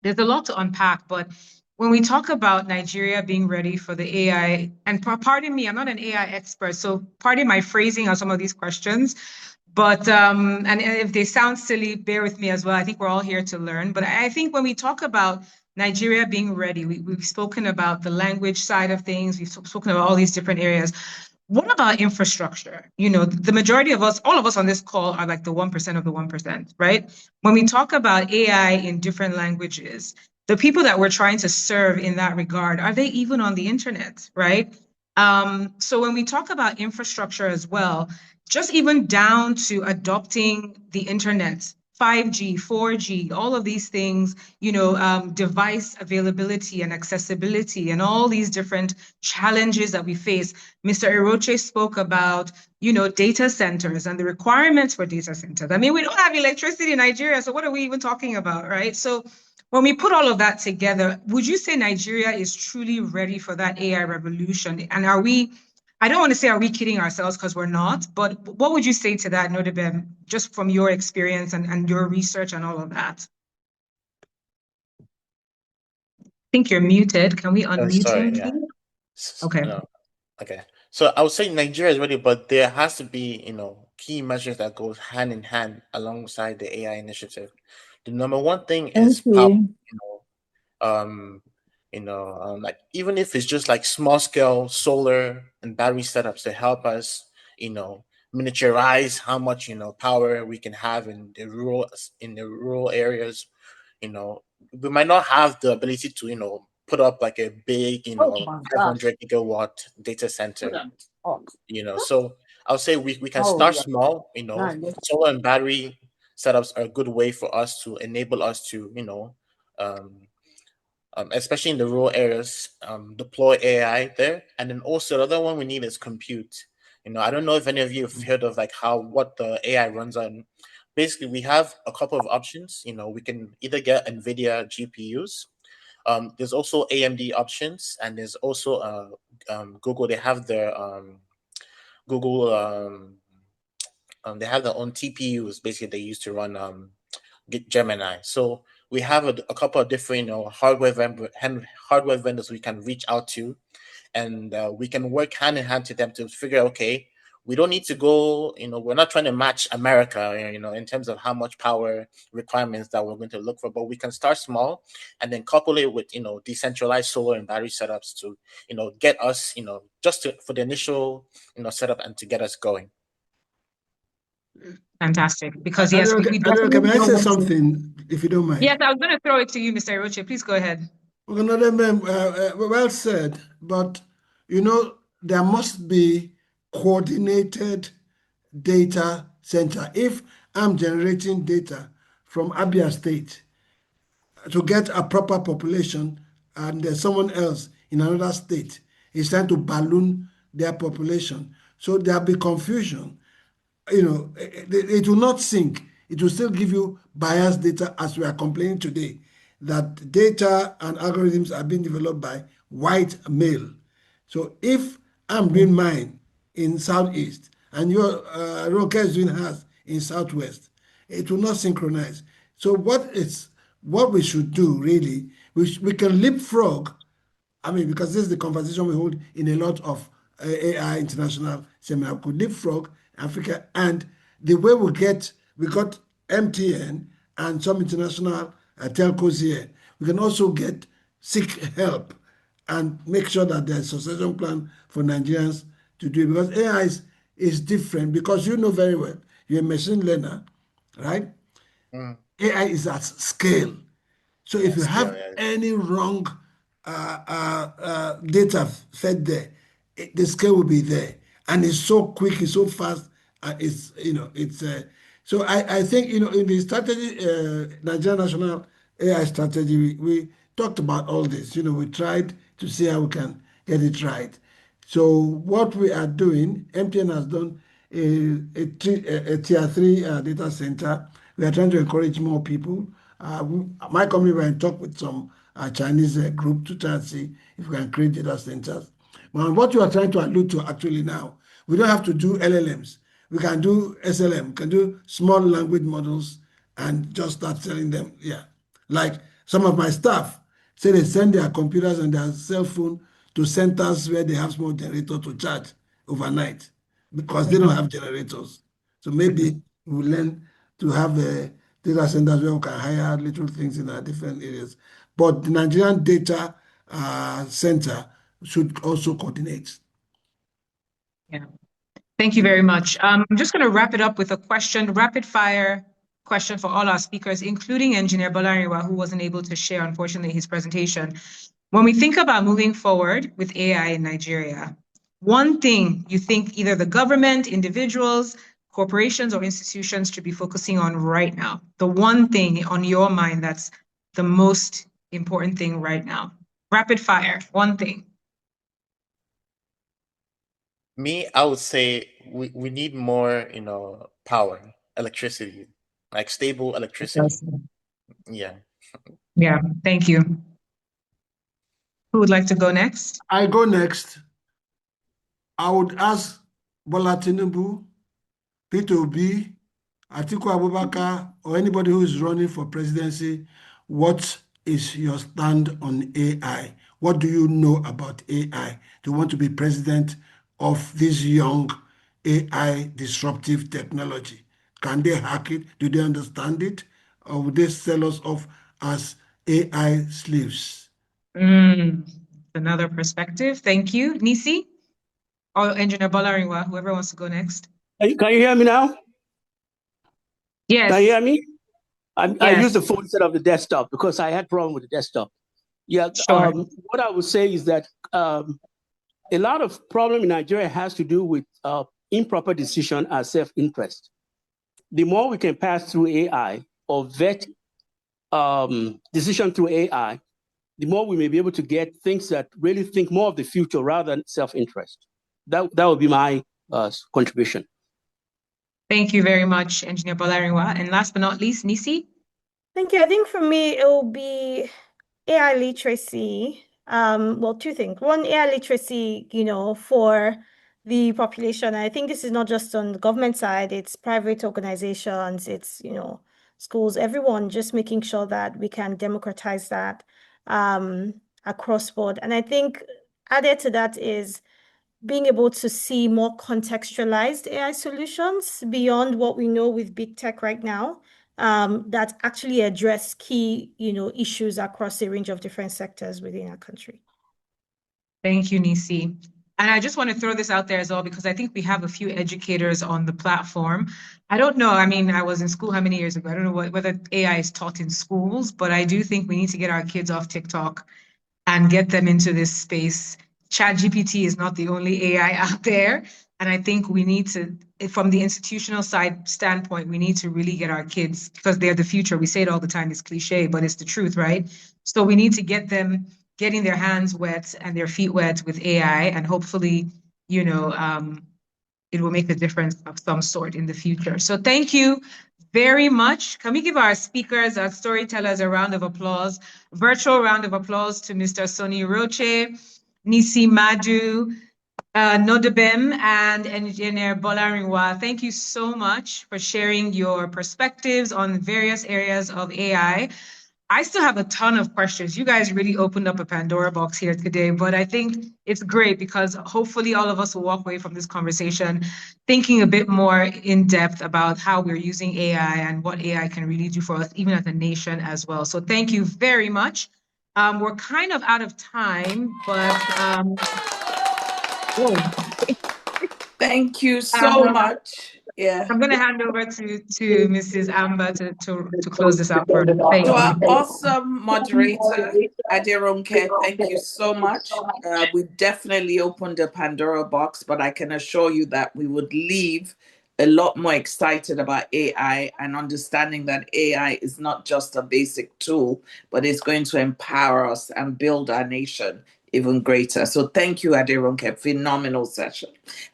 There's a lot to unpack, but when we talk about Nigeria being ready for the AI, and pardon me, I'm not an AI expert, so pardon my phrasing on some of these questions, but and if they sound silly, bear with me as well. I think we're all here to learn. But I think when we talk about Nigeria being ready, we've spoken about the language side of things, we've spoken about all these different areas. what about infrastructure? You know, the majority of us, all of us on this call are like the 1% of the 1%, right? When we talk about AI in different languages, the people that we're trying to serve in that regard, are they even on the internet, right? So when we talk about infrastructure as well, just even down to adopting the internet, 5G, 4G, all of these things, you know, device availability and accessibility and all these different challenges that we face. Mr. Eroche spoke about, you know, data centers and the requirements for data centers. I mean, we don't have electricity in Nigeria, so what are we even talking about, right? So when we put all of that together, would you say Nigeria is truly ready for that AI revolution? And are we, I don't want to say are we kidding ourselves because we're not, but what would you say to that, Nodibem, just from your experience and your research and all of that? I think you're muted. Can we unmute Sorry, him, yeah. please? Okay. No. Okay. So I would say Nigeria is ready, but there has to be, you know, key measures that goes hand in hand alongside the AI initiative. The number one thing is Thank power, you. you know, like even if it's just like small scale solar and battery setups to help us, you know, miniaturize how much, you know, power we can have in the rural areas. You know, we might not have the ability to, you know, put up like a big, you Oh know, my gosh. 500 gigawatt data Put center, them on. you know. So I'll say we can Oh start yeah. small, you know. Solar and battery setups are a good way for us to enable us to, you know, um, especially in the rural areas, deploy AI there. And then also the other one we need is compute. You know, I don't know if any of you have heard of like how what the AI runs on. Basically, we have a couple of options. You know, we can either get NVIDIA GPUs. There's also AMD options, and there's also Google. They have their Google. They have their own TPUs. Basically, they use to run Gemini. So we have a couple of different, you know, hardware vendors we can reach out to, and we can work hand in hand to them to figure out, okay, we don't need to go, you know, we're not trying to match America, you know, in terms of how much power requirements that we're going to look for, but we can start small and then couple it with, you know, decentralized solar and battery setups to, you know, get us, you know, for the initial, you know, setup and to get us going. Fantastic. Because yes, we Adora, definitely can I don't say want to. something, if you don't mind? Yes, I was going to throw it to you, Mr. Roche. Please go ahead. Well said, but you know, there must be coordinated data center. If I'm generating data from Abia State to get a proper population, and there's someone else in another state is trying to balloon their population, so there'll be confusion. You know, it will not sync. It will still give you biased data, as we are complaining today, that data and algorithms are being developed by white male. So if I'm doing mine in southeast and your Ronke is doing hers in southwest, it will not synchronize. So what we should do really, we can leapfrog. I mean, because this is the conversation we hold in a lot of AI international seminar. We could leapfrog Africa, and the way we got MTN and some international telcos here. We can also seek help and make sure that there's a succession plan for Nigerians to do it, because AI is different, because you know very well, you're a machine learner, right? Mm. AI is at scale. So if you Yes, have any wrong data fed there, the scale will be there, and it's so quick, it's so fast, it's it's so I think in the strategy, Nigerian national AI strategy, we talked about all this. We tried to see how we can get it right. So what we are doing, MTN has done a tier three data center. We are trying to encourage more people. My company will talk with some Chinese group to try and see if we can create data centers. Now, what you are trying to allude to actually now, we don't have to do LLMs. We can do SLM, we can do small language models and just start selling them. Yeah. Like some of my staff say they send their computers and their cell phone to centers where they have small generator to charge overnight because they don't have generators. So maybe we'll learn to have data centers where we can hire little things in our different areas. But the Nigerian data center should also coordinate. Yeah. Thank you very much. I'm just going to wrap it up with a question, rapid fire question for all our speakers, including Engineer Bolariwa, who wasn't able to share, unfortunately, his presentation. When we think about moving forward with AI in Nigeria, one thing you think either the government, individuals, corporations, or institutions should be focusing on right now, the one thing on your mind that's the most important thing right now. Rapid fire, one thing. Me, I would say we need more, power, electricity, like stable electricity. Yeah. Yeah, thank you. Who would like to go next? I go next. I would ask Bola Tinubu, Peter Obi, Atiku Abubakar, or anybody who is running for presidency, what is your stand on AI? What do you know about AI? Do you want to be president of this young AI disruptive technology? Can they hack it? Do they understand it? Or would they sell us off as AI slaves? Another perspective. Thank you. Nisi or Engineer Bolariwa, whoever wants to go next. Can you hear me now? Yes. Can you hear me? I Yes. use the phone instead of the desktop because I had problem with the desktop. Yeah. Sure. What I would say is that a lot of problem in Nigeria has to do with improper decision and self-interest. The more we can pass through AI or vet decision through AI, the more we may be able to get things that really think more of the future rather than self-interest. That would be my contribution. Thank you very much, Engineer Bolariwa. And last but not least, Nisi. Thank you. I think for me, it will be AI literacy. Well, two things. One, AI literacy, for the population. I think this is not just on the government side, it's private organizations, it's, schools, everyone, just making sure that we can democratize that across board. And I think added to that is being able to see more contextualized AI solutions beyond what we know with big tech right now, that actually address key, issues across a range of different sectors within our country. Thank you, Nisi. And I just want to throw this out there as well, because I think we have a few educators on the platform. I don't know. I mean, I was in school how many years ago? I don't know whether AI is taught in schools, but I do think we need to get our kids off TikTok and get them into this space. ChatGPT is not the only AI out there. And I think we need to, from the institutional side standpoint, we need to really get our kids, because they're the future. We say it all the time, it's cliche, but it's the truth, right? So we need to get them getting their hands wet and their feet wet with AI, and hopefully, it will make a difference of some sort in the future. So thank you very much. Can we give our speakers, our storytellers, a round of applause? Virtual round of applause to Mr. Sonny Roche, Nisi Madu, Nodebem, and Engineer Bolariwa. Thank you so much for sharing your perspectives on various areas of AI. I still have a ton of questions. You guys really opened up a Pandora box here today, but I think it's great because hopefully all of us will walk away from this conversation thinking a bit more in depth about how we're using AI and what AI can really do for us, even as a nation as well. So thank you very much. We're kind of out of time, but thank you so much. Yeah. I'm going to hand over to Mrs. Amber to close this out further. Thank To our you. awesome moderator, Aderonke, thank you so much. We definitely opened a Pandora box, but I can assure you that we would leave a lot more excited about AI and understanding that AI is not just a basic tool, but it's going to empower us and build our nation even greater. So thank you, Aderonke. Phenomenal session.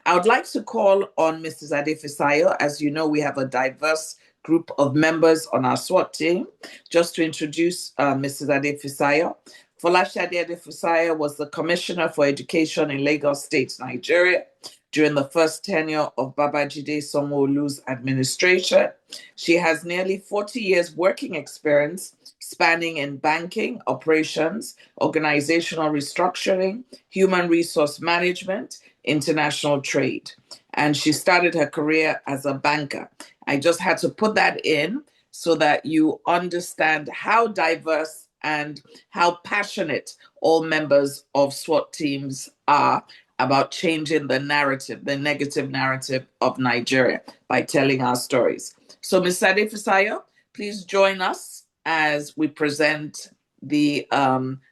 I would like to call on Mrs. Adefisayo. As you know, we have a diverse group of members on our SWAT team. Just to introduce Mrs. Adefisayo. Folashade Adefisayo was the Commissioner for Education in Lagos State, Nigeria, during the first tenure of Babajide Sanwo-Olu's administration. She has nearly 40 years working experience spanning in banking, operations, organizational restructuring, human resource management, international trade. And she started her career as a banker. I just had to put that in so that you understand how diverse and how passionate all members of SWAT teams are about changing the narrative, the negative narrative of Nigeria by telling our stories. So, Ms. Sade Fisayo, please join us as we present the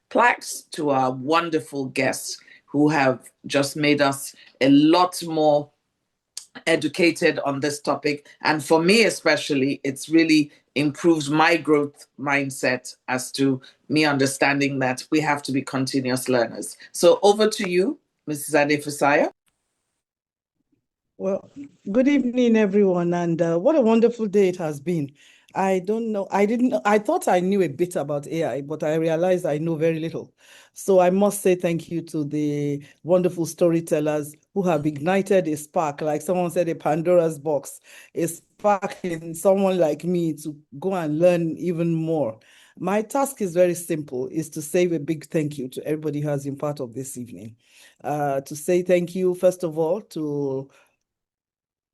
plaques to our wonderful guests who have just made us a lot more educated on this topic. And for me, especially, it's really improved my growth mindset as to me understanding that we have to be continuous learners. So over to you, Mrs. Adefusaya. Well, good evening, everyone, and what a wonderful day it has been. I don't know, I thought I knew a bit about AI, but I realized I know very little. So I must say thank you to the wonderful storytellers who have ignited a spark, like someone said, a Pandora's box, a spark in someone like me to go and learn even more. My task is very simple, is to say a big thank you to everybody who has been part of this evening. To say thank you, first of all, to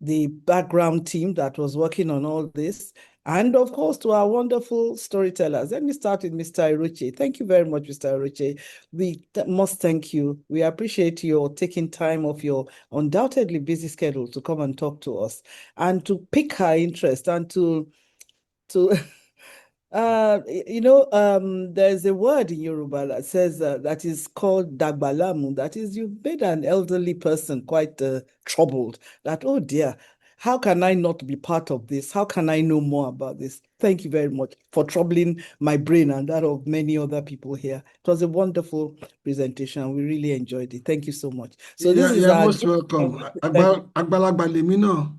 the background team that was working on all this, and of course to our wonderful storytellers. Let me start with Mr. Iruche. Thank you very much, Mr. Iruche. We must thank you. We appreciate your taking time off your undoubtedly busy schedule to come and talk to us and to pick our interest and to there's a word in Yoruba that says that is called dagbalamu. That is, you made an elderly person quite troubled. That, oh dear, how can I not be part of this? How can I know more about this? Thank you very much for troubling my brain and that of many other people here. It was a wonderful presentation. We really enjoyed it. Thank you so much. So this is You're our most welcome. Thank Agbalagba lèmi náà.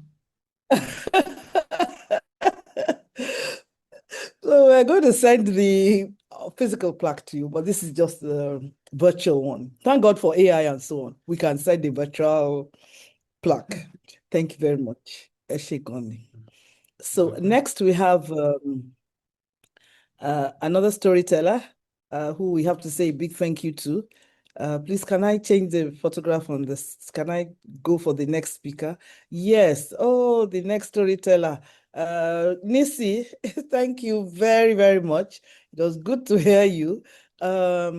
So we're going to send the physical plaque to you, but this is just the virtual one. Thank God for AI and so on. We can send the virtual plaque. Thank you very much. Eshigoni. So next we have another storyteller who we have to say a big thank you to. Please, can I change the photograph on this? Can I go for the next speaker? Yes. Oh, the next storyteller. Nisi, thank you very, very much. It was good to hear you. I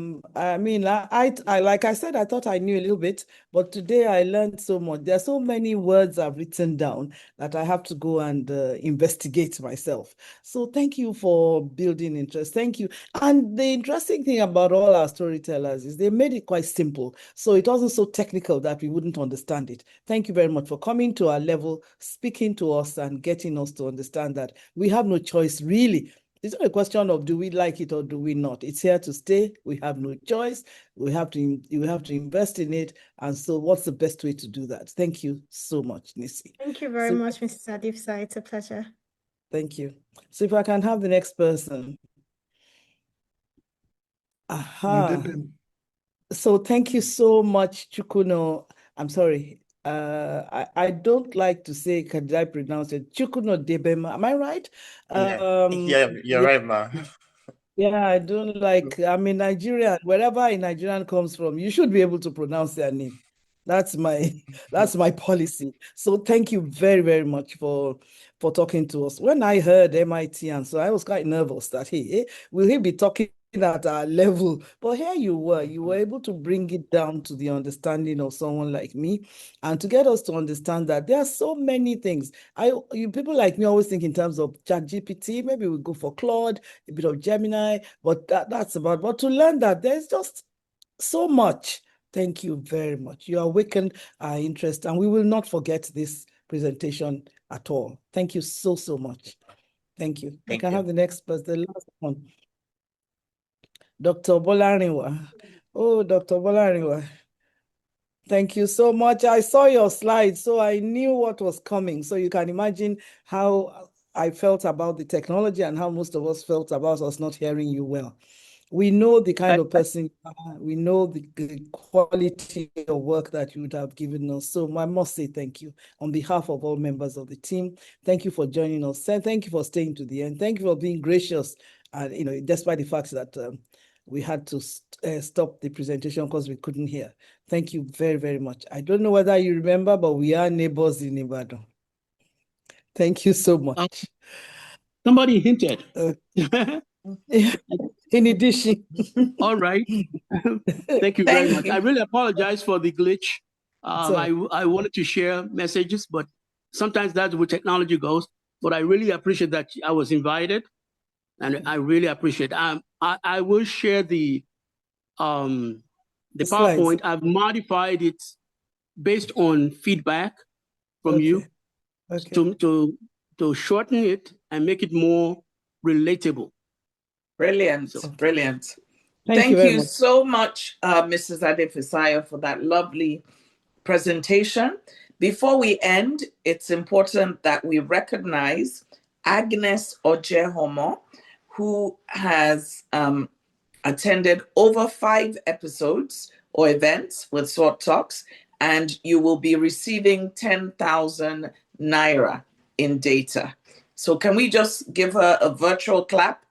mean, I like I said, I thought I knew a little bit, but today I learned so much. There are so many words I've written down that I have to go and investigate myself. So thank you for building interest. Thank you. And the interesting thing about all our storytellers is they made it quite simple. So it wasn't so technical that we wouldn't understand it. Thank you very much for coming to our level, speaking to us and getting us to understand that we have no choice, really. It's not a question of do we like it or do we not. It's here to stay. We have no choice. You have to invest in it. And so what's the best way to do that? Thank you so much, Nisi. Thank you very much, Mrs. Adifsa. It's a pleasure. Thank you. So if I can have the next person. Aha. So thank you so much, Chukuno. I'm sorry. I don't like to say, can I pronounce it? Chukuno Debema. Am I right? Yeah, you're right, ma. Yeah, I don't like, I'm a Nigerian. Wherever a Nigerian comes from, you should be able to pronounce their name. That's my policy. So thank you very, very much for talking to us. When I heard MIT, and so I was quite nervous that, hey, will he be talking at our level? But here you were able to bring it down to the understanding of someone like me and to get us to understand that there are so many things. People like me always think in terms of ChatGPT, maybe we go for Claude, a bit of Gemini, but that's about, but to learn that there's just so much. Thank you very much. You awakened our interest, and we will not forget this presentation at all. Thank you so, so much. Thank you. I can have the next person, the last one. Dr. Bolariwa. Oh, Dr. Bolariwa. Thank you so much. I saw your slides, so I knew what was coming. So you can imagine how I felt about the technology and how most of us felt about us not hearing you well. We know the kind of person you are. We know the quality of work that you would have given us. So I must say thank you on behalf of all members of the team. Thank you for joining us. And thank you for staying to the end. Thank you for being gracious. And despite the fact that we had to stop the presentation because we couldn't hear. Thank you very, very much. I don't know whether you remember, but we are neighbors in Ibadan. Thank you so much. Somebody hinted. In addition. All right. Thank you very much. I really apologize for the glitch. I wanted to share messages, but sometimes that's where technology goes. But I really appreciate that I was invited, and I really appreciate it. I will share the PowerPoint. I've modified it based on feedback from you to shorten it and make it more relatable. Brilliant, brilliant. Thank you so much, Mrs. Adefisayo, for that lovely presentation. Before we end, it's important that we recognize Agnes Ojehomo, who has attended over 5 episodes or events with Sword Talks, and you will be receiving 10,000 Naira in data. So can we just give her a virtual clap?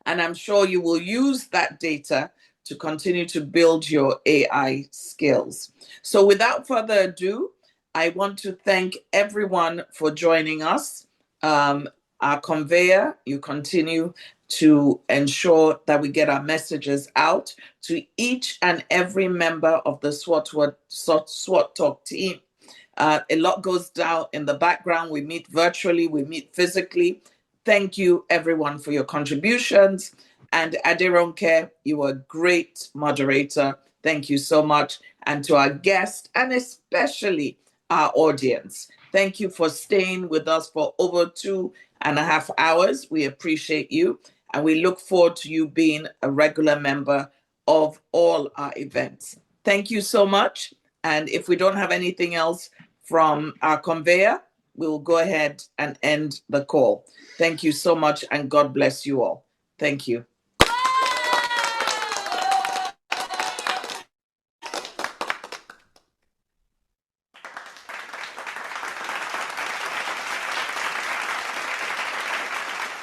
And I'm sure you will use that data to continue to build your AI skills. So without further ado, I want to thank everyone for joining us. Our conveyor, you continue to ensure that we get our messages out to each and every member of the SWOT Talk team. A lot goes down in the background. We meet virtually, we meet physically. Thank you, everyone, for your contributions. And Adironke, you were a great moderator. Thank you so much. And to our guests, and especially our audience, thank you for staying with us for over 2.5 hours. We appreciate you. And we look forward to you being a regular member of all our events. Thank you so much. And if we don't have anything else from our conveyor, we'll go ahead and end the call. Thank you so much, and God bless you all. Thank you.